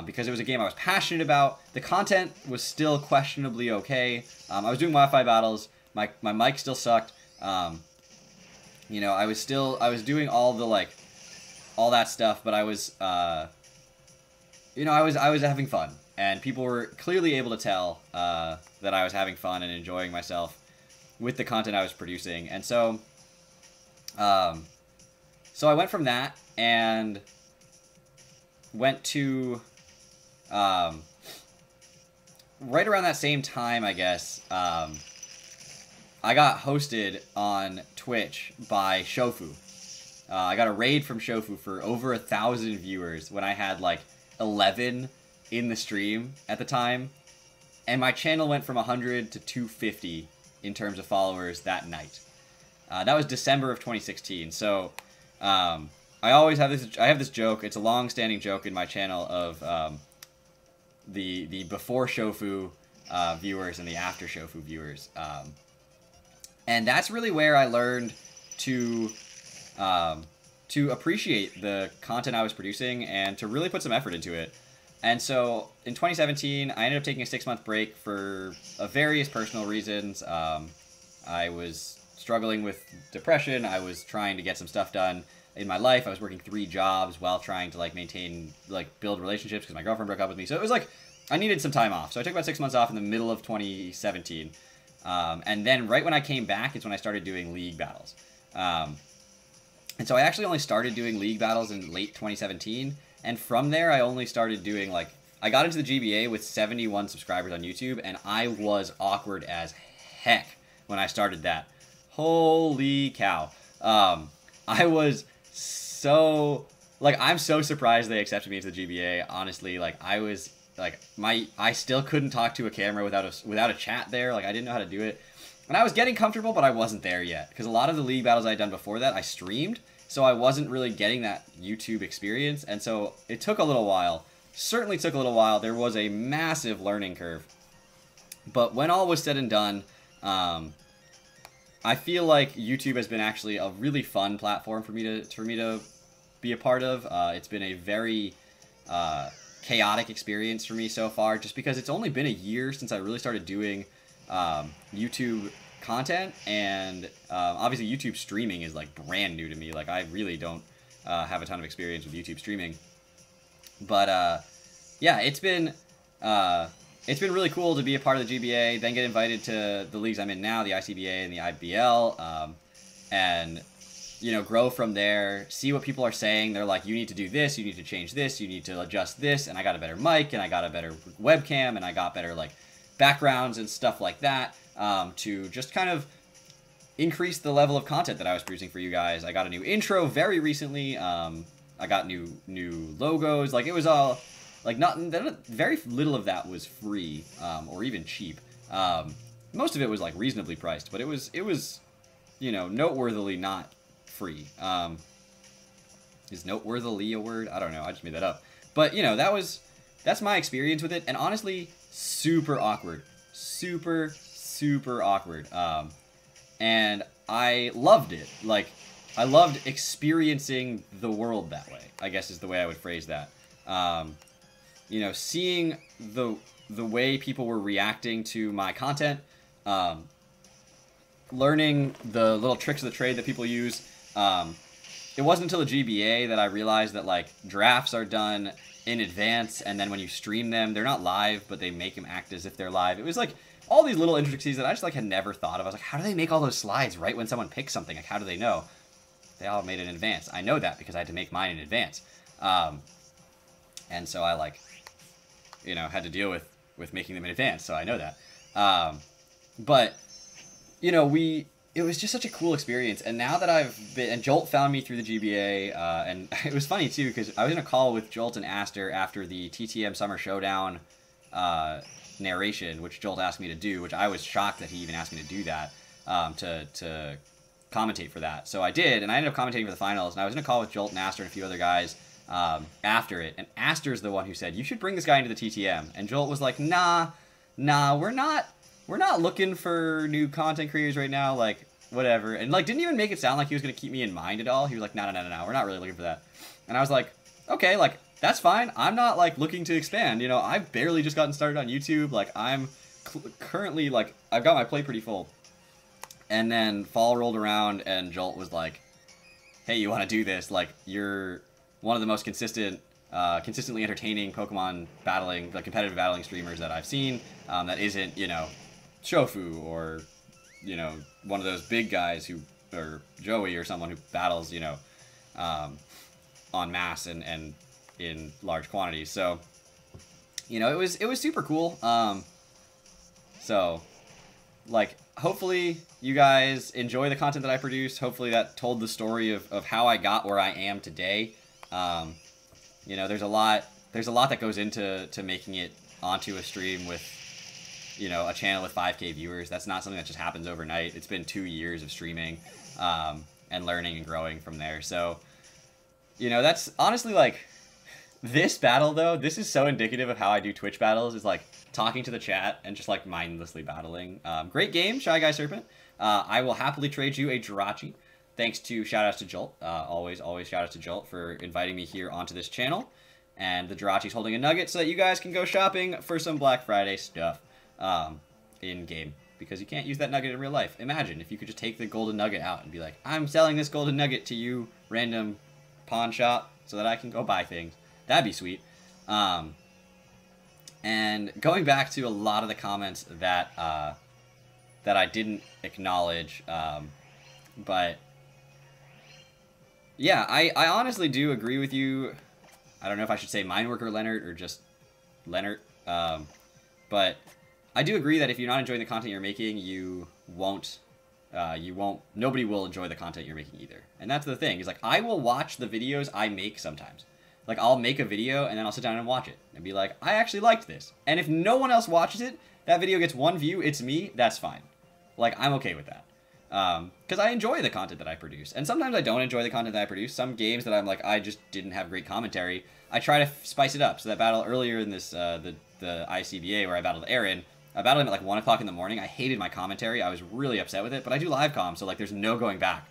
Because it was a game I was passionate about. The content was still questionably okay. I was doing Wi-Fi battles. My mic still sucked. You know, I was doing all the all that stuff, but I was you know, I was having fun, and people were clearly able to tell that I was having fun and enjoying myself with the content I was producing. And so so I went from that and went to right around that same time, I guess, I got hosted on Twitch by Shofu. I got a raid from Shofu for over 1,000 viewers when I had like 11 in the stream at the time, and my channel went from 100 to 250 in terms of followers that night. That was December of 2016. So I always have this. I have this joke. It's a long-standing joke in my channel of the before Shofu viewers and the after Shofu viewers, and that's really where I learned to appreciate the content I was producing and to really put some effort into it. And so in 2017, I ended up taking a 6-month break for various personal reasons. I was struggling with depression. I was trying to get some stuff done in my life. I was working 3 jobs while trying to build relationships because my girlfriend broke up with me. So it was like I needed some time off. So I took about 6 months off in the middle of 2017. And then right when I came back, it's when I started doing league battles. And so I actually only started doing league battles in late 2017. And from there, I only started doing, I got into the GBA with 71 subscribers on YouTube, and I was awkward as heck when I started that. Holy cow. I was so, I'm so surprised they accepted me into the GBA, honestly. I was, I still couldn't talk to a camera without a chat there. I didn't know how to do it. And I was getting comfortable, but I wasn't there yet. Because a lot of the league battles I had done before that, I streamed. So I wasn't really getting that YouTube experience. And so it took a little while. Certainly took a little while. There was a massive learning curve. But when all was said and done, I feel like YouTube has been actually a really fun platform for me to be a part of. It's been a very chaotic experience for me so far, just because it's only been a year since I really started doing YouTube content, and obviously YouTube streaming is brand new to me. I really don't have a ton of experience with YouTube streaming, but yeah, it's been really cool to be a part of the GBA, then get invited to the leagues I'm in now, the ICBA and the IBL, and grow from there, see what people are saying. They're like, you need to do this, you need to change this, you need to adjust this, and I got a better mic, and I got a better webcam, and I got better backgrounds and stuff like that, to just kind of increase the level of content that I was producing for you guys. I got a new intro very recently. I got new logos. It was all very little of that was free or even cheap. Most of it was reasonably priced, but it was noteworthily not free. Is noteworthily a word? I don't know. I just made that up. But that's my experience with it, and honestly, super awkward. Super awkward. And I loved it. I loved experiencing the world that way, I guess is the way I would phrase that. Seeing the way people were reacting to my content, learning the little tricks of the trade that people use. It wasn't until the GBA that I realized that drafts are done in advance, and then when you stream them, they're not live, but they make them act as if they're live. It was all these little intricacies that I just had never thought of. I was how do they make all those slides right when someone picks something? How do they know? They all made it in advance. I know that because I had to make mine in advance. And so I had to deal with making them in advance, so I know that. But it was just such a cool experience, and now that and Jolt found me through the GBA, and it was funny too, because I was in a call with Jolt and Aster after the TTM Summer Showdown narration, which Jolt asked me to do, which I was shocked that he even asked me to do that, to commentate for that. So I did, and I ended up commentating for the finals, and I was in a call with Jolt and Aster and a few other guys after it, and Aster's the one who said, you should bring this guy into the TTM, and Jolt was like, nah, we're not looking for new content creators right now, like, whatever, and, like, didn't even make it sound like he was going to keep me in mind at all. He was like, no, we're not really looking for that. And I was like, okay, like, that's fine. I'm not, like, looking to expand, you know, I've barely just gotten started on YouTube, like, I'm currently, like, I've got my plate pretty full. And then fall rolled around, and Jolt was like, hey, you want to do this? Like, you're one of the most consistently entertaining Pokemon battling, like, competitive battling streamers that I've seen, that isn't, you know, Shofu or, you know, one of those big guys who, or Joey or someone who battles, you know, en masse and in large quantities. So, you know, it was super cool. So, like, hopefully you guys enjoy the content that I produce. Hopefully that told the story of how I got where I am today. You know, there's a lot that goes into making it onto a stream with, you know, a channel with 5K viewers. That's not something that just happens overnight. It's been 2 years of streaming and learning and growing from there. So, you know, that's honestly, like, this battle, though, this is so indicative of how I do Twitch battles, is, like, talking to the chat and just, like, mindlessly battling. Great game, Shy Guy Serpent. I will happily trade you a Jirachi. Thanks to shoutouts to Jolt. Always shoutouts to Jolt for inviting me here onto this channel. And the Jirachi's holding a nugget so that you guys can go shopping for some Black Friday stuff in-game. Because you can't use that nugget in real life. Imagine if you could just take the golden nugget out and be like, I'm selling this golden nugget to you, random pawn shop, so that I can go buy things. That'd be sweet. And going back to a lot of the comments that that I didn't acknowledge, but yeah, I honestly do agree with you. I don't know if I should say Mineworker Leonard or just Leonard, but I do agree that if you're not enjoying the content you're making, nobody will enjoy the content you're making either. And that's the thing, is like, I will watch the videos I make sometimes. Like, I'll make a video, and then I'll sit down and watch it, and be like, I actually liked this. And if no one else watches it, that video gets 1 view, it's me, that's fine. Like, I'm okay with that. Because I enjoy the content that I produce. And sometimes I don't enjoy the content that I produce. Some games that I'm like, I just didn't have great commentary, I try to spice it up. So that battle earlier in this, the ICBA, where I battled Aaron, I battled him at like 1 o'clock in the morning. I hated my commentary. I was really upset with it, but I do live comm, so like there's no going back.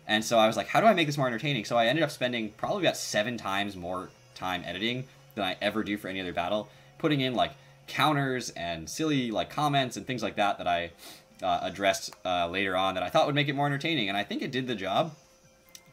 And so I was like, how do I make this more entertaining? So I ended up spending probably about 7 times more time editing than I ever do for any other battle, putting in like counters and silly like comments and things like that that I addressed later on that I thought would make it more entertaining, and I think it did the job.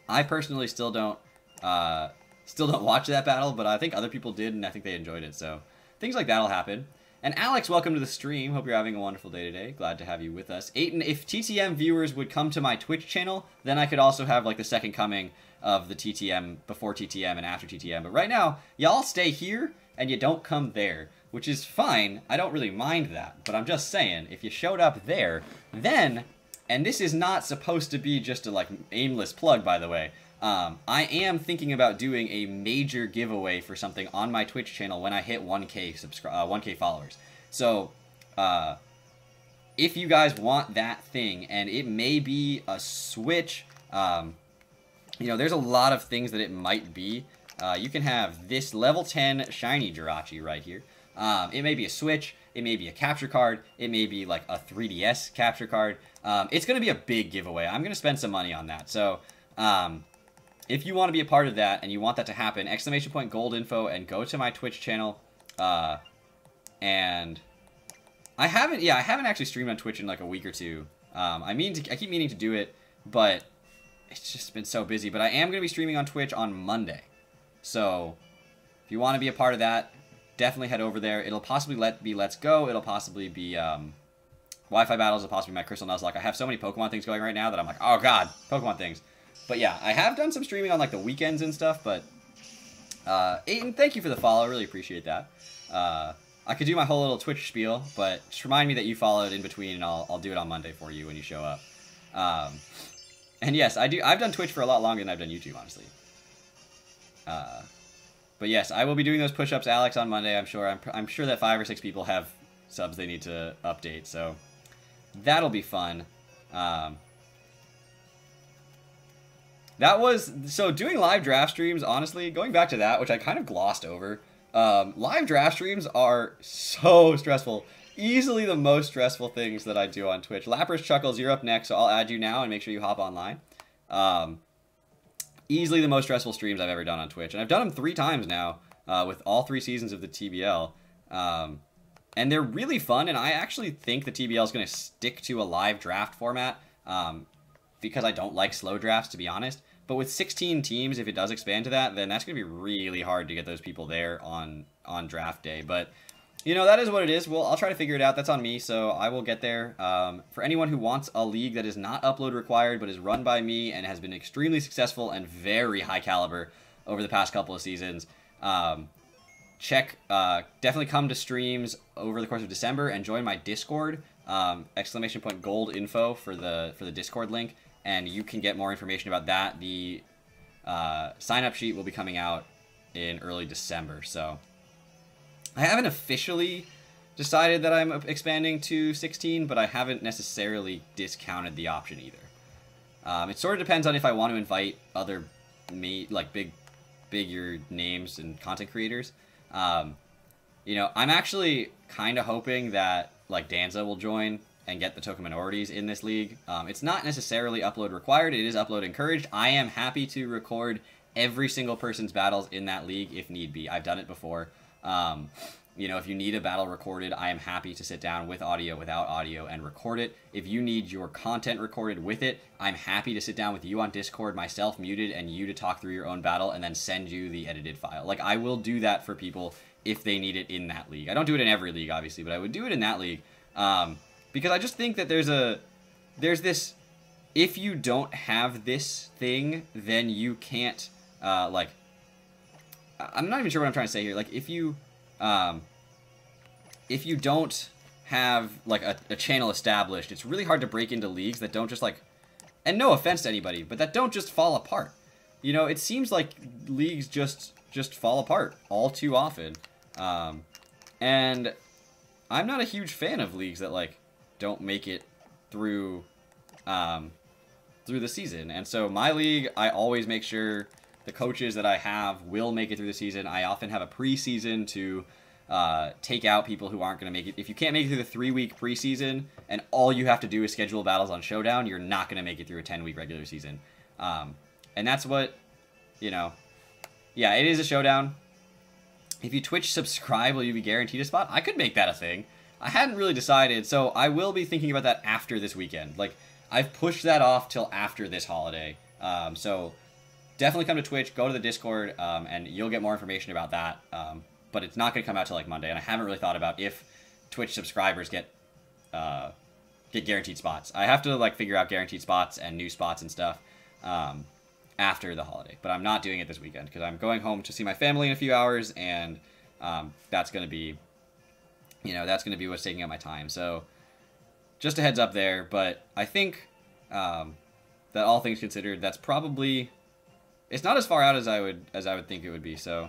I personally still don't watch that battle, but I think other people did, and I think they enjoyed it. So things like that'll happen. And Alex, welcome to the stream. Hope you're having a wonderful day today. Glad to have you with us. Aiton, if TTM viewers would come to my Twitch channel, then I could also have like the second coming of the TTM, before TTM and after TTM. But right now, y'all stay here and you don't come there, which is fine. I don't really mind that. But I'm just saying, if you showed up there, then, and this is not supposed to be just a like aimless plug, by the way, I am thinking about doing a major giveaway for something on my Twitch channel when I hit 1K followers. So, if you guys want that thing, and it may be a Switch, you know, there's a lot of things that it might be. You can have this level 10 shiny Jirachi right here. It may be a Switch, it may be a capture card, it may be like a 3DS capture card. It's going to be a big giveaway. I'm going to spend some money on that. So, if you want to be a part of that and you want that to happen, !goldinfo and go to my Twitch channel. And I haven't actually streamed on Twitch in like a week or two. I keep meaning to do it, but it's just been so busy. But I am going to be streaming on Twitch on Monday. So if you want to be a part of that, definitely head over there. It'll possibly be Let's Go. It'll possibly be Wi-Fi battles. It'll possibly be my Crystal Nuzlocke. I have so many Pokemon things going right now that I'm like, oh god, Pokemon things. But yeah, I have done some streaming on like the weekends and stuff, but Aiton, thank you for the follow. I really appreciate that. I could do my whole little Twitch spiel, but just remind me that you followed in between, and I'll do it on Monday for you when you show up. And yes, I've done Twitch for a lot longer than I've done YouTube, honestly. But yes, I will be doing those push-ups, Alex, on Monday. I'm sure that 5 or 6 people have subs they need to update, so that'll be fun. That was, so doing live draft streams, honestly, going back to that, which I kind of glossed over, live draft streams are so stressful. Easily the most stressful things that I do on Twitch. Lapras Chuckles, you're up next, so I'll add you now and make sure you hop online. Easily the most stressful streams I've ever done on Twitch. And I've done them 3 times now, with all 3 seasons of the TBL. And they're really fun, and I actually think the TBL is going to stick to a live draft format, because I don't like slow drafts, to be honest. But with 16 teams, if it does expand to that, then that's going to be really hard to get those people there on draft day. But, you know, that is what it is. Well, I'll try to figure it out. That's on me, so I will get there. For anyone who wants a league that is not upload required, but is run by me and has been extremely successful and very high caliber over the past couple of seasons, definitely come to streams over the course of December and join my Discord, !gold info for the Discord link. And you can get more information about that. The sign-up sheet will be coming out in early December. So I haven't officially decided that I'm expanding to 16, but I haven't necessarily discounted the option either. It sort of depends on if I want to invite other bigger names and content creators. You know, I'm actually kind of hoping that like Danza will join and get the token minorities in this league. It's not necessarily upload required. It is upload encouraged. I am happy to record every single person's battles in that league if need be. I've done it before. You know, if you need a battle recorded, I am happy to sit down with audio, without audio, and record it. If you need your content recorded with it, I'm happy to sit down with you on Discord, myself muted, and you to talk through your own battle, and then send you the edited file. Like, I will do that for people if they need it in that league. I don't do it in every league, obviously, but I would do it in that league. Because I just think that there's this, if you don't have this thing, then you can't, I'm not even sure what I'm trying to say here. Like, if you don't have, like, a channel established, it's really hard to break into leagues that don't just, like, and no offense to anybody, but that don't just fall apart. You know, it seems like leagues just fall apart all too often. And I'm not a huge fan of leagues that, like, don't make it through the season. And so my league, I always make sure the coaches that I have will make it through the season. I often have a preseason to take out people who aren't going to make it. If you can't make it through the 3-week preseason and all you have to do is schedule battles on Showdown, you're not going to make it through a 10-week regular season. And that's what, you know, yeah, it is a Showdown. If you Twitch subscribe, will you be guaranteed a spot? I could make that a thing. I hadn't really decided, so I will be thinking about that after this weekend. Like, I've pushed that off till after this holiday. So definitely come to Twitch, go to the Discord, and you'll get more information about that. But it's not going to come out till like Monday, and I haven't really thought about if Twitch subscribers get guaranteed spots. I have to like figure out guaranteed spots and new spots and stuff after the holiday. But I'm not doing it this weekend because I'm going home to see my family in a few hours, and that's going to be, you know, that's going to be what's taking up my time. So just a heads up there. But I think that all things considered, that's probably, it's not as far out as I would think it would be. So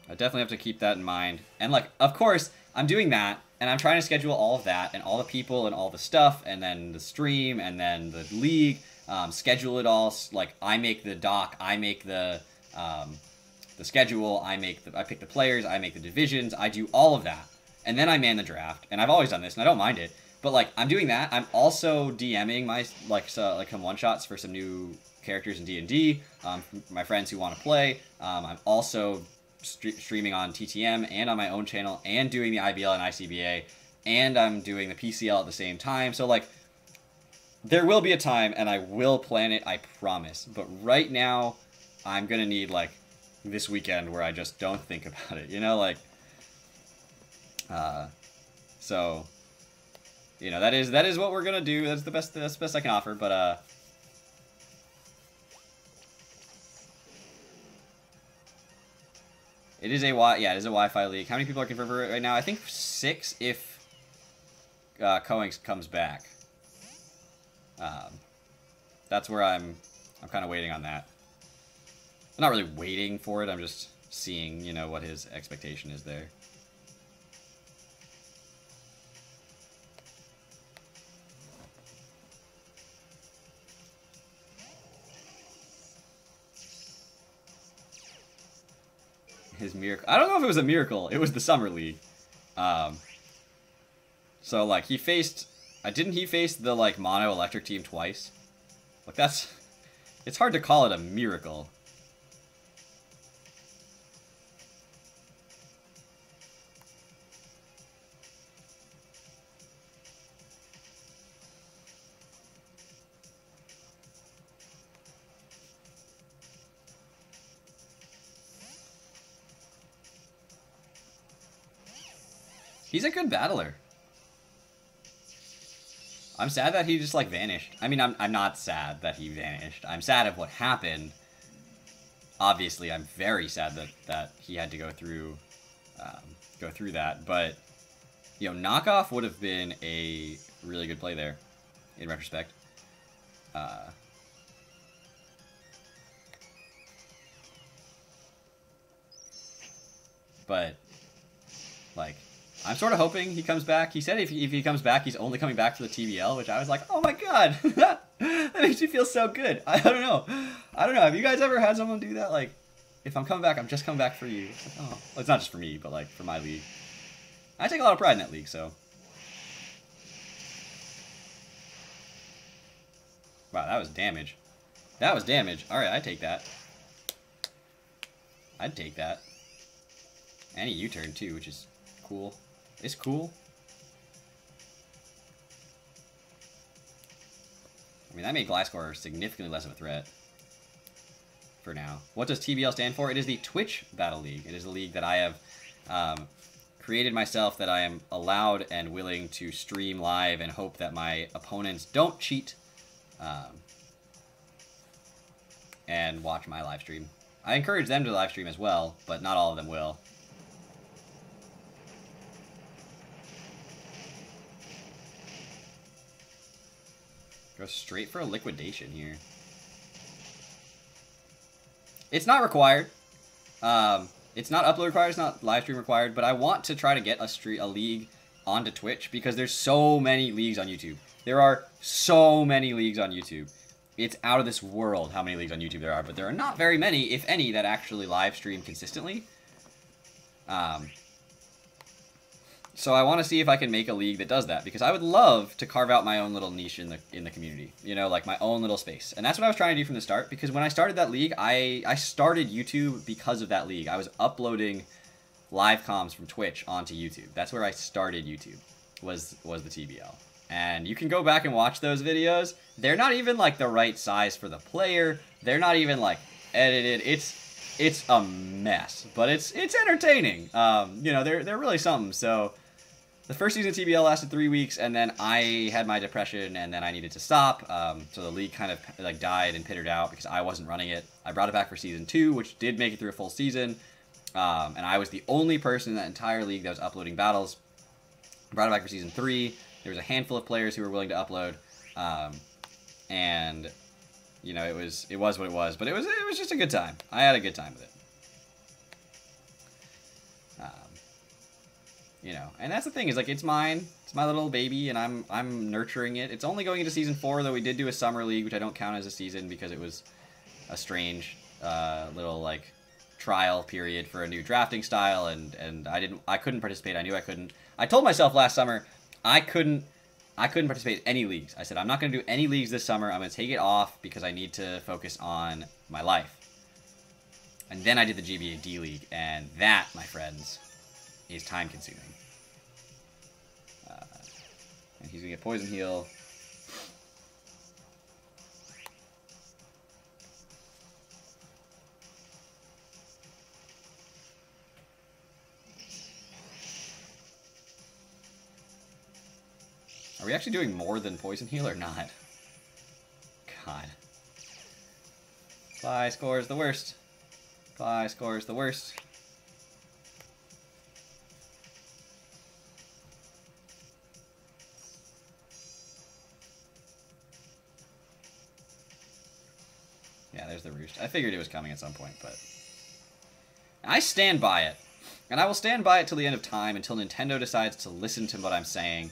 I definitely have to keep that in mind. And like, of course, I'm doing that, and I'm trying to schedule all of that, and all the people, and all the stuff, and then the stream, and then the league, schedule it all. Like, I make the doc, I make the schedule, I pick the players, I make the divisions, I do all of that, and then I man the draft. And I've always done this, and I don't mind it. But like, I'm doing that. I'm also DMing my some one shots for some new characters in D&D. My friends who want to play. I'm also streaming on TTM and on my own channel, and doing the IBL and ICBA, and I'm doing the PCL at the same time. So like, there will be a time, and I will plan it, I promise. But right now, I'm gonna need like this weekend where I just don't think about it, you know, like, so, you know, that is what we're gonna do. That's the best I can offer. But it is a Wi-Fi league. How many people are confirmed for it right now? I think 6 if Coinks comes back. That's where I'm kind of waiting on that. I'm not really waiting for it. I'm just seeing, you know, what his expectation is there. his miracle. I don't know if it was a miracle. It was the Summer League. So, like, he faced... didn't he face the, like, mono electric team twice? Like, that's... It's hard to call it a miracle. He's a good battler. I'm sad that he just, like, vanished. I mean, I'm not sad that he vanished. I'm sad of what happened. Obviously, I'm very sad that he had to go through that. But, you know, knockoff would have been a really good play there, in retrospect. But, like... I'm sort of hoping he comes back. He said if he comes back, he's only coming back for the TBL, which I was like, oh my god, that makes me feel so good. I don't know. Have you guys ever had someone do that? Like, if I'm coming back, I'm just coming back for you. It's like, oh, well, it's not just for me, but like for my league. I take a lot of pride in that league, so. Wow, that was damage. That was damage. All right, I take that. I'd take that. And a U-turn too, which is cool. It's cool. I mean, that made Gliscor significantly less of a threat for now. What does TBL stand for? It is the Twitch Battle League. It is a league that I have created myself, that I am allowed and willing to stream live and hope that my opponents don't cheat and watch my live stream. I encourage them to live stream as well, but not all of them will. Go straight for a liquidation here. It's not required. It's not upload required. It's not live stream required. But I want to try to get a league onto Twitch because there's so many leagues on YouTube. There are so many leagues on YouTube. It's out of this world how many leagues on YouTube there are. But there are not very many, if any, that actually live stream consistently. So I want to see if I can make a league that does that, because I would love to carve out my own little niche in the community, you know, like my own little space. And that's what I was trying to do from the start, because when I started that league, I started YouTube because of that league. I was uploading live comms from Twitch onto YouTube. That's where I started YouTube, was the TBL. And you can go back and watch those videos. They're not even like the right size for the player. They're not even like edited. It's a mess, but it's entertaining. You know, they're really something. So the first season of TBL lasted 3 weeks, and then I had my depression, and then I needed to stop. So the league kind of like died and pittered out because I wasn't running it. I brought it back for season 2, which did make it through a full season. And I was the only person in that entire league that was uploading battles. Brought it back for season 3. There was a handful of players who were willing to upload, and you know, it was what it was. But it was just a good time. I had a good time with it. You know, and that's the thing, is like, it's mine. It's my little baby, and I'm nurturing it. It's only going into season 4, though we did do a summer league, which I don't count as a season because it was a strange little like trial period for a new drafting style, and I couldn't participate. I knew I couldn't. I told myself last summer I couldn't participate in any leagues. I said, I'm not going to do any leagues this summer. I'm going to take it off because I need to focus on my life. And then I did the GBA D League, and that, my friends, is time consuming. And he's going to get Poison Heal. Are we actually doing more than Poison Heal or not? God. Gliscor is the worst. Gliscor is the worst. Yeah, there's the Roost. I figured it was coming at some point, but I stand by it. And I will stand by it till the end of time, until Nintendo decides to listen to what I'm saying.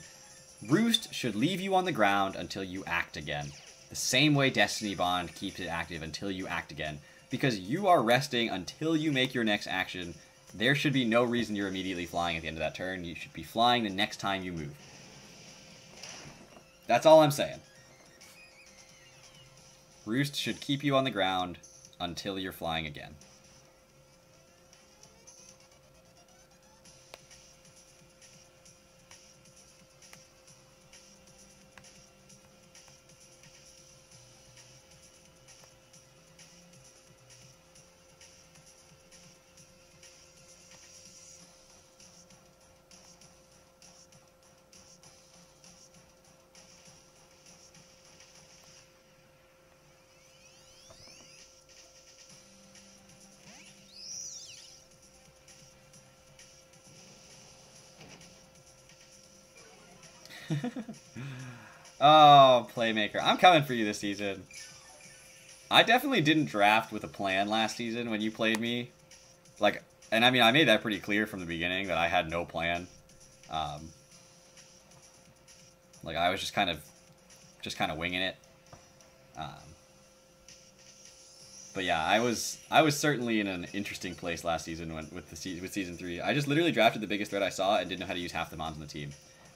Roost should leave you on the ground until you act again. The same way Destiny Bond keeps it active until you act again. Because you are resting until you make your next action, There should be no reason you're immediately flying at the end of that turn. You should be flying the next time you move. That's all I'm saying. Roost should keep you on the ground until you're flying again. Oh, Playmaker. I'm coming for you this season. I definitely didn't draft with a plan last season when you played me. Like, and I mean, I made that pretty clear from the beginning that I had no plan. Like, I was just kind of winging it. But yeah, I was certainly in an interesting place last season with season 3. I just literally drafted the biggest threat I saw and didn't know how to use half the mons on the team.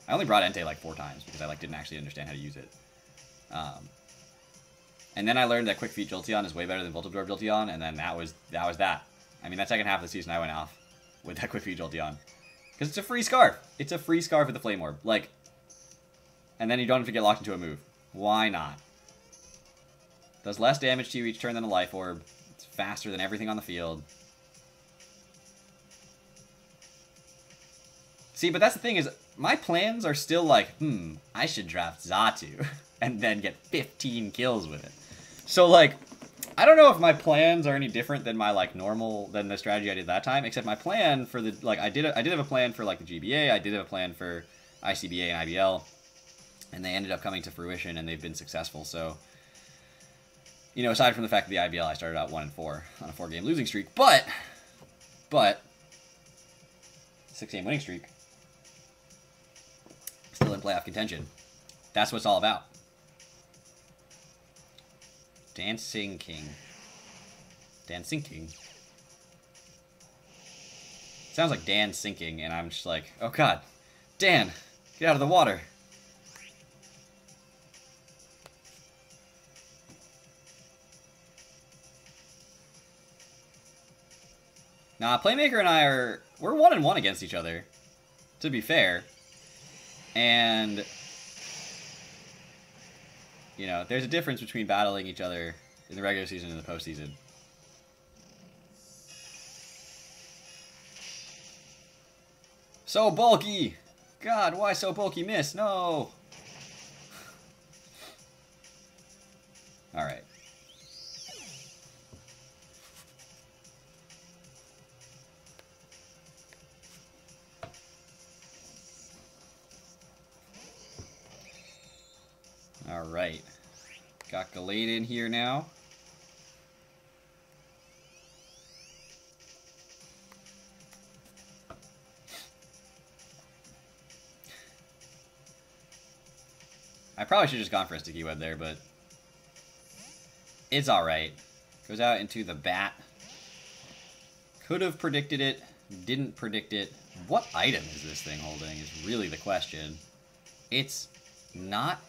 I only brought Entei like 4 times because I like didn't actually understand how to use it. And then I learned that Quick Feet Jolteon is way better than Volt Absorb Jolteon, and then that was that. I mean, that second half of the season I went off with that Quick Feet Jolteon. Because it's a free Scarf. It's a free Scarf with the Flame Orb. Like, and then you don't have to get locked into a move. Why not? Does less damage to you each turn than a Life Orb. It's faster than everything on the field. See, but that's the thing is, my plans are still like, I should draft Xatu and then get 15 kills with it. So, like, I don't know if my plans are any different than my, like, than the strategy I did that time, except my plan for the, like, I did have a plan for, like, the GBA, I did have a plan for ICBA and IBL, and they ended up coming to fruition, and they've been successful, so, you know, aside from the fact that the IBL, I started out 1-4 on a 4-game losing streak, but, 6-game winning streak, still in playoff contention. That's what it's all about. Dancing King. Dancing King. Sounds like Dan sinking, and I'm just like, oh god, Dan, get out of the water. Nah, Playmaker and I we're 1-1 against each other, to be fair. And, you know, there's a difference between battling each other in the regular season and the postseason. So bulky! God, why so bulky miss? No! Alright. Alright. Got Gallade in here now. I probably should have just gone for a Sticky Web there, but it's alright. Goes out into the bat. Could have predicted it, didn't predict it. What item is this thing holding is really the question. It's not...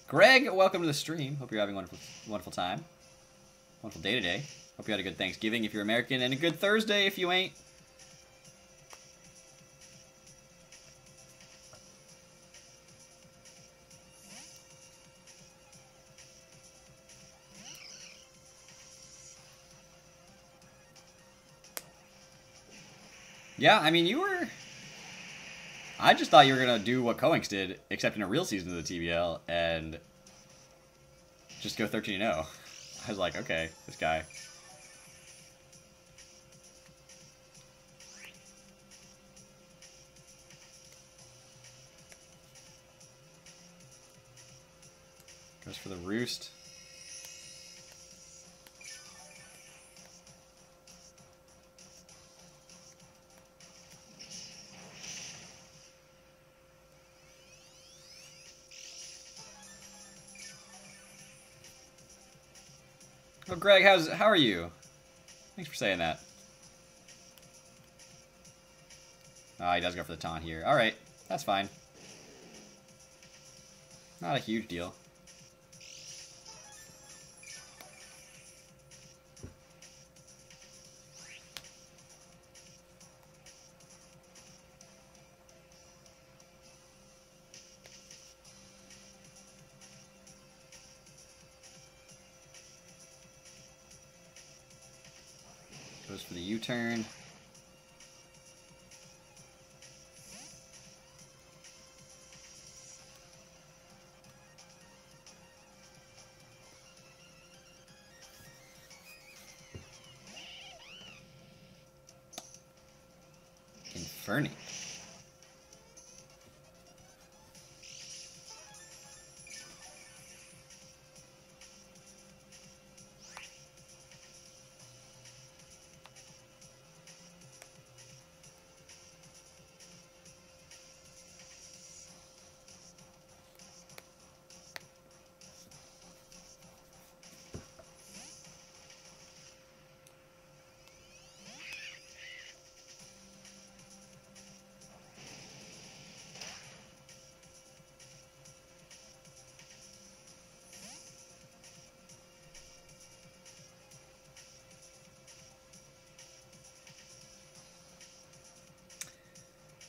Greg, welcome to the stream. Hope you're having a wonderful time. Wonderful day today. Hope you had a good Thanksgiving if you're American, and a good Thursday if you ain't. Yeah, I mean, you were... I just thought you were going to do what Coinks did, except in a real season of the TBL, and just go 13-0. I was like, okay, this guy. Goes for the roost. Oh, Greg, how are you? Thanks for saying that. Oh, he does go for the taunt here. Alright, that's fine. Not a huge deal. Goes for the U-turn. Inferni.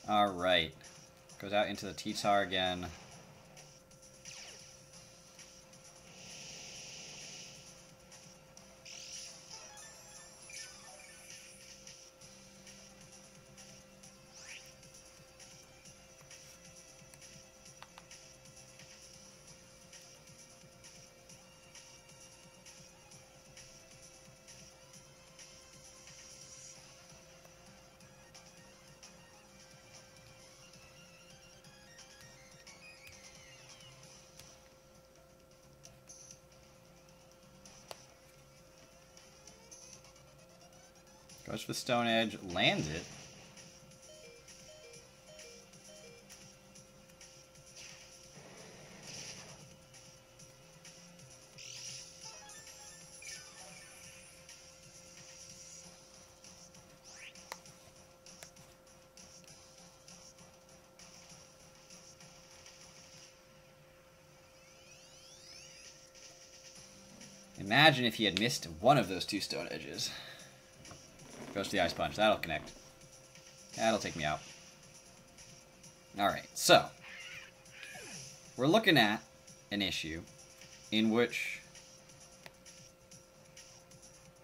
Alright. Goes out into the T-Tar again. Goes for the Stone Edge, lands it. Imagine if he had missed one of those two Stone Edges. Goes to the Ice Punch. That'll connect. That'll take me out. Alright, so. We're looking at an issue in which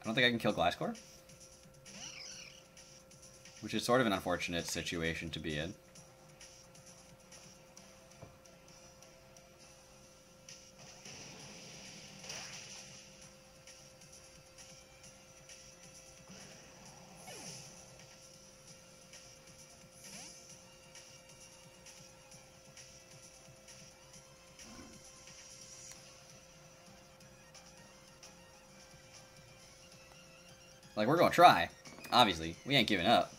I don't think I can kill Gliscor. Which is sort of an unfortunate situation to be in. Like, we're gonna try. Obviously. We ain't giving up.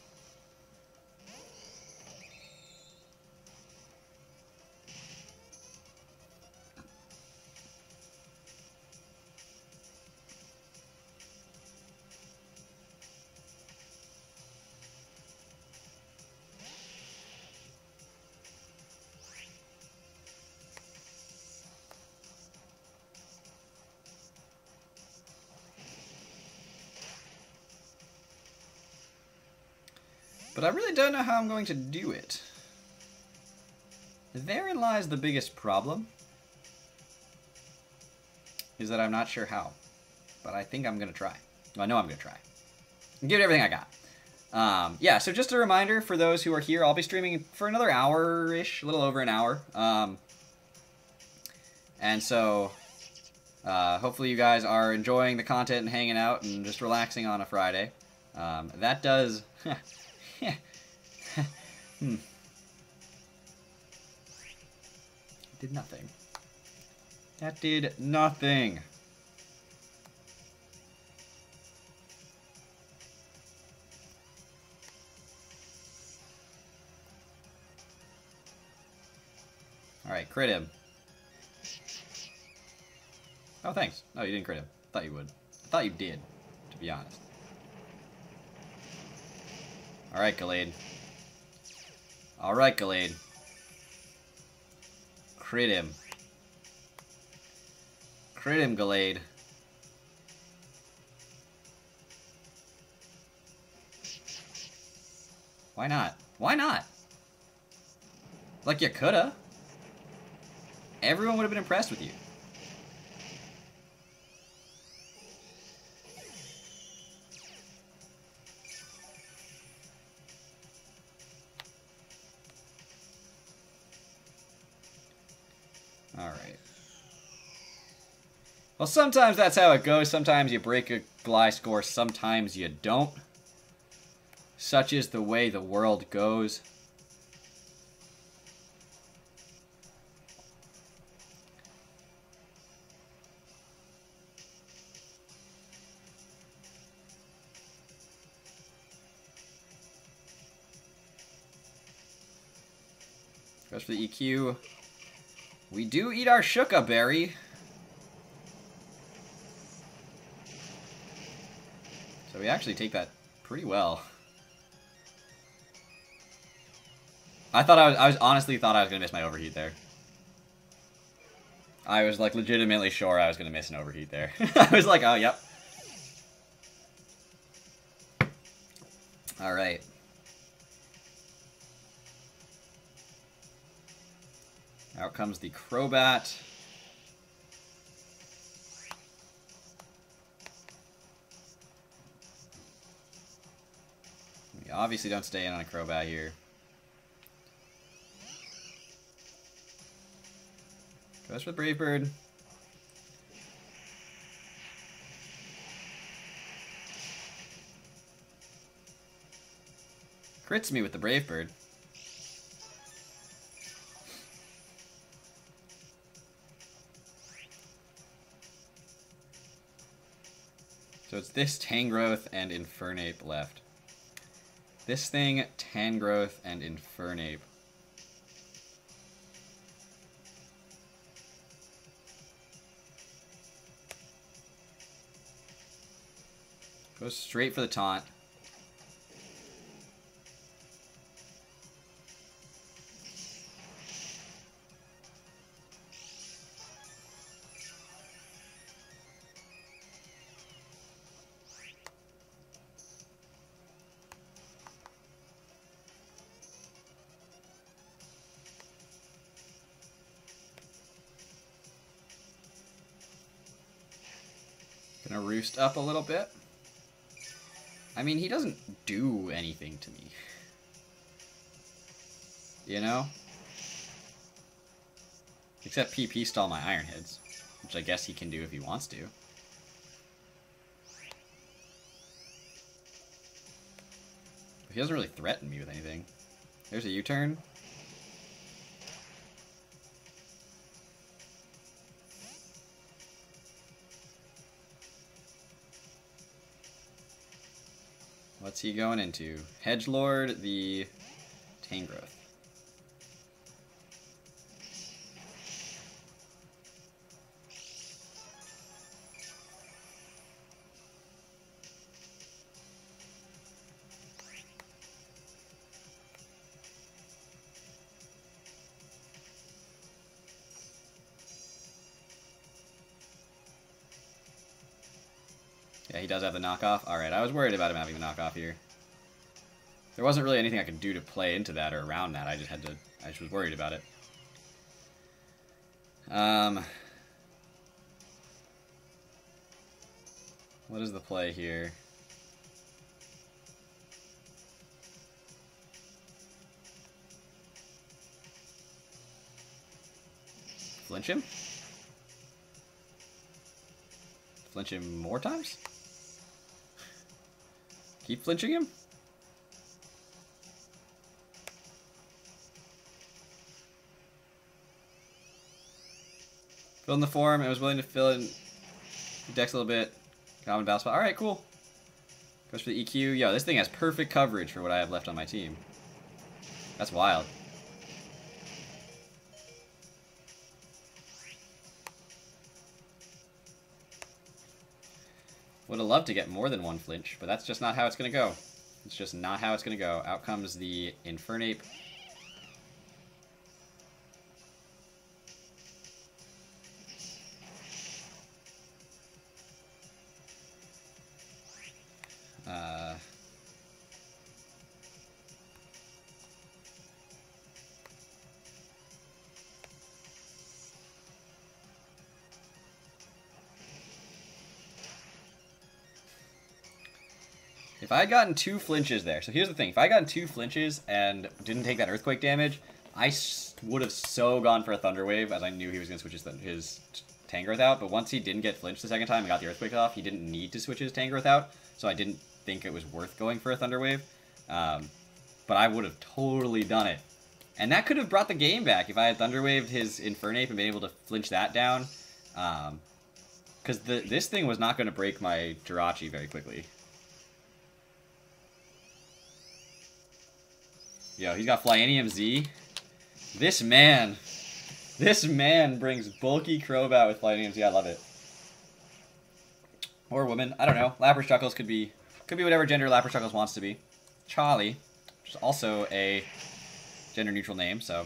But I really don't know how I'm going to do it. Therein lies the biggest problem. Is that I'm not sure how. But I think I'm going to try. Well, I know I'm going to try. And give it everything I got. Yeah, so just a reminder for those who are here, I'll be streaming for another hour-ish, a little over an hour. And so, hopefully you guys are enjoying the content and hanging out and just relaxing on a Friday. That does... Did nothing. That did nothing. Alright, crit him. Oh, thanks. No, you didn't crit him. Thought you would. I thought you did, to be honest. Alright, Gallade. Alright, Gallade. Crit him. Crit him, Gallade. Why not? Why not? Like you coulda. Everyone would have been impressed with you. Alright. Well, sometimes that's how it goes. Sometimes you break a Gliscor, sometimes you don't. Such is the way the world goes. Goes for the EQ. We do eat our Shuka Berry. So we actually take that pretty well. I was honestly thought I was gonna miss my overheat there. I was like legitimately sure I was gonna miss an overheat there. I was like, oh yep. Alright. Out comes the Crobat. We obviously don't stay in on a Crobat here. Goes for the Brave Bird. Crits me with the Brave Bird. So it's this Tangrowth and Infernape left. This thing, Tangrowth, and Infernape. Goes straight for the taunt. Gonna roost up a little bit. I mean, he doesn't do anything to me. You know? Except PP stall my Iron Heads, which I guess he can do if he wants to. But he doesn't really threaten me with anything. There's a U-turn. What's he going into? Hedgelord, the Tangrowth. Yeah, he does have the knockoff. Alright, I was worried about him having the knockoff here. There wasn't really anything I could do to play into that or around that. I just was worried about it. What is the play here? Flinch him? Flinch him more times? Keep flinching him? Fill in the form. It was willing to fill in the dex a little bit. Common battle spot. Alright, cool. Goes for the EQ. Yo, this thing has perfect coverage for what I have left on my team. That's wild. Would have loved to get more than one flinch, but that's just not how it's going to go. It's just not how it's going to go. Out comes the Infernape. If I had gotten 2 flinches there, so here's the thing. If I had gotten 2 flinches and didn't take that earthquake damage, I would have so gone for a Thunder Wave, as I knew he was going to switch his Tangrowth out. But once he didn't get flinched the second time and got the earthquake off, he didn't need to switch his Tangrowth out. So I didn't think it was worth going for a Thunder Wave. But I would have totally done it. And that could have brought the game back if I had Thunder Waved his Infernape and been able to flinch that down. Because this thing was not going to break my Jirachi very quickly. Yo, he's got Flyanium Z. This man brings bulky Crobat with Flyanium Z. I love it. Or woman, I don't know. Lapras Chuckles could be whatever gender Lapras Chuckles wants to be. Charlie, which is also a gender-neutral name, so.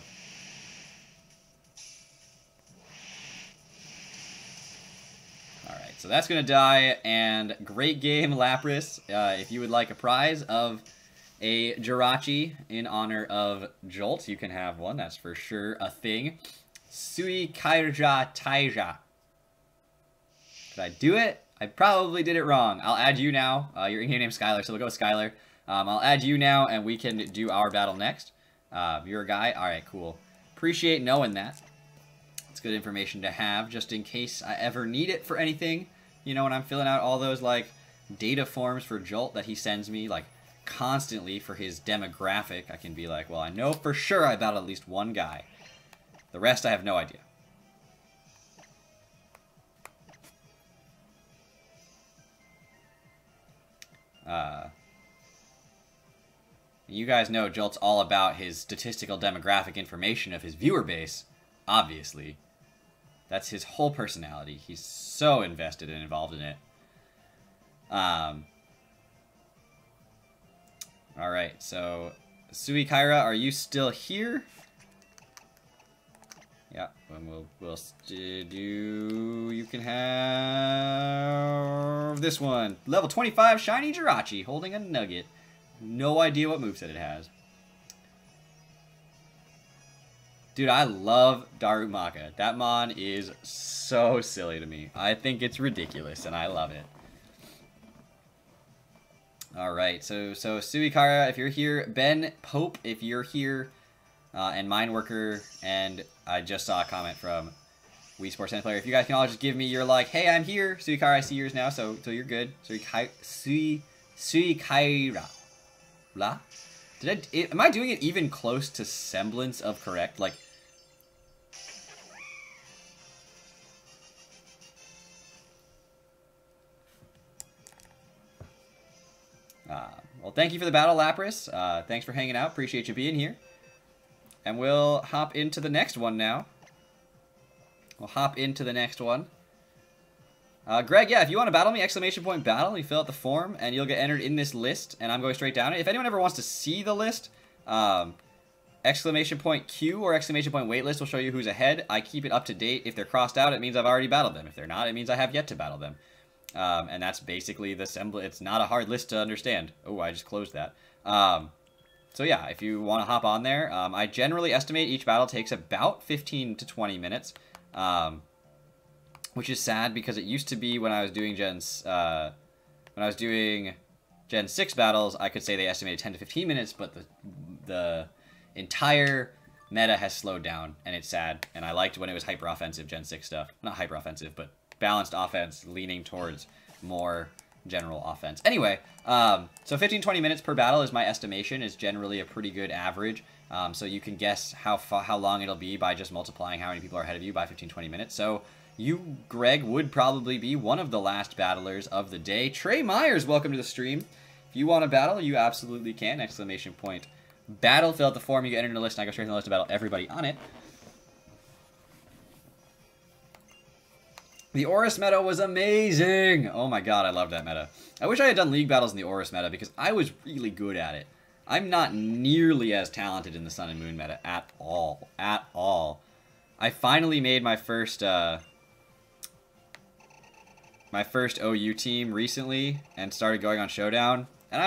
Alright, so that's going to die, and great game, Lapras. If you would like a prize of a Jirachi in honor of Jolt, you can have one. That's for sure a thing. Sui Kairja Taija. Did I do it? I probably did it wrong. I'll add you now. Your in-game name's Skylar, so we'll go with Skylar. I'll add you now, and we can do our battle next. You're a guy? Alright, cool. Appreciate knowing that. It's good information to have, just in case I ever need it for anything. You know, when I'm filling out all those, like, data forms for Jolt that he sends me, like, constantly for his demographic, I can be like, well, I know for sure I battled at least one guy. The rest I have no idea. You guys know Jolt's all about his statistical demographic information of his viewer base, obviously. That's his whole personality. He's so invested and involved in it. Alright, so Sui Kaira, are you still here? Yeah, and we'll do. You can have this one. Level 25 Shiny Jirachi holding a Nugget. No idea what moveset it has. Dude, I love Darumaka. That mon is so silly to me. I think it's ridiculous, and I love it. Alright, so Sui Kaira, if you're here. Ben Pope, if you're here. And Mineworker, and I just saw a comment from Wii Sports Player. If you guys can all just give me your, like, hey, I'm here. Sui Kaira, I see yours now, so you're good. Sui Kaira. Blah? Am I doing it even close to semblance of correct? Like, well, thank you for the battle, Lapras. Thanks for hanging out. Appreciate you being here. And we'll hop into the next one now. Greg, yeah, if you want to battle me, exclamation point battle, you fill out the form, and you'll get entered in this list, and I'm going straight down it. If anyone ever wants to see the list, exclamation point Q or exclamation point wait list will show you who's ahead. I keep it up to date. If they're crossed out, it means I've already battled them. If they're not, it means I have yet to battle them. And that's basically the semblance. It's not a hard list to understand. Oh, I just closed that. So yeah, if you want to hop on there, I generally estimate each battle takes about 15 to 20 minutes. Which is sad because it used to be when I was doing Gen 6 battles, I could say they estimated 10 to 15 minutes, but the entire meta has slowed down, and it's sad. And I liked when it was hyper-offensive Gen 6 stuff. Not hyper-offensive, but balanced offense leaning towards more general offense. Anyway, so 15-20 minutes per battle is my estimation, is generally a pretty good average. So you can guess how long it'll be by just multiplying how many people are ahead of you by 15-20 minutes. So you, Greg, would probably be one of the last battlers of the day. Trey Myers, welcome to the stream. If you want to battle, you absolutely can. Exclamation point battle. Fill out the form, you get entered in the list, and I go straight to the list to battle everybody on it. The Oris meta was amazing! Oh my god, I love that meta. I wish I had done league battles in the Oris meta because I was really good at it. I'm not nearly as talented in the Sun and Moon meta at all. At all. I finally made my first OU team recently and started going on Showdown. And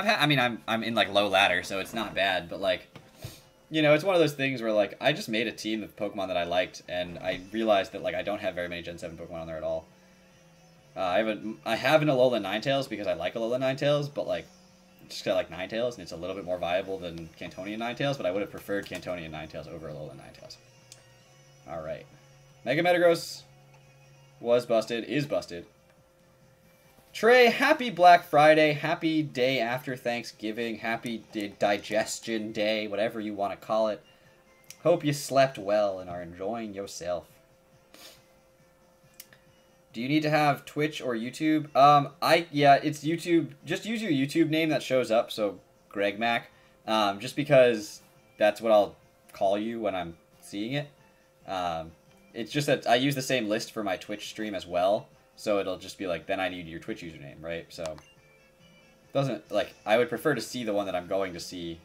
I'm in like low ladder, so it's not bad, but like, you know, it's one of those things where like I just made a team of Pokemon that I liked, and I realized that like I don't have very many Gen 7 Pokemon on there at all. I have an Alola Ninetales because I like Alola Ninetales, but like just got like Ninetales, and it's a little bit more viable than Cantonian Ninetales, but I would have preferred Cantonian Ninetales over Alolan Ninetales. Alright. Mega Metagross was busted, is busted. Trey, happy Black Friday, happy day after Thanksgiving, happy digestion day, whatever you want to call it. Hope you slept well and are enjoying yourself. Do you need to have Twitch or YouTube? Yeah, it's YouTube. Just use your YouTube name that shows up, so Greg Mac. Just because that's what I'll call you when I'm seeing it. It's just that I use the same list for my Twitch stream as well, so it'll just be like, then I need your Twitch username, right? So, doesn't, like, I would prefer to see the one that I'm going to see,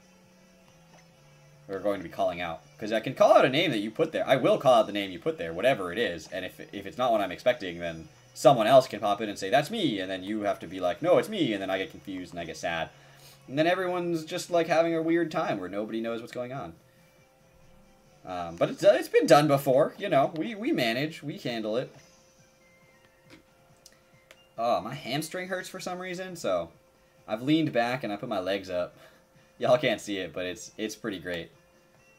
or going to be calling out. Because I can call out a name that you put there. I will call out the name you put there, whatever it is. And if it's not what I'm expecting, then someone else can pop in and say, that's me. And then you have to be like, no, it's me. And then I get confused and I get sad. And then everyone's just like having a weird time where nobody knows what's going on. But it's been done before. You know, we manage. We handle it. Oh, my hamstring hurts for some reason. So I've leaned back and I put my legs up. Y'all can't see it, but it's pretty great.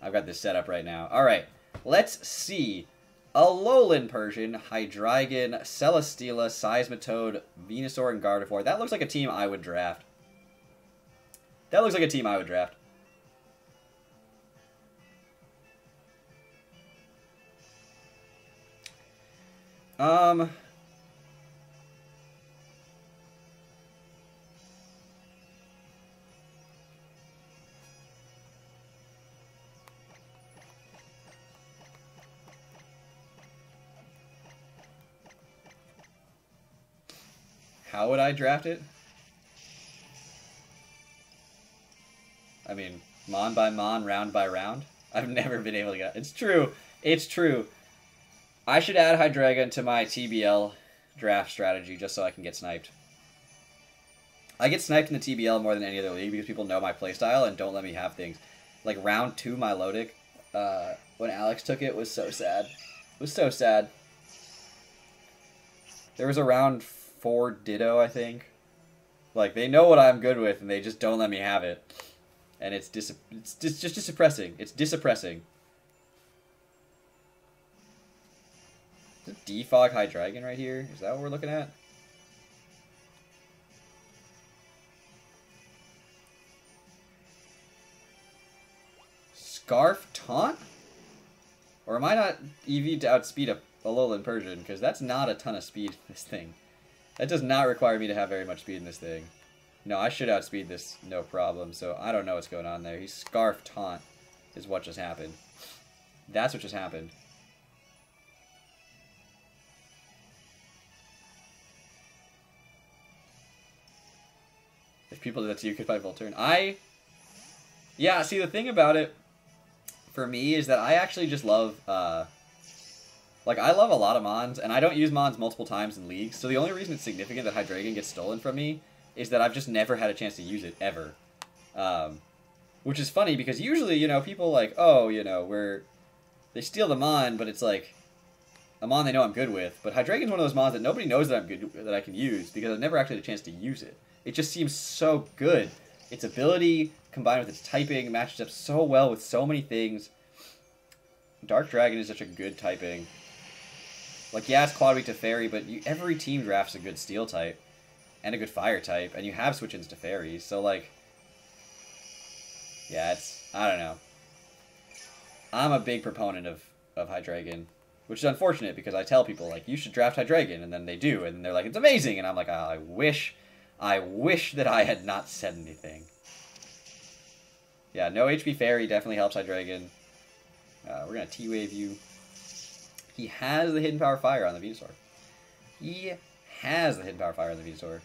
I've got this set up right now. Alright, let's see. Alolan Persian, Hydreigon, Celesteela, Seismitoad, Venusaur, and Gardevoir. That looks like a team I would draft. That looks like a team I would draft. How would I draft it? I mean, mon by mon, round by round. I've never been able to get... It's true. It's true. I should add Hydreigon to my TBL draft strategy just so I can get sniped. I get sniped in the TBL more than any other league because people know my playstyle and don't let me have things. Like round 2 Milotic, when Alex took it, was so sad. It was so sad. There was a round 4 Ditto, I think. Like, they know what I'm good with, and they just don't let me have it. And it's just disappressing. It's disappressing. Is it Defog Hydreigon right here? Is that what we're looking at? Scarf Taunt? Or am I not EV to outspeed a Alolan Persian? Because that's not a ton of speed in this thing. That does not require me to have very much speed in this thing. No, I should outspeed this no problem, so I don't know what's going on there. He's Scarf Taunt is what just happened. That's what just happened. If people did that to you, could fight Volturn. Yeah, see, the thing about it, for me, is that I actually just love, like, I love a lot of Mons, and I don't use Mons multiple times in leagues, so the only reason it's significant that Hydreigon gets stolen from me is that I've just never had a chance to use it, ever. Which is funny, because usually, you know, people like, oh, you know, they steal the Mon, but it's like a Mon they know I'm good with. But Hydreigon's one of those Mons that nobody knows that I'm good, that I can use, because I've never actually had a chance to use it. It just seems so good. Its ability, combined with its typing, matches up so well with so many things. Dark Dragon is such a good typing. Like, yeah, it's quad weak to Fairy, but every team drafts a good Steel type and a good Fire type, and you have switch-ins to Fairies, so, like, yeah, I don't know. I'm a big proponent of Hydreigon, which is unfortunate because I tell people, like, you should draft Hydreigon, and then they do, and they're like, it's amazing, and I'm like, oh, I wish that I had not said anything. Yeah, no HP Fairy definitely helps Hydreigon. We're going to T-Wave you. He has the Hidden Power Fire on the Venusaur. He has the Hidden Power Fire on the Venusaur.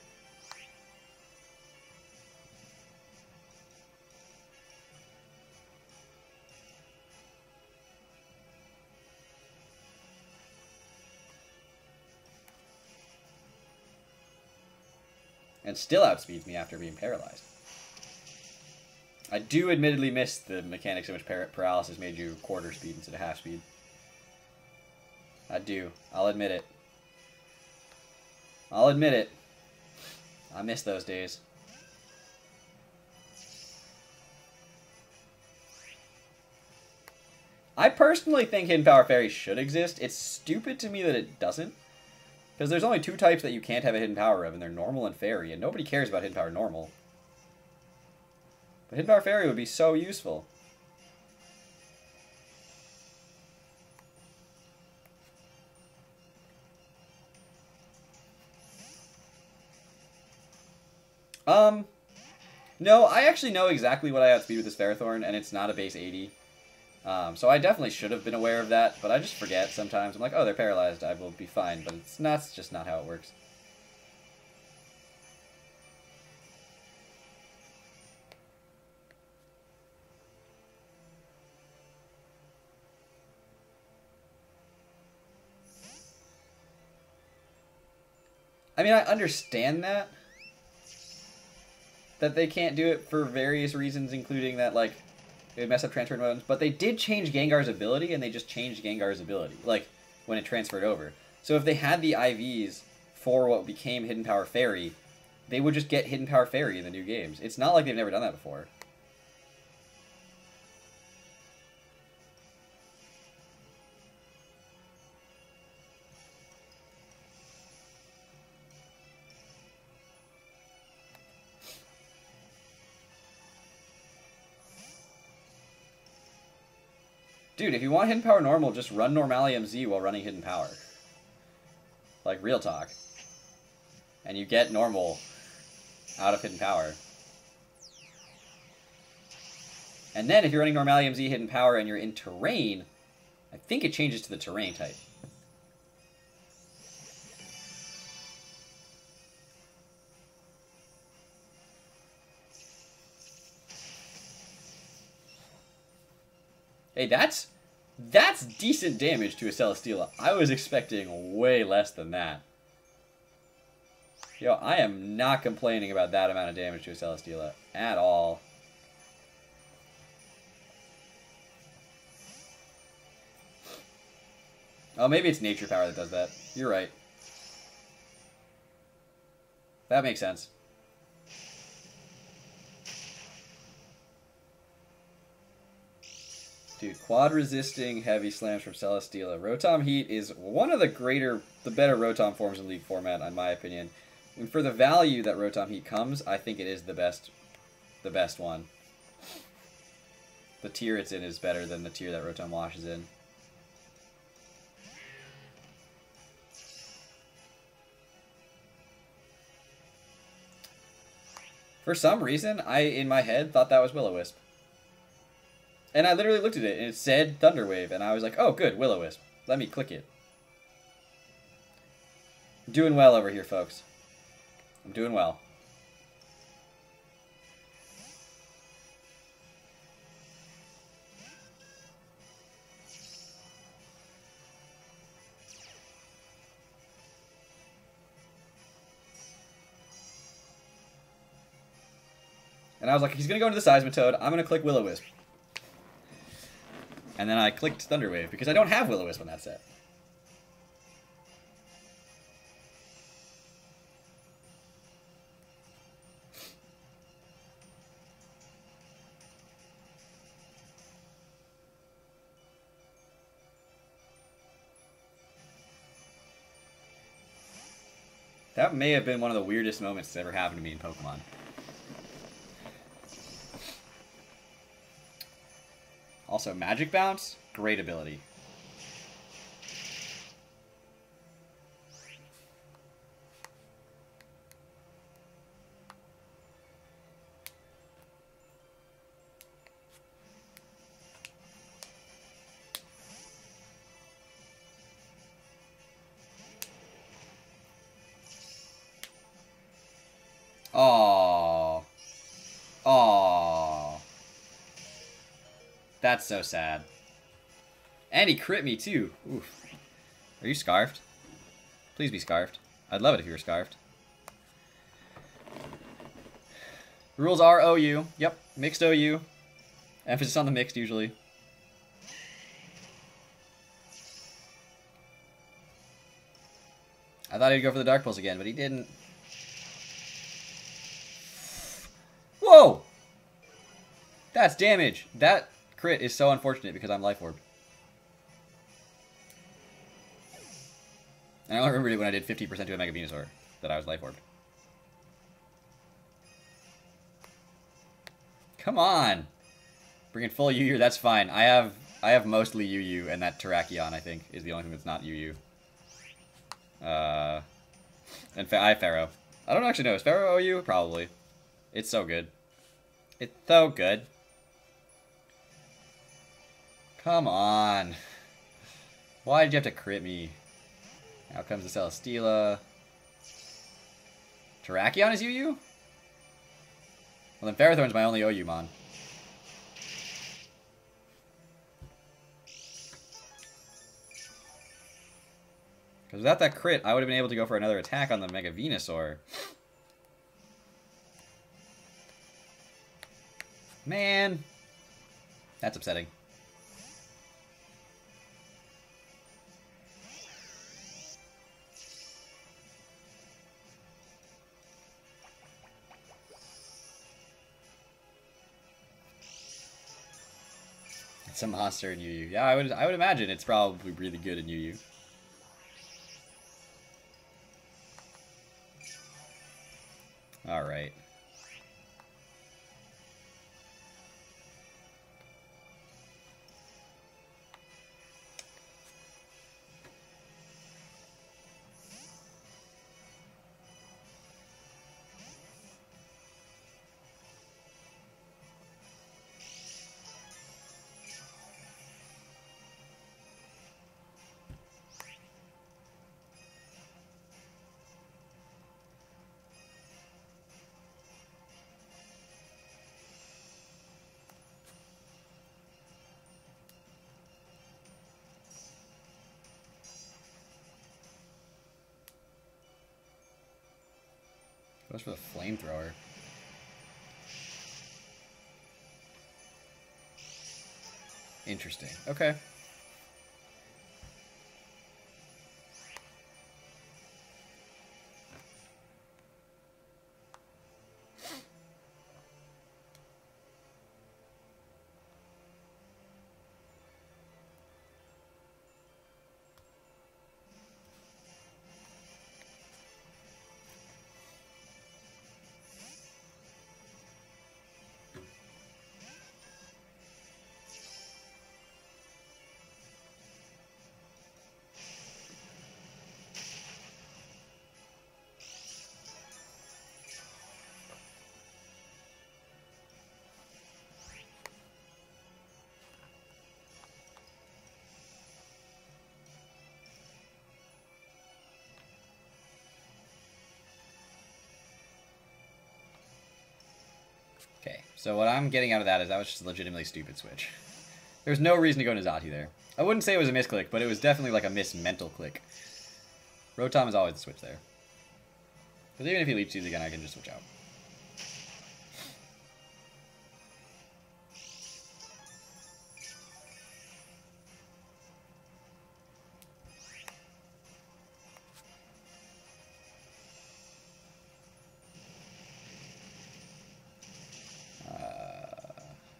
And still outspeeds me after being paralyzed. I do admittedly miss the mechanics in which paralysis made you quarter speed instead of half speed. I do. I'll admit it. I'll admit it. I miss those days. I personally think Hidden Power Fairy should exist. It's stupid to me that it doesn't. Because there's only two types that you can't have a Hidden Power of, and they're Normal and Fairy, and nobody cares about Hidden Power Normal. But Hidden Power Fairy would be so useful. No, I actually know exactly what I outspeed with this Ferrothorn, and it's not a base 80. So I definitely should have been aware of that, but I just forget sometimes. I'm like, oh, they're paralyzed, I will be fine, but it's just not how it works. I mean, I understand that they can't do it for various reasons, including that, like, it would mess up transferred modes, but they did change Gengar's ability, and they just changed Gengar's ability, like, when it transferred over. So if they had the IVs for what became Hidden Power Fairy, they would just get Hidden Power Fairy in the new games. It's not like they've never done that before. Dude, if you want Hidden Power Normal, just run Normalium Z while running Hidden Power. Like, real talk. And you get Normal out of Hidden Power. And then if you're running Normalium Z Hidden Power and you're in Terrain, I think it changes to the Terrain type. Hey, that's decent damage to a Celesteela. I was expecting way less than that. Yo, I am not complaining about that amount of damage to a Celesteela at all. Oh, maybe it's Nature Power that does that. You're right. That makes sense. Dude, quad resisting heavy slams from Celesteela. Rotom Heat is one of the better Rotom forms in League format, in my opinion. And for the value that Rotom Heat comes, I think it is the best one. The tier it's in is better than the tier that Rotom Wash is in. For some reason, in my head, thought that was Will-O-Wisp. And I literally looked at it, and it said Thunder Wave, and I was like, oh, good, Will-O-Wisp. Let me click it. I'm doing well over here, folks. I'm doing well. And I was like, he's going to go into the Seismitoad. I'm going to click Will-O-Wisp. And then I clicked Thunder Wave, because I don't have Will-O-Wisp on that set. That may have been one of the weirdest moments that's ever happened to me in Pokemon. Also, Magic Bounce, great ability. Aww. Aww. That's so sad. And he crit me too. Oof. Are you scarfed? Please be scarfed. I'd love it if you were scarfed. The rules are OU. Yep, mixed OU. Emphasis on the mixed usually. I thought he'd go for the Dark Pulse again, but he didn't. Whoa! That's damage. That crit is so unfortunate because I'm Life Orb. I only remembered it when I did 50% to a Mega Venusaur that I was Life Orbed. Come on! Bringing full UU, that's fine. I have mostly UU, and that Terrakion, I think, is the only thing that's not UU. And I have Pharaoh. I don't actually know. Is Pharaoh OU? Probably. It's so good. It's so good. Come on. Why did you have to crit me? Out comes the Celesteela. Terrakion is UU? Well, then Ferrothorn's my only OU mon. Because without that crit, I would have been able to go for another attack on the Mega Venusaur. Man. That's upsetting. It's a monster in UU. Yeah, I would imagine it's probably really good in UU. Alright. Goes for the flamethrower. Interesting. Okay. Okay, so what I'm getting out of that is that was just a legitimately stupid switch. There's no reason to go Nizati there. I wouldn't say it was a misclick, but it was definitely like a miss-mental click. Rotom is always the switch there. Because even if he leaps these again, I can just switch out.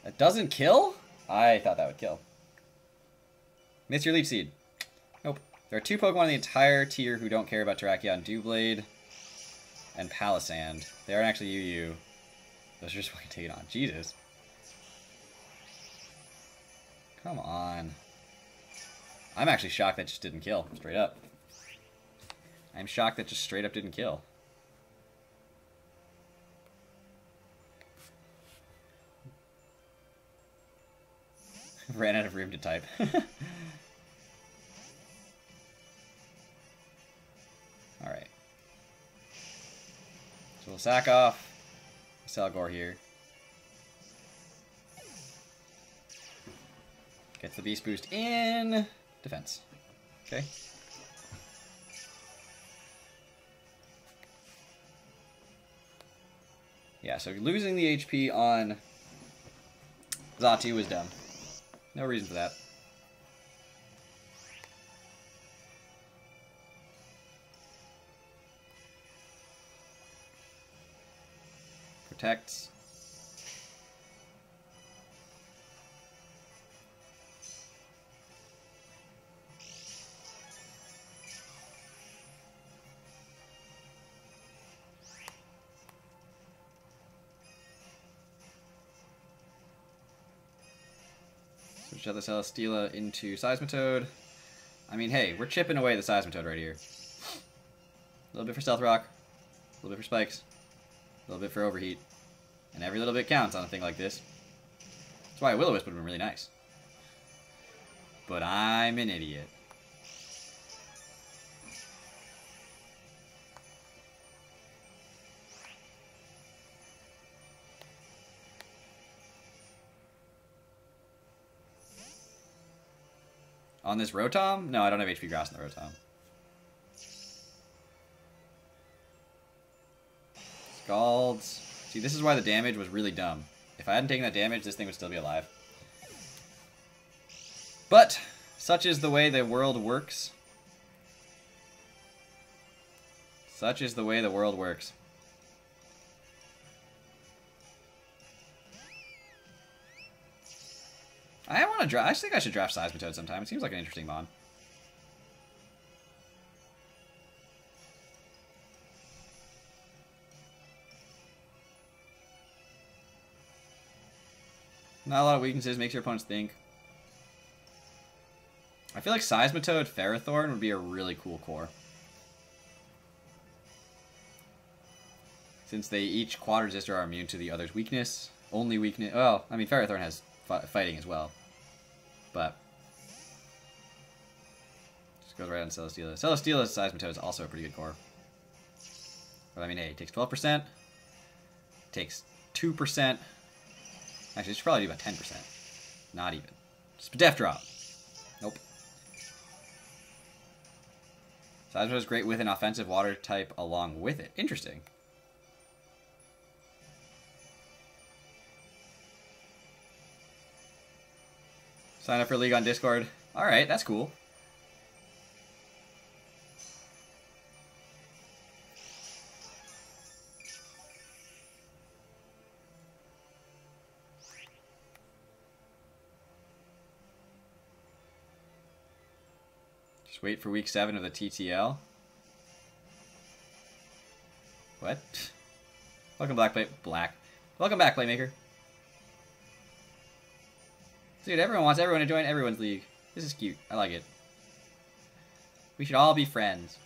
It doesn't kill? I thought that would kill. Miss your Leech Seed. Nope. There are two Pokemon in the entire tier who don't care about Terrakion. Doublade and Palisand. They aren't actually UU. Those are just fucking taking on. Jesus. Come on. I'm actually shocked that just didn't kill. Straight up. I'm shocked that just straight up didn't kill. Ran out of room to type. Alright. So we'll sack off Salgor here. Gets the Beast Boost in defense. Okay. Yeah, so losing the HP on Xatu was dumb. No reason for that. Protects. Switch out the Celesteela into Seismitoad. I mean, hey, we're chipping away the Seismitoad right here. A little bit for Stealth Rock, a little bit for Spikes, a little bit for Overheat. And every little bit counts on a thing like this. That's why a Will-O-Wisp would have been really nice. But I'm an idiot. On this Rotom? No, I don't have HP Grass on the Rotom. Scalds. See, this is why the damage was really dumb. If I hadn't taken that damage, this thing would still be alive. But, such is the way the world works. Such is the way the world works. I want to draft. I think I should draft Seismitoad sometime. It seems like an interesting mon. Not a lot of weaknesses. Makes your opponents think. I feel like Seismitoad Ferrothorn would be a really cool core. Since they each quad resistor are immune to the other's weakness. Only weakness. Well, I mean, Ferrothorn has fighting as well. But just goes right on Celesteela. Celesteela's Seismitoad is also a pretty good core. But I mean, hey, it takes 12%. Takes 2%. Actually, it should probably do about 10%. Not even. Just a Def Drop. Nope. Seismitoad is great with an offensive water type along with it. Interesting. Sign up for League on Discord. Alright, that's cool. Just wait for week 7 of the TTL. What? Welcome back, Black. Welcome back, Playmaker. Dude, everyone wants everyone to join everyone's league. This is cute. I like it. We should all be friends.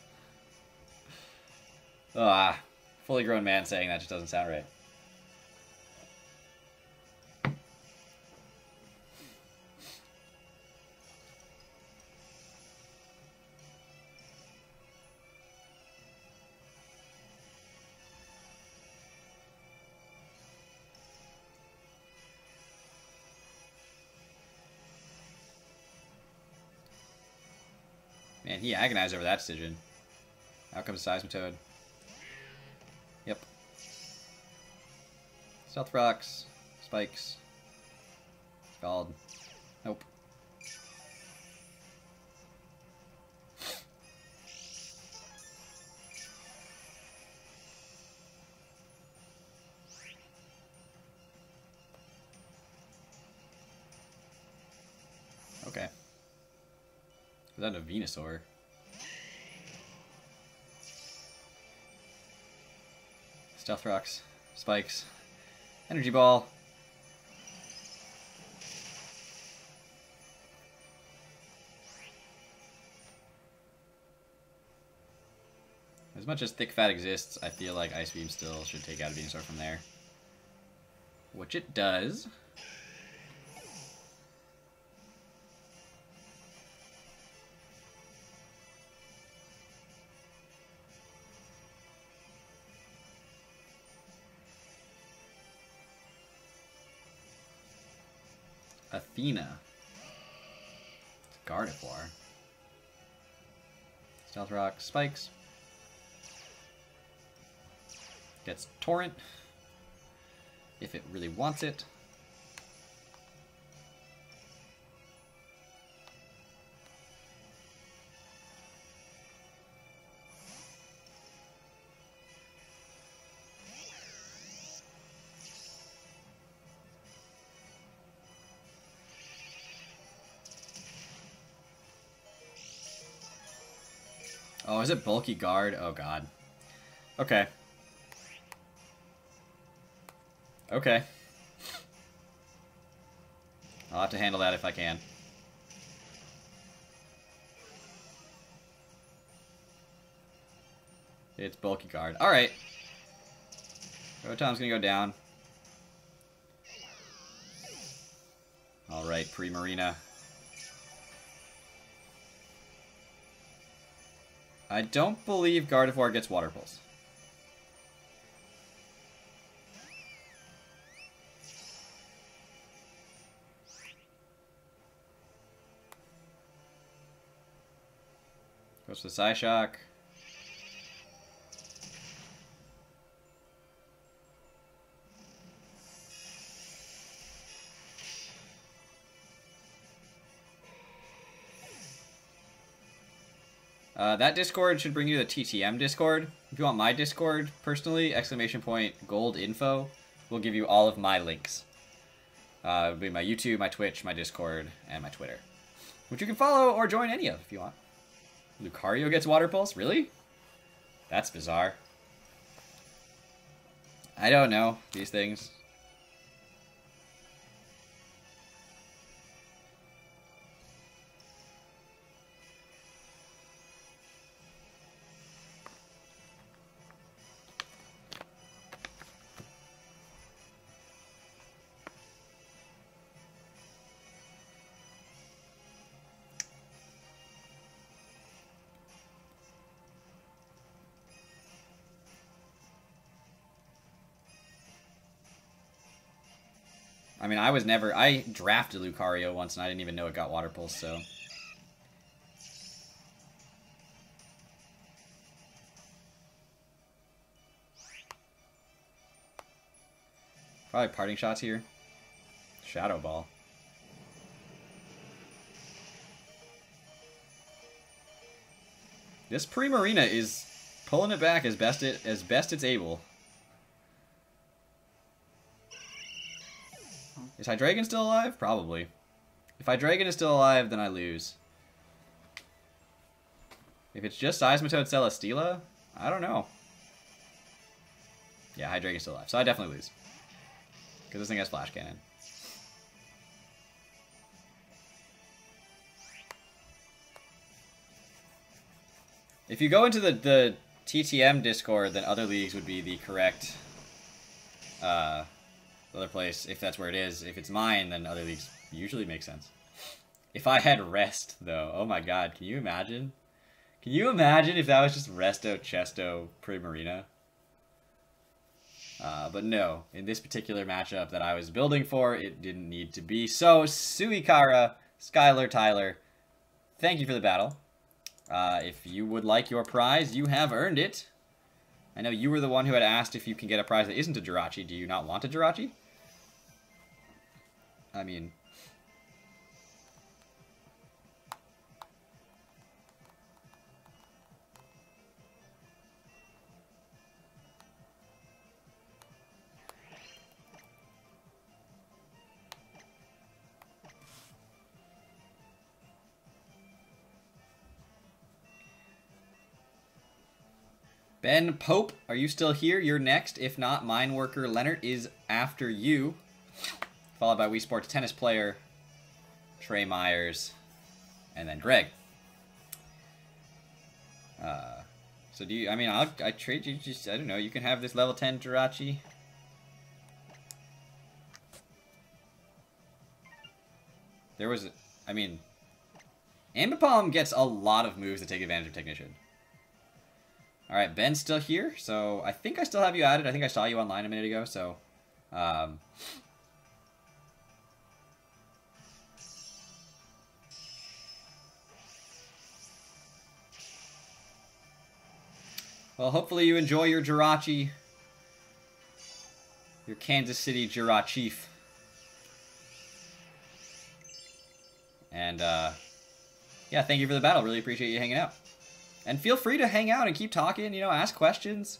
Ah, fully grown man saying that just doesn't sound right. Man, he agonized over that decision. Out comes Seismitoad. Yep. Stealth Rocks. Spikes. Scald. Nope. Okay. Is that a Venusaur? Stealth Rocks, Spikes, Energy Ball. As much as Thick Fat exists, I feel like Ice Beam still should take out a Venusaur from there. Which it does. Athena. Gardevoir. Stealth Rock, Spikes. Gets Torrent. If it really wants it. Oh, is it Bulky Guard? Oh, God. Okay. Okay. I'll have to handle that if I can. It's bulky card. Alright. Rotom's gonna go down. Alright, pre-Marina. I don't believe Gardevoir gets Water Pulse. Goes to Psyshock. That Discord should bring you the TTM Discord. If you want my Discord, personally, ! Gold info will give you all of my links. It'll be my YouTube, my Twitch, my Discord, and my Twitter. Which you can follow or join any of if you want. Lucario gets Water Pulse? Really? That's bizarre. I don't know these things. I mean, I drafted Lucario once and I didn't even know it got Water Pulse, so. Probably parting shots here. Shadow Ball. This pre-Marina is pulling it back as best it's able. Is Hydreigon still alive? Probably. If Hydreigon is still alive, then I lose. If it's just Seismitoad Celesteela, I don't know. Yeah, Hydreigon's still alive, so I definitely lose. Because this thing has Flash Cannon. If you go into the TTM Discord, then other leagues would be the correct other place, if that's where it is. If it's mine, then other leagues usually make sense. If I had Rest, though, oh my god, can you imagine? Can you imagine if that was just Resto, Chesto, Primarina? But no, in this particular matchup that I was building for, it didn't need to be. So, Suikara, Skylar, Tyler, thank you for the battle. If you would like your prize, you have earned it. I know you were the one who had asked if you can get a prize that isn't a Jirachi. Do you not want a Jirachi? I mean... Ben Pope, are you still here? You're next. If not, Mineworker Leonard is after you. Followed by Wii Sports tennis player, Trey Myers, and then Greg. So do you, I mean, I trade you just, I don't know, you can have this level 10 Jirachi. There was, I mean, Ambipom gets a lot of moves that take advantage of Technician. Alright, Ben's still here, so I think I still have you added. I think I saw you online a minute ago, so... Well, hopefully you enjoy your Jirachi. Your Kansas City Jirachief. And, yeah, thank you for the battle. Really appreciate you hanging out. And feel free to hang out and keep talking, you know, ask questions.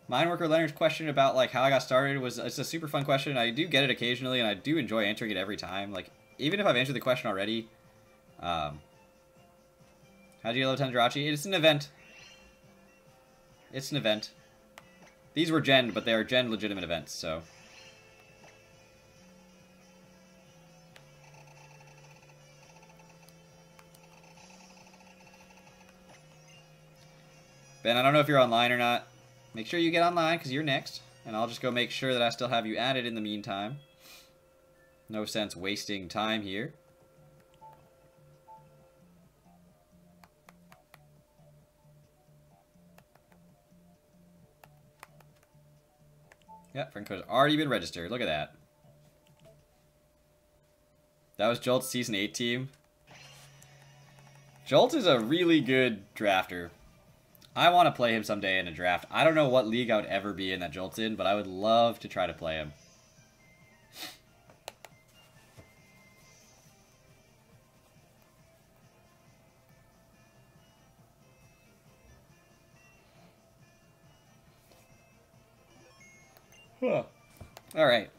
Mineworker Leonard's question about, like, how I got started it's a super fun question. I do get it occasionally, and I do enjoy answering it every time. Like, even if I've answered the question already. How do you level 10 Jirachi? It's an event. It's an event. These were gen, but they are gen legitimate events, so. Ben, I don't know if you're online or not. Make sure you get online, because you're next. And I'll just go make sure that I still have you added in the meantime. No sense wasting time here. Yeah, friend code's already been registered. Look at that. That was Jolt's Season 8 team. Jolt is a really good drafter. I want to play him someday in a draft. I don't know what league I would ever be in that Jolt's in, but I would love to try to play him. Huh. All right.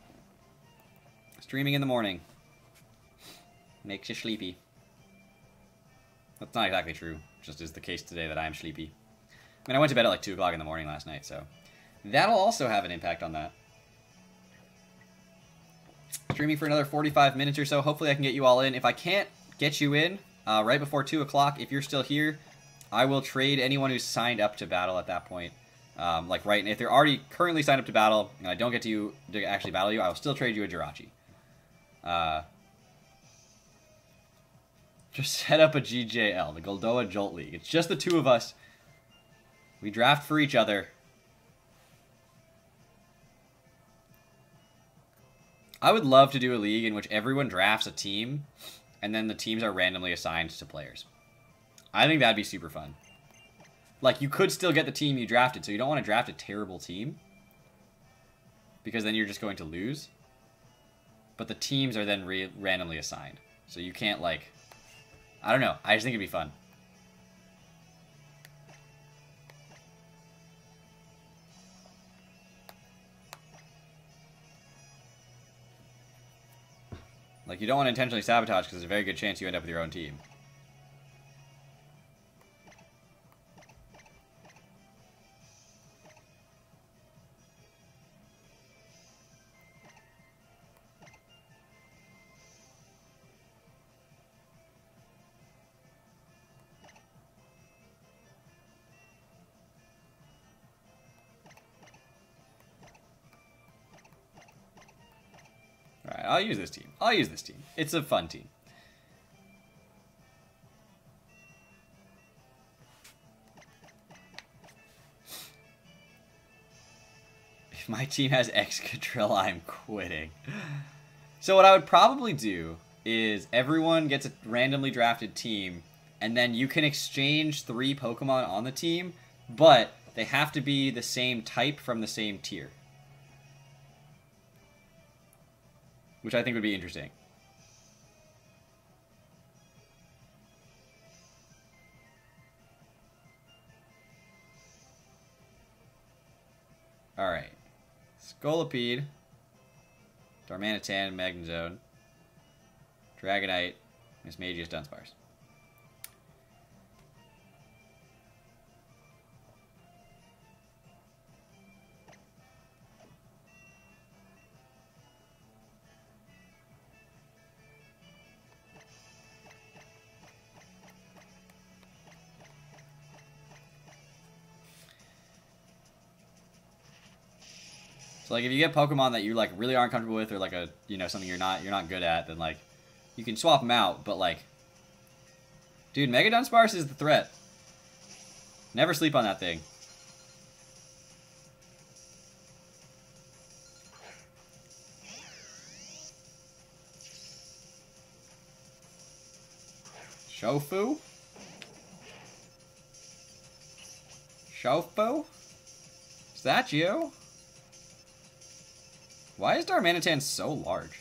Streaming in the morning makes you sleepy. That's not exactly true. Just is the case today that I am sleepy. I mean, I went to bed at like 2 o'clock in the morning last night, so that'll also have an impact on that. Streaming for another 45 minutes or so. Hopefully I can get you all in. If I can't get you in right before 2 o'clock, if you're still here, I will trade anyone who's signed up to battle at that point. Like right, if they're already currently signed up to battle, and I don't get to actually battle you, I will still trade you a Jirachi. Just set up a GJL, the Goldoa Jolt League. It's just the two of us. We draft for each other. I would love to do a league in which everyone drafts a team, and then the teams are randomly assigned to players. I think that'd be super fun. Like, you could still get the team you drafted, so you don't want to draft a terrible team, because then you're just going to lose. But the teams are then randomly assigned. So you can't, like... I don't know. I just think it'd be fun. Like, you don't want to intentionally sabotage, because there's a very good chance you end up with your own team. Alright, I'll use this team. I'll use this team. It's a fun team. If my team has Excadrill, I'm quitting. So what I would probably do is everyone gets a randomly drafted team, and then you can exchange 3 Pokemon on the team, but they have to be the same type from the same tier. Which I think would be interesting. Alright. Scolipede. Darmanitan, Magnezone. Dragonite. Mismagius, Dunsparce. Like, if you get Pokemon that you like really aren't comfortable with, or like a, you know, something you're not good at, then like you can swap them out. But like, dude, Mega Dunsparce is the threat. Never sleep on that thing. Shofu? Shofu? Is that you? Why is Darmanitan so large?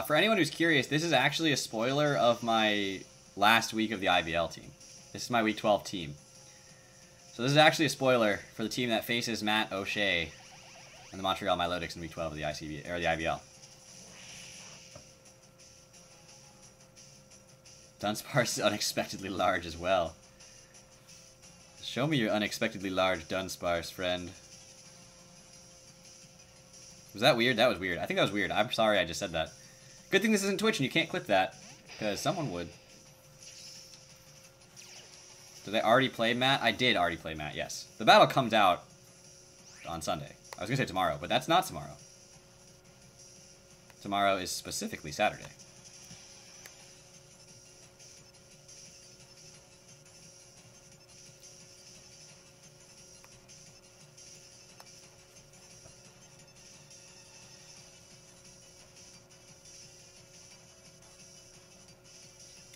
For anyone who's curious, this is actually a spoiler of my last week of the IBL team. This is my Week 12 team. So this is actually a spoiler for the team that faces Matt O'Shea and the Montreal Milotics in Week 12 of the IBL. Dunsparce is unexpectedly large as well. Show me your unexpectedly large Dunsparce, friend. Was that weird? That was weird. I think that was weird. I'm sorry I just said that. Good thing this isn't Twitch and you can't clip that. Because someone would. Did I already play Matt? I did already play Matt, yes. The battle comes out on Sunday. I was going to say tomorrow, but that's not tomorrow. Tomorrow is specifically Saturday.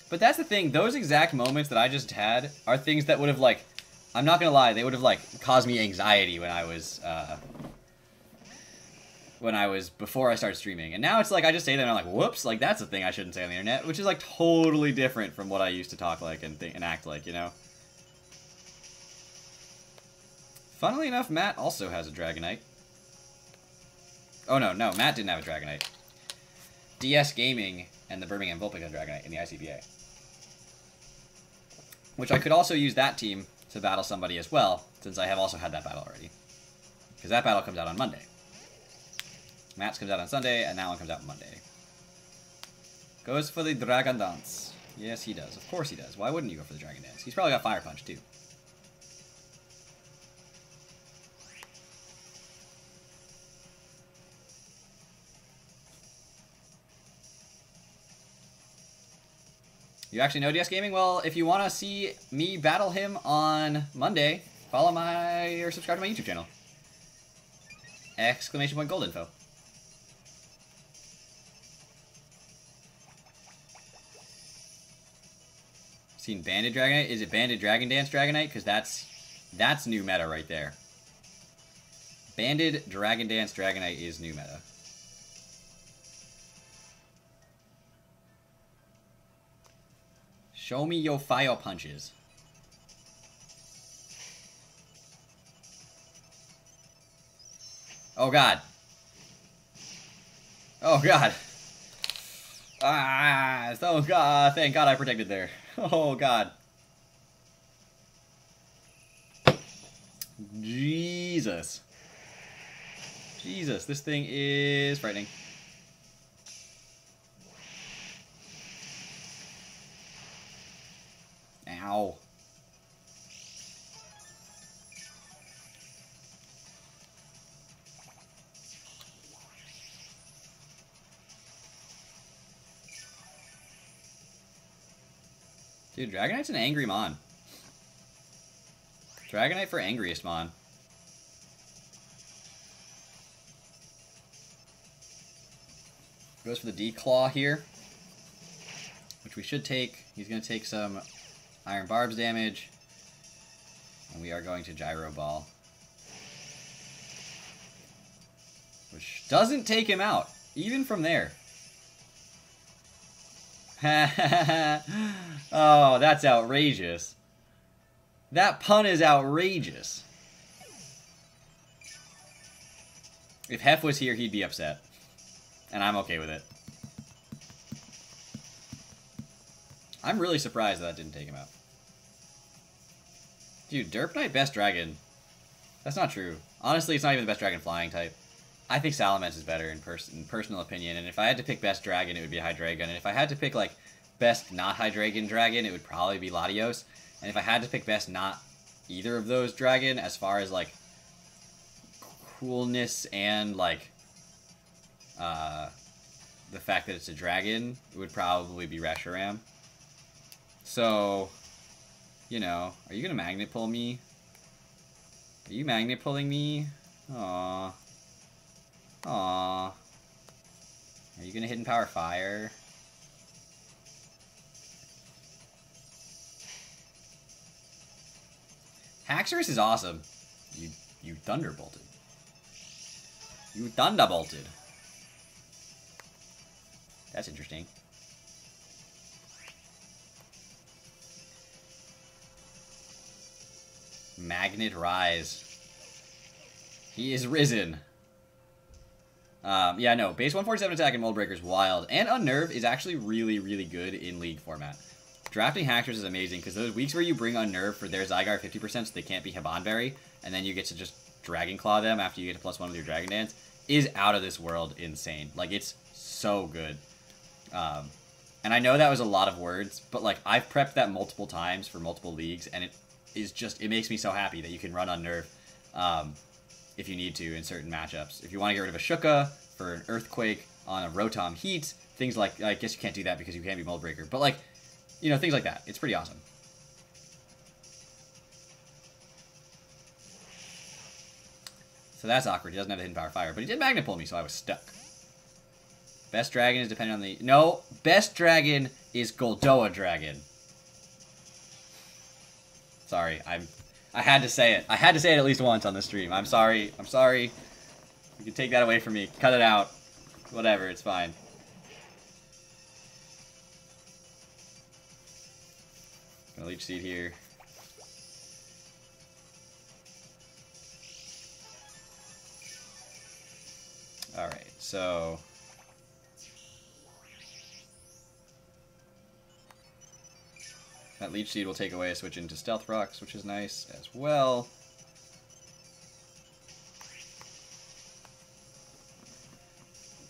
But that's the thing, those exact moments that I just had are things that would have, like, I'm not gonna lie, they would have, like, caused me anxiety when I was, before I started streaming. And now it's like, I just say that and I'm like, whoops, like, that's a thing I shouldn't say on the internet, which is, like, totally different from what I used to talk like and act like, you know? Funnily enough, Matt also has a Dragonite. Oh, no, Matt didn't have a Dragonite. DS Gaming and the Birmingham Vulpix had a Dragonite in the ICBA. Which I could also use that team to battle somebody as well, since I have also had that battle already. Because that battle comes out on Monday. Matt's comes out on Sunday, and that one comes out on Monday. Goes for the Dragon Dance. Yes, he does. Of course he does. Why wouldn't you go for the Dragon Dance? He's probably got Fire Punch, too. You actually know DS Gaming? Well, if you want to see me battle him on Monday, follow or subscribe to my YouTube channel. !Gold.info. Seen Banded Dragonite? Is it Banded Dragon Dance Dragonite? Because that's new meta right there. Banded Dragon Dance Dragonite is new meta. Show me your fire punches. Oh god. Oh god. Ah, oh god, thank god I protected there. Oh god. Jesus. Jesus, this thing is frightening. Ow. Dude, Dragonite's an angry mon. Dragonite for angriest mon. Goes for the D-Claw here. Which we should take. He's going to take some Iron Barbs damage. And we are going to Gyro Ball. Which doesn't take him out. Even from there. Oh, that's outrageous. That pun is outrageous. If Hef was here, he'd be upset. And I'm okay with it. I'm really surprised that didn't take him out. Dude, Derp Knight best dragon. That's not true. Honestly, it's not even the best dragon flying type. I think Salamence is better in personal opinion, and if I had to pick best dragon, it would be Hydreigon, and if I had to pick, like, best not Hydreigon dragon, it would probably be Latios, and if I had to pick best not either of those dragon, as far as, like, coolness and, like, the fact that it's a dragon, it would probably be Reshiram. So, you know, are you gonna magnet pull me? Are you magnet pulling me? Aww. Aww. Are you gonna hidden power fire? Haxorus is awesome. You thunderbolted. You thunderbolted. That's interesting. Magnet Rise. He is risen. Yeah, no. Base 147 attack and Mold Breaker is wild. And Unnerve is actually really, really good in League format. drafting Hackers is amazing because those weeks where you bring Unnerve for their Zygarde 50% so they can't be Habanberry, and then you get to just Dragon Claw them after you get to +1 with your Dragon Dance, is out of this world insane. Like, it's so good. And I know that was a lot of words, but like I've prepped that multiple times for multiple leagues, and it makes me so happy that you can run Unnerve if you need to in certain matchups. If you want to get rid of a Shuka for an Earthquake on a Rotom Heat, things like, I guess you can't do that because you can't be Mold Breaker, but like, you know, things like that. It's pretty awesome. So that's awkward. He doesn't have the Hidden Power Fire, but he did Magnet Pull me, so I was stuck. Best Dragon is depending on the... No, best Dragon is GoldoaDragon. Sorry, I had to say it. I had to say it at least once on the stream. I'm sorry. I'm sorry. You can take that away from me. Cut it out. Whatever, it's fine. Gonna Leech Seed here. Alright, so... that Leech Seed will take away a switch into Stealth Rocks, which is nice as well.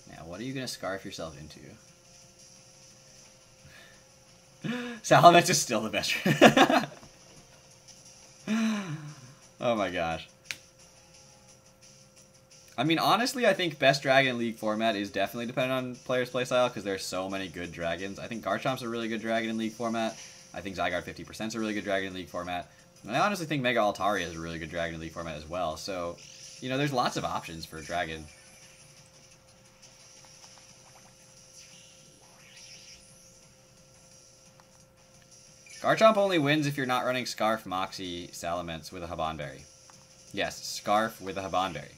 Now, what are you going to Scarf yourself into? Salamence is still the best. Oh my gosh. I mean, honestly, I think best dragon in League format is definitely dependent on players' playstyle because there's so many good dragons. I think Garchomp's a really good dragon in League format. I think Zygarde 50% is a really good dragon in League format. And I honestly think Mega Altaria is a really good dragon in League format as well. So, you know, there's lots of options for dragon. Garchomp only wins if you're not running Scarf, Moxie, Salamence with a Habanberry. Yes, Scarf with a Habanberry.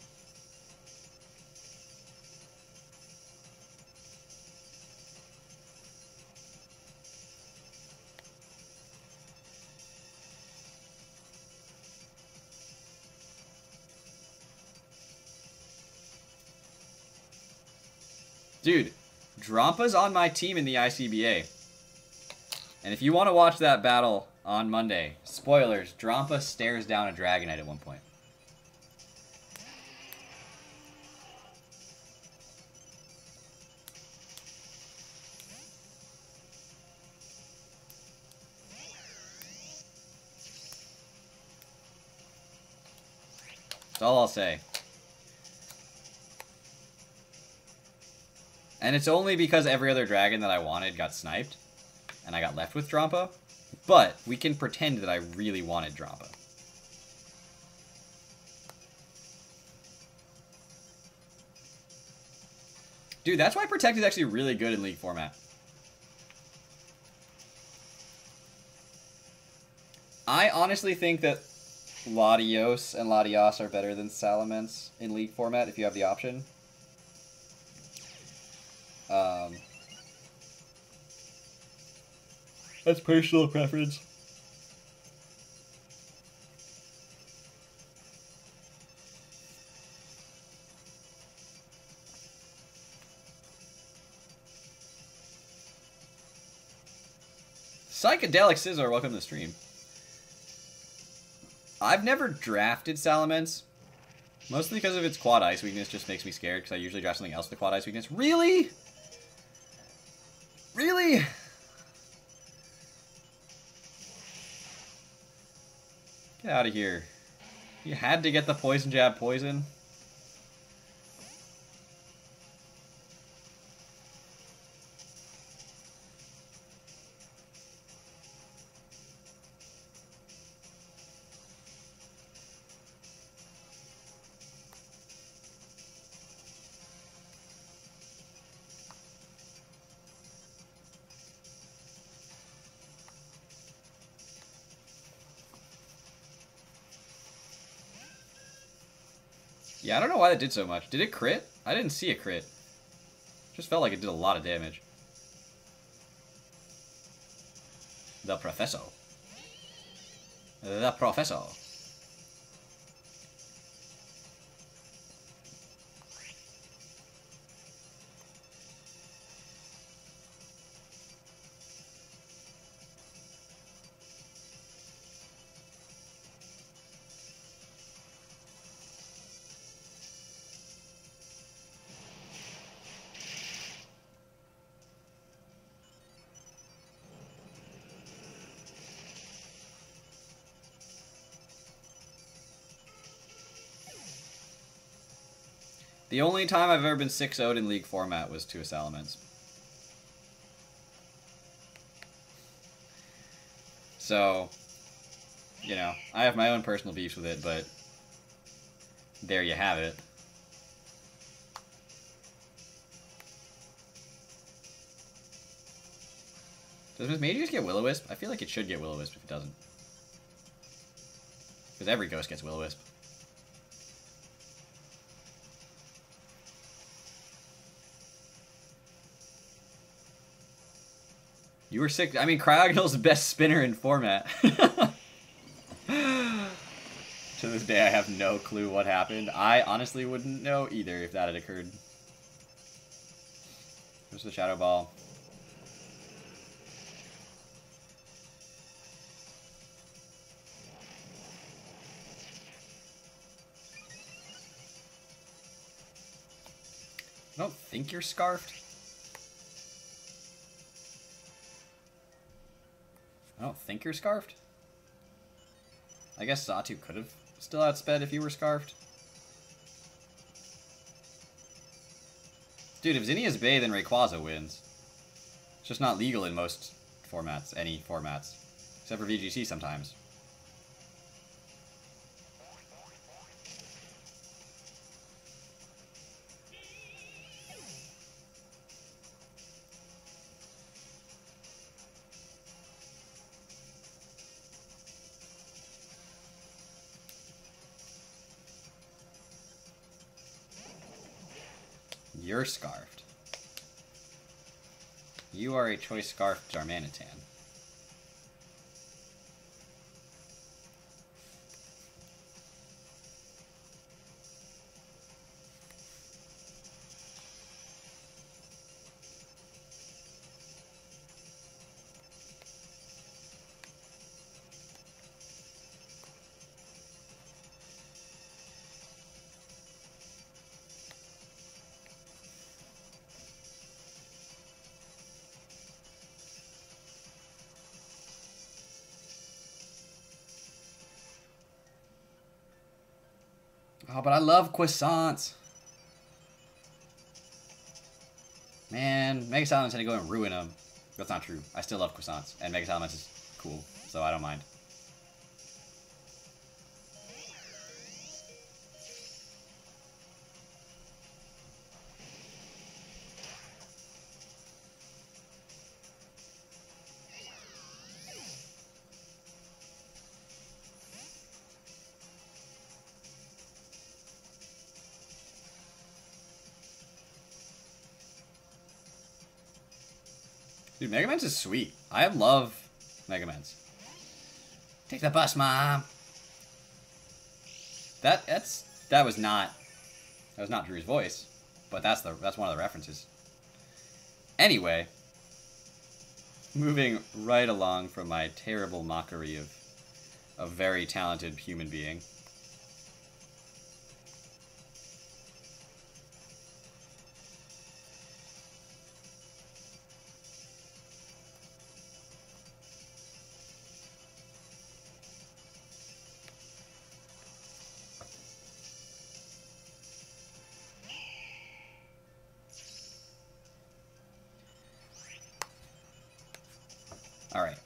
Dude, Drompa's on my team in the ICBA. And if you want to watch that battle on Monday, spoilers, Drampa stares down a Dragonite at one point. That's all I'll say. And it's only because every other dragon that I wanted got sniped, and I got left with Drampa. But we can pretend that I really wanted Drampa. Dude, that's why Protect is actually really good in League format. I honestly think that Latios and Latios are better than Salamence in League format if you have the option. That's personal preference. Psychedelic Scissor, welcome to the stream. I've never drafted Salamence. Mostly because of its Quad Ice weakness just makes me scared because I usually draft something else with the Quad Ice weakness. Really? Really? Get out of here. You had to get the Poison Jab poison. Yeah, I don't know why that did so much. Did it crit? I didn't see a crit. Just felt like it did a lot of damage. The Professor. The Professor. The only time I've ever been 6-0'd in League format was to a Salamence. So, you know, I have my own personal beefs with it, but there you have it. Does Miss Magius get Will-O-Wisp? I feel like it should get Will-O-Wisp if it doesn't. Because every ghost gets Will-O-Wisp. You were sick. I mean, Cryogonal's the best spinner in format. To this day, I have no clue what happened. I honestly wouldn't know either if that had occurred. There's the Shadow Ball. I don't think you're scarfed. I don't think you're scarfed. I guess Xatu could have still outsped if you were scarfed. Dude, if Zinnia's Bay, then Rayquaza wins. It's just not legal in most formats, any formats. Except for VGC sometimes. You're scarfed. You are a choice scarfed Darmanitan. Oh, but I love croissants. Man, Mega Salamence had to go and ruin them. That's not true. I still love croissants, and Mega Salamence is cool, so I don't mind. Dude, Mega Man's is sweet. I love Mega Man's. Take the bus, Mom. That was not Drew's voice, but that's one of the references. Anyway, moving right along from my terrible mockery of a very talented human being. Alright.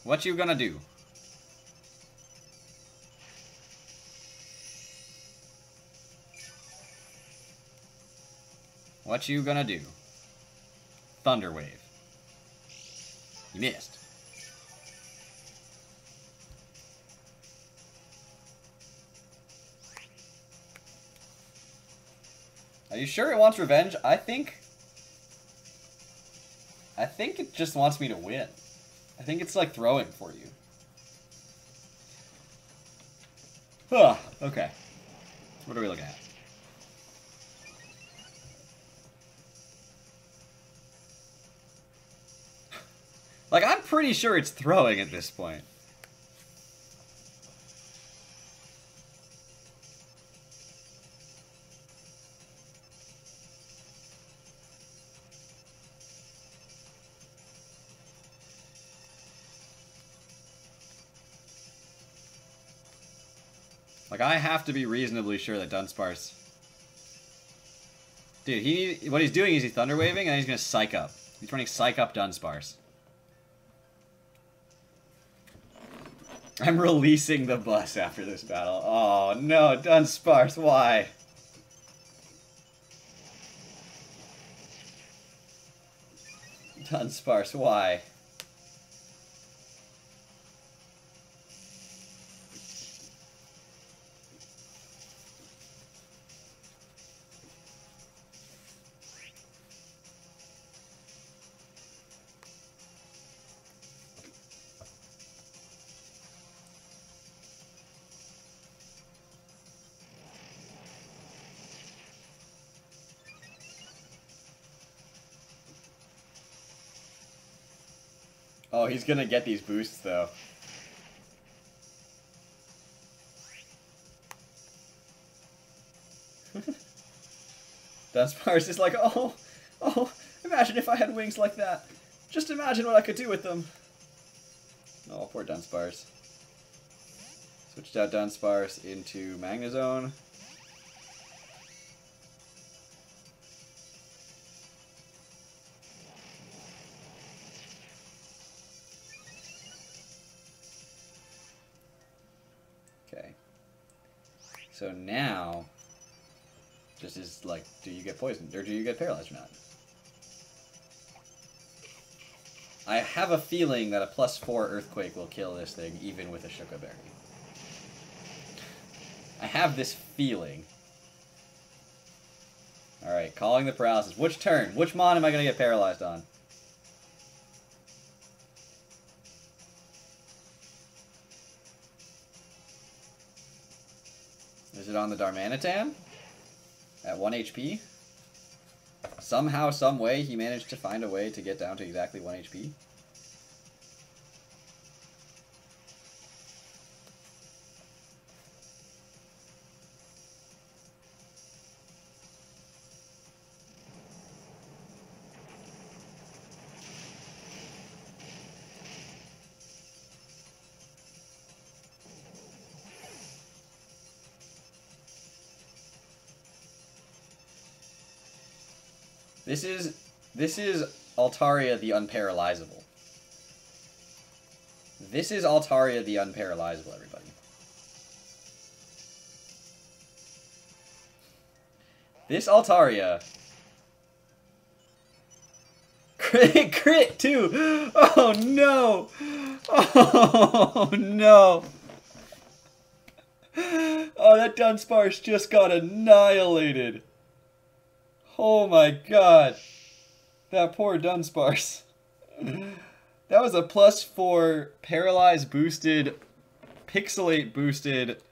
What you gonna do? What you gonna do? Thunder Wave. You missed. Are you sure it wants revenge? I think it just wants me to win. I think it's like throwing for you. Huh, okay. What are we looking at? Like, I'm pretty sure it's throwing at this point. Like, I have to be reasonably sure that Dunsparce Dude, what he's doing is he's Thunder Waving, and then he's going to Psych Up. He's running Psych Up Dunsparce. I'm releasing the bus after this battle. Oh, no, Dunsparce, why? Dunsparce, why? Oh, he's gonna get these boosts, though. Dunsparce is like, oh, imagine if I had wings like that. Just imagine what I could do with them. Oh, poor Dunsparce. Switched out Dunsparce into Magnezone. Okay. So now, this is like, do you get poisoned, or do you get paralyzed or not? I have a feeling that a +4 Earthquake will kill this thing, even with a Shuka Berry. I have this feeling. Alright, calling the paralysis. Which turn? Which Mon am I going to get paralyzed on? Is it on the Darmanitan? At 1 HP? Somehow, some way, he managed to find a way to get down to exactly 1 HP. This is Altaria the Unparalyzable. This is Altaria the Unparalyzable, everybody. This Altaria... Crit too! Oh no! Oh no! Oh, that Dunsparce just got annihilated. Oh my god. That poor Dunsparce. That was a +4 Paralyze boosted, Pixelate boosted,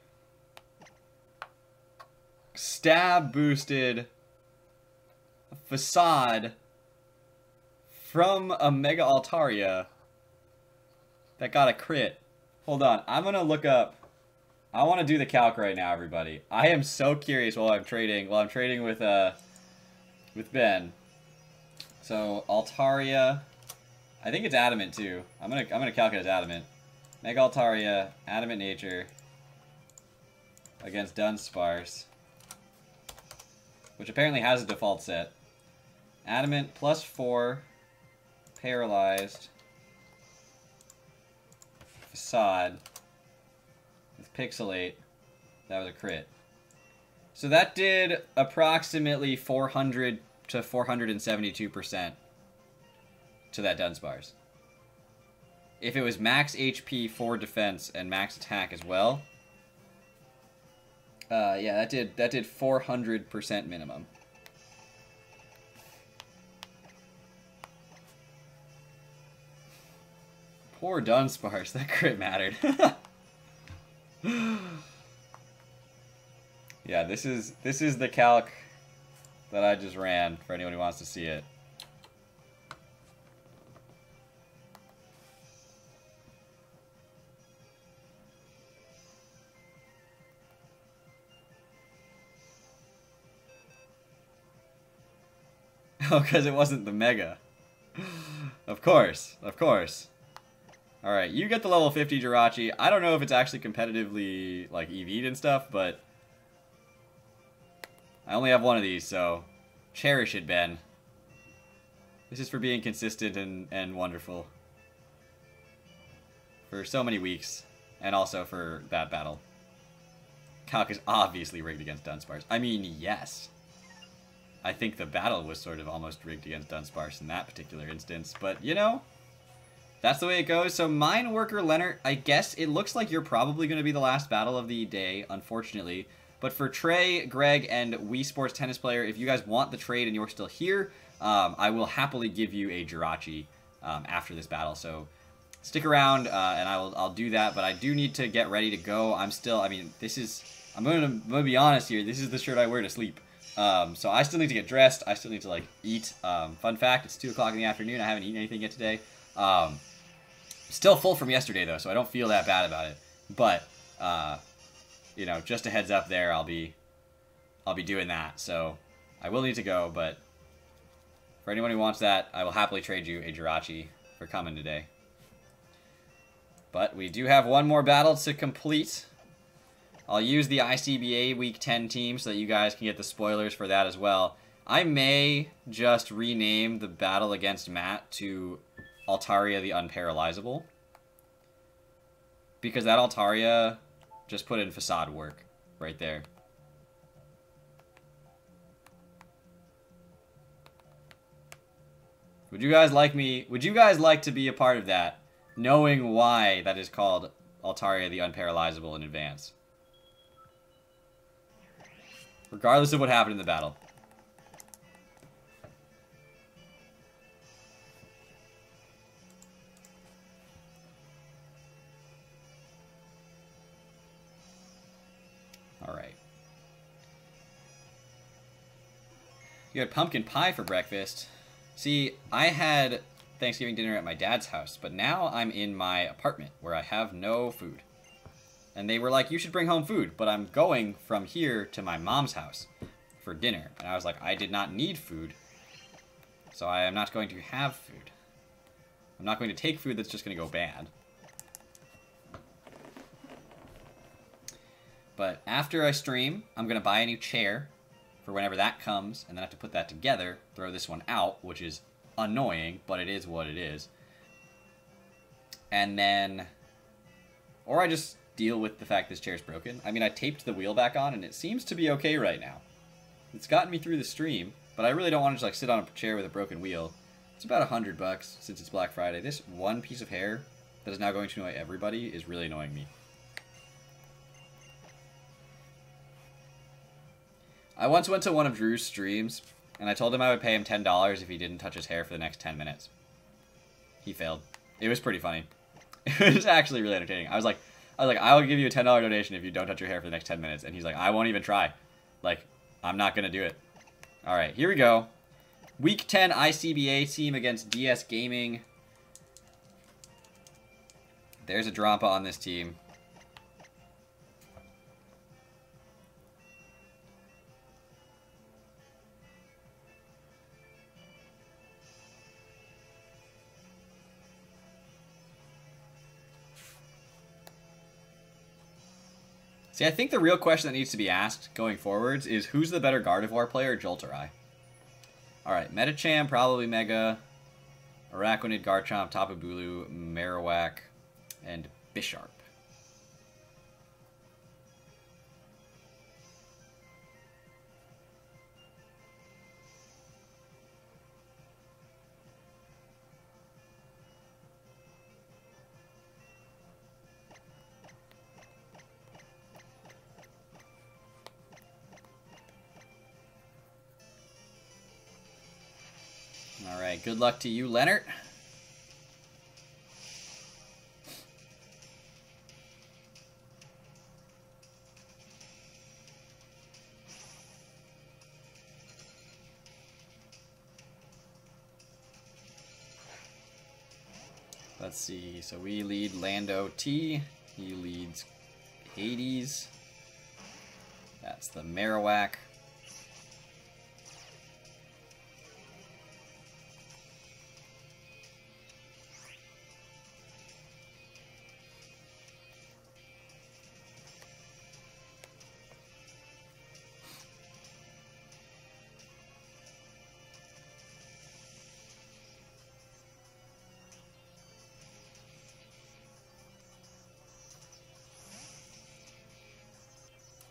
Stab boosted, Facade from a Mega Altaria that got a crit. Hold on, I'm gonna look up. I want to do the calc right now, everybody. I am so curious while I'm trading with Ben. So Altaria, I think it's Adamant too. I'm gonna calc it as Adamant. Mega Altaria, Adamant Nature against Dunsparce, which apparently has a default set. Adamant +4, Paralyzed, Facade with Pixelate. That was a crit. So that did approximately 400 to 472% to that Dunsparce. If it was max HP for defense and max attack as well, yeah, that did 400% minimum. Poor Dunsparce, that crit mattered. Yeah, this is the calc that I just ran for anyone who wants to see it. Oh, because it wasn't the Mega. Of course, of course. Alright, you get the level 50 Jirachi. I don't know if it's actually competitively, like, EV'd and stuff, but I only have one of these, so Cherish it, Ben. This is for being consistent and wonderful. For so many weeks. And also for that battle. Calc is obviously rigged against Dunsparce. I mean, yes. I think the battle was sort of almost rigged against Dunsparce in that particular instance. But, you know, that's the way it goes. So, Mine Worker Leonard, I guess it looks like you're probably going to be the last battle of the day, unfortunately. But for Trey, Greg, and Wii Sports Tennis Player, if you guys want the trade and you're still here, I will happily give you a Jirachi after this battle. So stick around, and I'll do that. But I do need to get ready to go. I'm gonna be honest here. This is the shirt I wear to sleep. So I still need to get dressed. I still need to like eat. Fun fact: it's 2 o'clock in the afternoon. I haven't eaten anything yet today. Still full from yesterday though, so I don't feel that bad about it. But you know, just a heads up there. I'll be doing that. So I will need to go, but for anyone who wants that, I will happily trade you a Jirachi for coming today. But we do have one more battle to complete. I'll use the ICBA Week 10 team so that you guys can get the spoilers for that as well. I may just rename the battle against Matt to Altaria the Unparalyzable. Because that Altaria just put in facade work right there. Would you guys like to be a part of that, knowing why that is called Altaria the Unparalyzable in advance? Regardless of what happened in the battle. Alright. You had pumpkin pie for breakfast. See, I had Thanksgiving dinner at my dad's house, but now I'm in my apartment where I have no food. And they were like, you should bring home food, but I'm going from here to my mom's house for dinner. And I was like, I did not need food, so I am not going to have food. I'm not going to take food that's just going to go bad. But after I stream, I'm going to buy a new chair for whenever that comes, and then I have to put that together, throw this one out, which is annoying, but it is what it is. And then, or I just deal with the fact this chair's broken. I mean, I taped the wheel back on, and it seems to be okay right now. It's gotten me through the stream, but I really don't want to just like sit on a chair with a broken wheel. It's about $100 since it's Black Friday. This one piece of hair that is now going to annoy everybody is really annoying me. I once went to one of Drew's streams, and I told him I would pay him $10 if he didn't touch his hair for the next 10 minutes. He failed. It was pretty funny. It was actually really entertaining. I was like, I will give you a $10 donation if you don't touch your hair for the next 10 minutes. And he's like, I won't even try. Like, I'm not going to do it. All right, here we go. Week 10 ICBA team against DS Gaming. There's a Drampa on this team. See, I think the real question that needs to be asked going forwards is who's the better Gardevoir player, Jolt or I? Alright, Metacham, probably Mega, Araquanid, Garchomp, Tapu Bulu, Marowak, and Bisharp. Alright, good luck to you, Leonard. Let's see, so we lead Lando T, he leads Hades, that's the Marowak.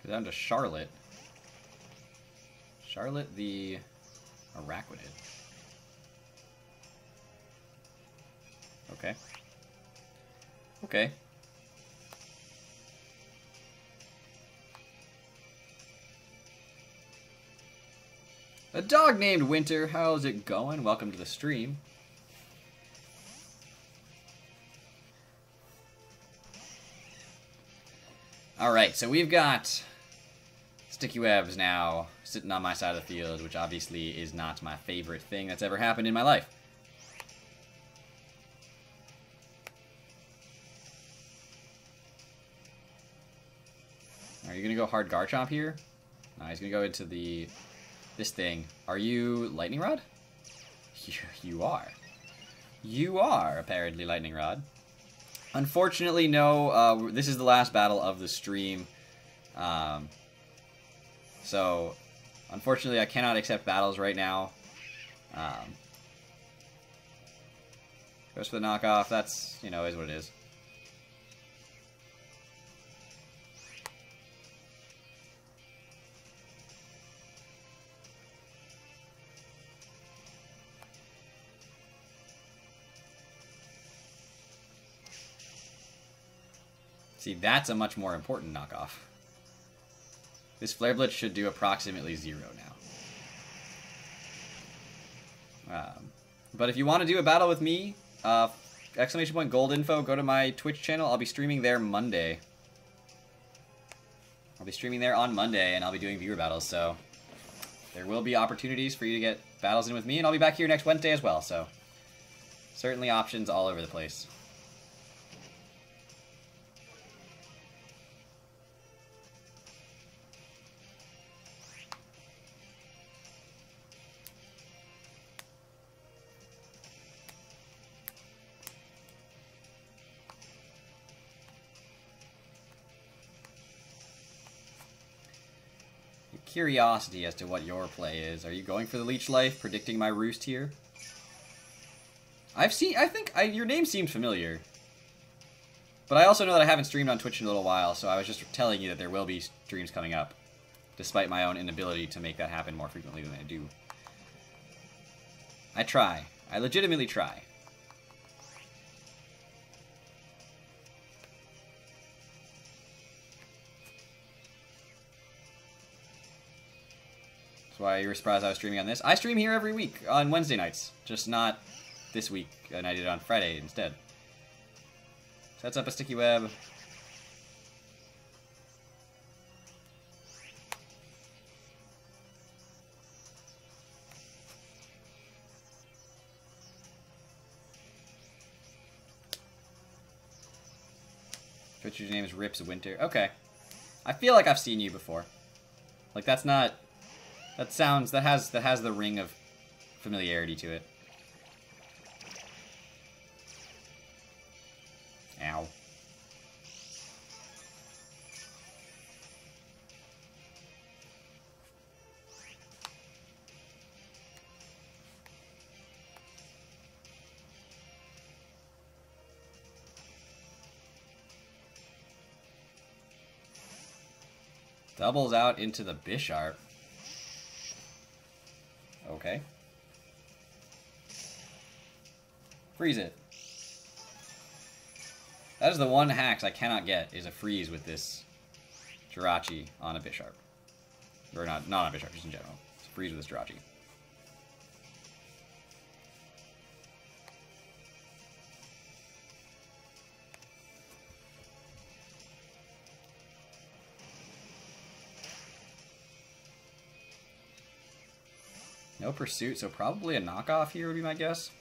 Go down to Charlotte. Charlotte the Araquanid. Okay. Okay. A dog named Winter. How's it going? Welcome to the stream. Alright, so we've got Sticky Webs now sitting on my side of the field, which obviously is not my favorite thing that's ever happened in my life. Are you going to go hard Garchomp here? No, he's going to go into this thing. Are you Lightning Rod? You are. You are, apparently, Lightning Rod. Unfortunately, no. This is the last battle of the stream. So, unfortunately, I cannot accept battles right now. Goes for the knockoff. That's, you know, is what it is. See, that's a much more important knockoff. This Flare Blitz should do approximately 0 now. But if you want to do a battle with me, !gold info, go to my Twitch channel. I'll be streaming there Monday. I'll be streaming there on Monday, and I'll be doing viewer battles, so there will be opportunities for you to get battles in with me, and I'll be back here next Wednesday as well, so certainly options all over the place. Curiosity as to what your play is. Are you going for the Leech Life, predicting my roost here? I think your name seemed familiar. But I also know that I haven't streamed on Twitch in a little while, so I was just telling you that there will be streams coming up, despite my own inability to make that happen more frequently than I do. I try. I legitimately try. That's why you were surprised I was streaming on this. I stream here every week on Wednesday nights, just not this week, and I did it on Friday instead. Sets up a Sticky Web. Twitch username is Rips Winter. Okay. I feel like I've seen you before. Like, that's not... That has the ring of familiarity to it. Ow. Doubles out into the Bisharp. Okay. Freeze it. That is the one hacks I cannot get, is a freeze with this Jirachi on a Bisharp. Or not on a Bisharp, just in general. It's a freeze with this Jirachi. No pursuit, so probably a knockoff here would be my guess.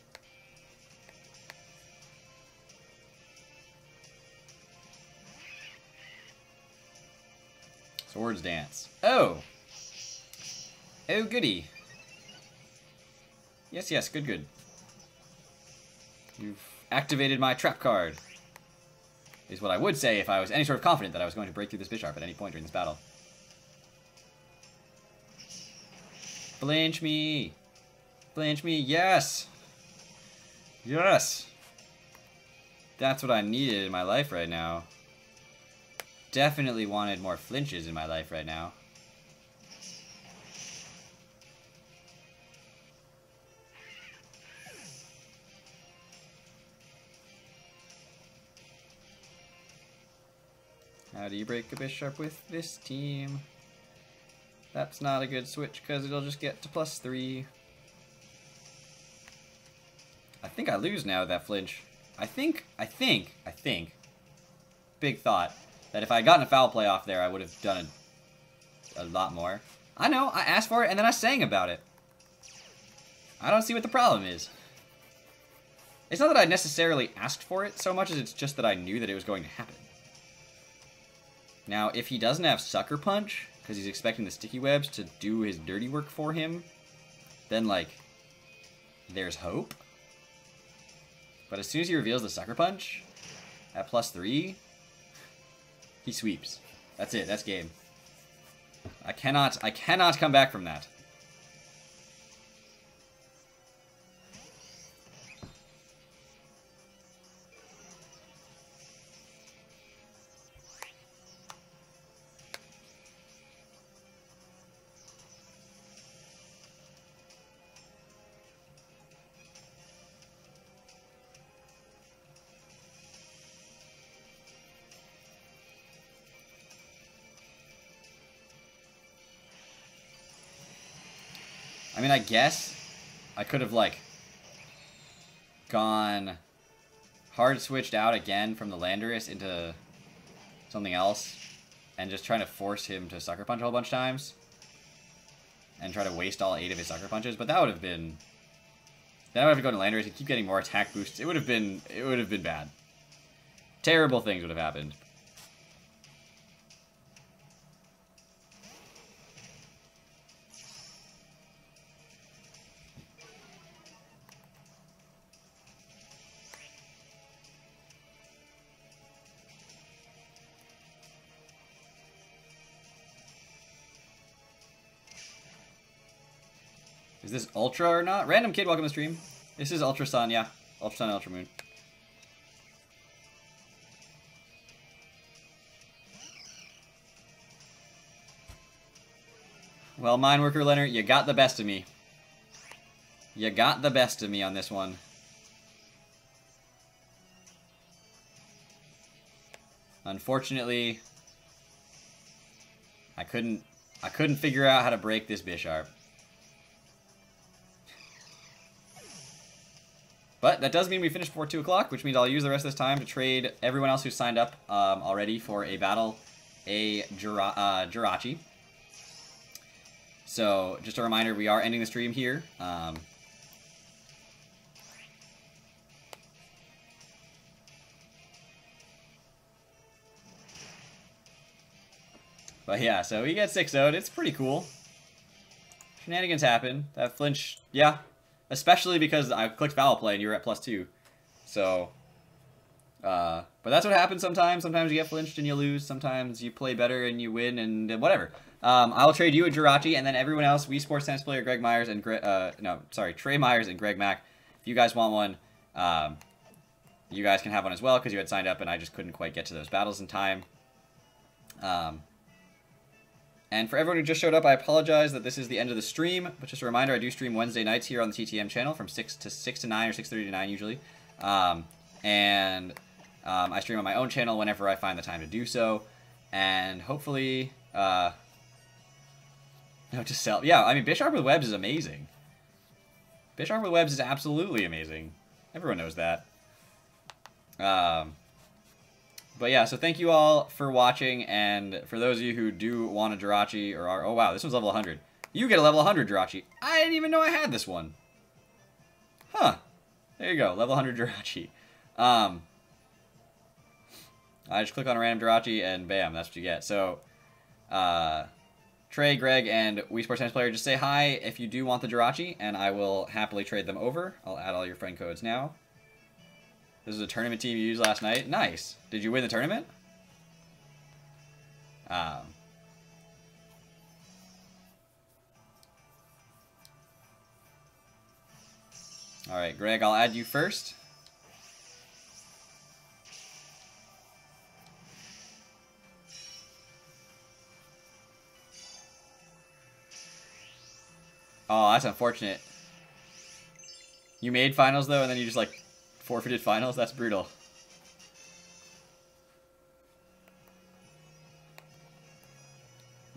Swords Dance. Oh! Oh, goody. Yes, yes, good, good. You've activated my trap card. Is what I would say if I was any sort of confident that I was going to break through this Bisharp at any point during this battle. Flinch me! Flinch me, yes! Yes! That's what I needed in my life right now. definitely wanted more flinches in my life right now. How do you break a Bisharp with this team? That's not a good switch because it'll just get to +3. I think I lose now with that flinch. I think, big thought, that if I had gotten a foul play off there, I would have done a lot more. I know, I asked for it and then I sang about it. I don't see what the problem is. It's not that I necessarily asked for it so much as it's just that I knew that it was going to happen. Now, if he doesn't have Sucker Punch, because he's expecting the Sticky Webs to do his dirty work for him, then, like, there's hope. But as soon as he reveals the Sucker Punch, at +3, he sweeps. That's it, that's game. I cannot come back from that. I mean, I guess I could have, like, gone hard switched out again from the Landorus into something else and just trying to force him to Sucker Punch a whole bunch of times and try to waste all 8 of his Sucker Punches, but that would have been... Then I would have to go to Landorus and keep getting more attack boosts. It would have been bad. Terrible things would have happened. Is this Ultra or not? Random Kid, welcome to the stream. This is Ultra Sun, yeah. Ultra Sun and Ultra Moon. Well, Mine Worker Leonard, you got the best of me. You got the best of me on this one. Unfortunately, I couldn't figure out how to break this Bisharp. But that does mean we finished before 2 o'clock, which means I'll use the rest of this time to trade everyone else who's signed up already for a battle, a Jirachi. So, just a reminder, we are ending the stream here. But yeah, so we get 6-0'd. It's pretty cool. Shenanigans happen. That flinch, yeah. Especially because I clicked foul play and you were at +2. So, but that's what happens sometimes. Sometimes you get flinched and you lose. Sometimes you play better and you win and whatever. I'll trade you a Jirachi and then everyone else, Wii Sports Tennis player Greg Myers and Trey Myers and Greg Mack. If you guys want one, you guys can have one as well because you had signed up and I just couldn't quite get to those battles in time. And for everyone who just showed up, I apologize that this is the end of the stream. But just a reminder, I do stream Wednesday nights here on the TTM channel from 6 to 9 or 6:30 to 9 usually. I stream on my own channel whenever I find the time to do so. And hopefully, no, to sell. Yeah, I mean, Bisharp with Webs is amazing. Bisharp with Webs is absolutely amazing. Everyone knows that. But yeah, so thank you all for watching, and for those of you who do want a Jirachi, or are, oh wow, this one's level 100. You get a level 100 Jirachi. I didn't even know I had this one. Huh. There you go, level 100 Jirachi. I just click on a random Jirachi, and bam, that's what you get. So, Trey, Greg, and Wii Sports Tennis Player, just say hi if you do want the Jirachi, and I will happily trade them over. I'll add all your friend codes now. This is a tournament team you used last night. Nice. Did you win the tournament? All right, Greg, I'll add you first. Oh, that's unfortunate. You made finals, though, and then you just, like, forfeited finals? That's brutal.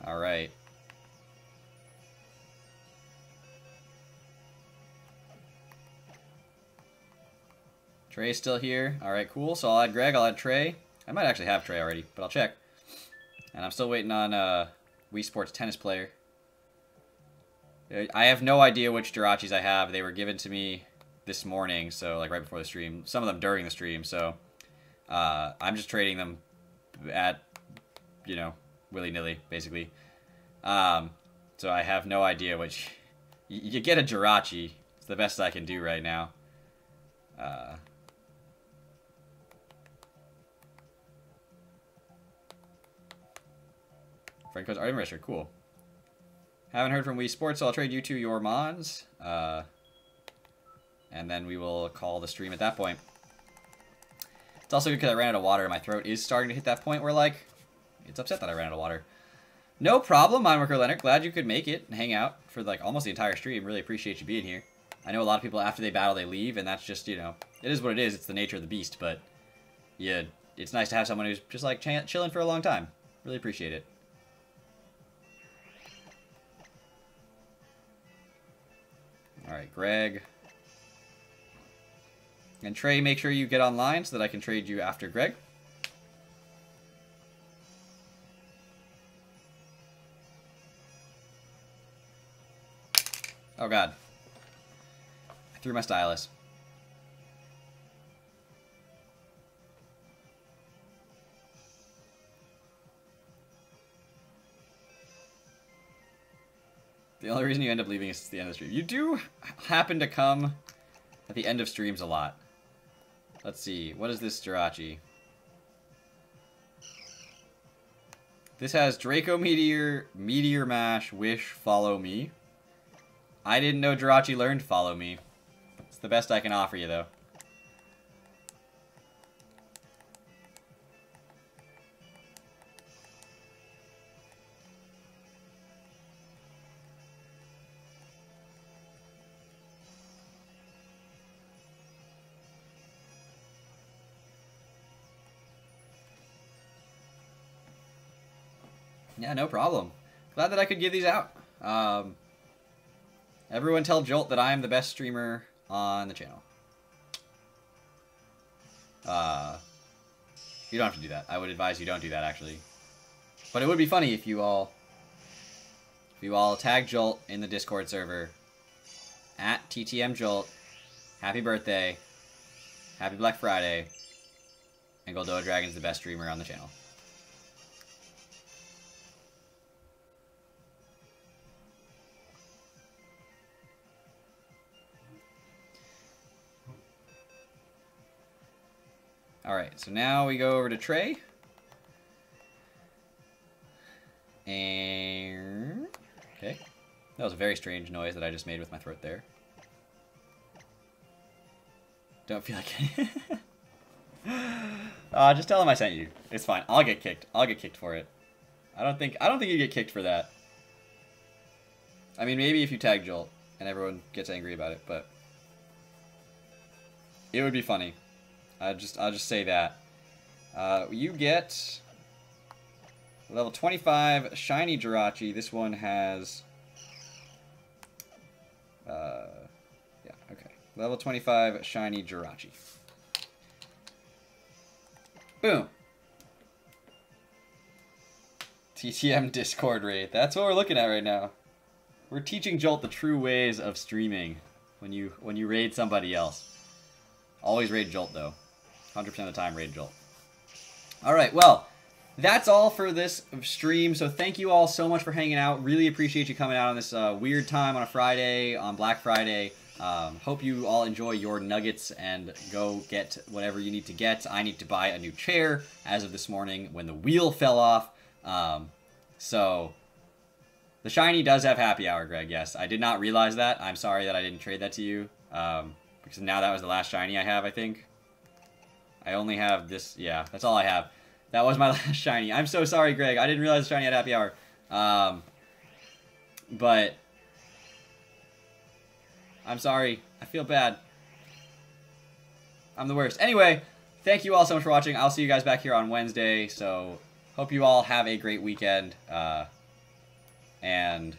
Alright. Trey's still here. Alright, cool. So I'll add Greg, I'll add Trey. I might actually have Trey already, but I'll check. And I'm still waiting on Wii Sports tennis player. I have no idea which Jirachis I have. They were given to me this morning, so like right before the stream. Some of them during the stream, so I'm just trading them at, you know, willy-nilly, basically. So I have no idea which... You get a Jirachi. It's the best I can do right now. Friend codes Artem Register, cool. Haven't heard from Wii Sports, so I'll trade you to your Mons. And then we will call the stream at that point. It's also good because I ran out of water and my throat is starting to hit that point where, like, it's upset that I ran out of water. No problem, Mineworker Leonard. Glad you could make it and hang out for, like, almost the entire stream. Really appreciate you being here. I know a lot of people, after they battle, they leave, and that's just, you know, it is what it is. It's the nature of the beast, but, yeah, it's nice to have someone who's just, like, chilling for a long time. Really appreciate it. Alright, Greg. And Trey, make sure you get online so that I can trade you after Greg. Oh god. I threw my stylus. The only reason you end up leaving is the end of the stream. You do happen to come at the end of streams a lot. Let's see. What is this Jirachi? This has Draco Meteor, Meteor Mash, Wish, Follow Me. I didn't know Jirachi learned Follow Me. It's the best I can offer you, though. Yeah, no problem. Glad that I could give these out. Everyone tell Jolt that I am the best streamer on the channel. You don't have to do that. I would advise you don't do that, actually. But it would be funny if you all tag Jolt in the Discord server at TTM Jolt. Happy birthday. Happy Black Friday. And GoldoaDragon's the best streamer on the channel. Alright, so now we go over to Trey. And... okay. That was a very strange noise that I just made with my throat there. Don't feel like it. Just tell him I sent you. It's fine. I'll get kicked. I'll get kicked for it. I don't think you get kicked for that. I mean, maybe if you tag Jolt and everyone gets angry about it, but it would be funny. I'll just say that. You get level 25 shiny Jirachi. This one has yeah, okay. Level 25 shiny Jirachi. Boom. TTM Discord raid. That's what we're looking at right now. We're teaching Jolt the true ways of streaming when you raid somebody else. Always raid Jolt though. 100% of the time, raid Jolt. Alright, well, that's all for this stream. So thank you all so much for hanging out. Really appreciate you coming out on this weird time on a Friday, on Black Friday. Hope you all enjoy your nuggets and go get whatever you need to get. I need to buy a new chair as of this morning when the wheel fell off. So, the shiny does have happy hour, Greg, yes. I did not realize that. I'm sorry that I didn't trade that to you. Because now that was the last shiny I have, I think. I only have this, yeah, that's all I have. That was my last shiny. I'm so sorry, Greg. I didn't realize the shiny had happy hour. But I'm sorry. I feel bad. I'm the worst. Anyway, thank you all so much for watching. I'll see you guys back here on Wednesday. So, hope you all have a great weekend. And,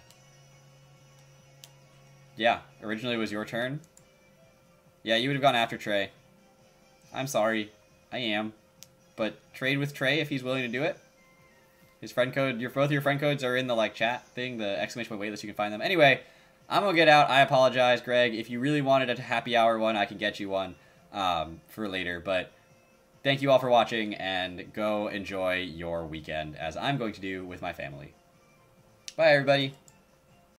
yeah, originally it was your turn. Yeah, you would have gone after Trey. I'm sorry. I am. But trade with Trey if he's willing to do it. His friend code, both your friend codes are in the like chat thing, the exclamation point waitlist, you can find them. Anyway, I'm gonna get out. I apologize, Greg. If you really wanted a happy hour one, I can get you one for later. But thank you all for watching, and go enjoy your weekend, as I'm going to do with my family. Bye, everybody.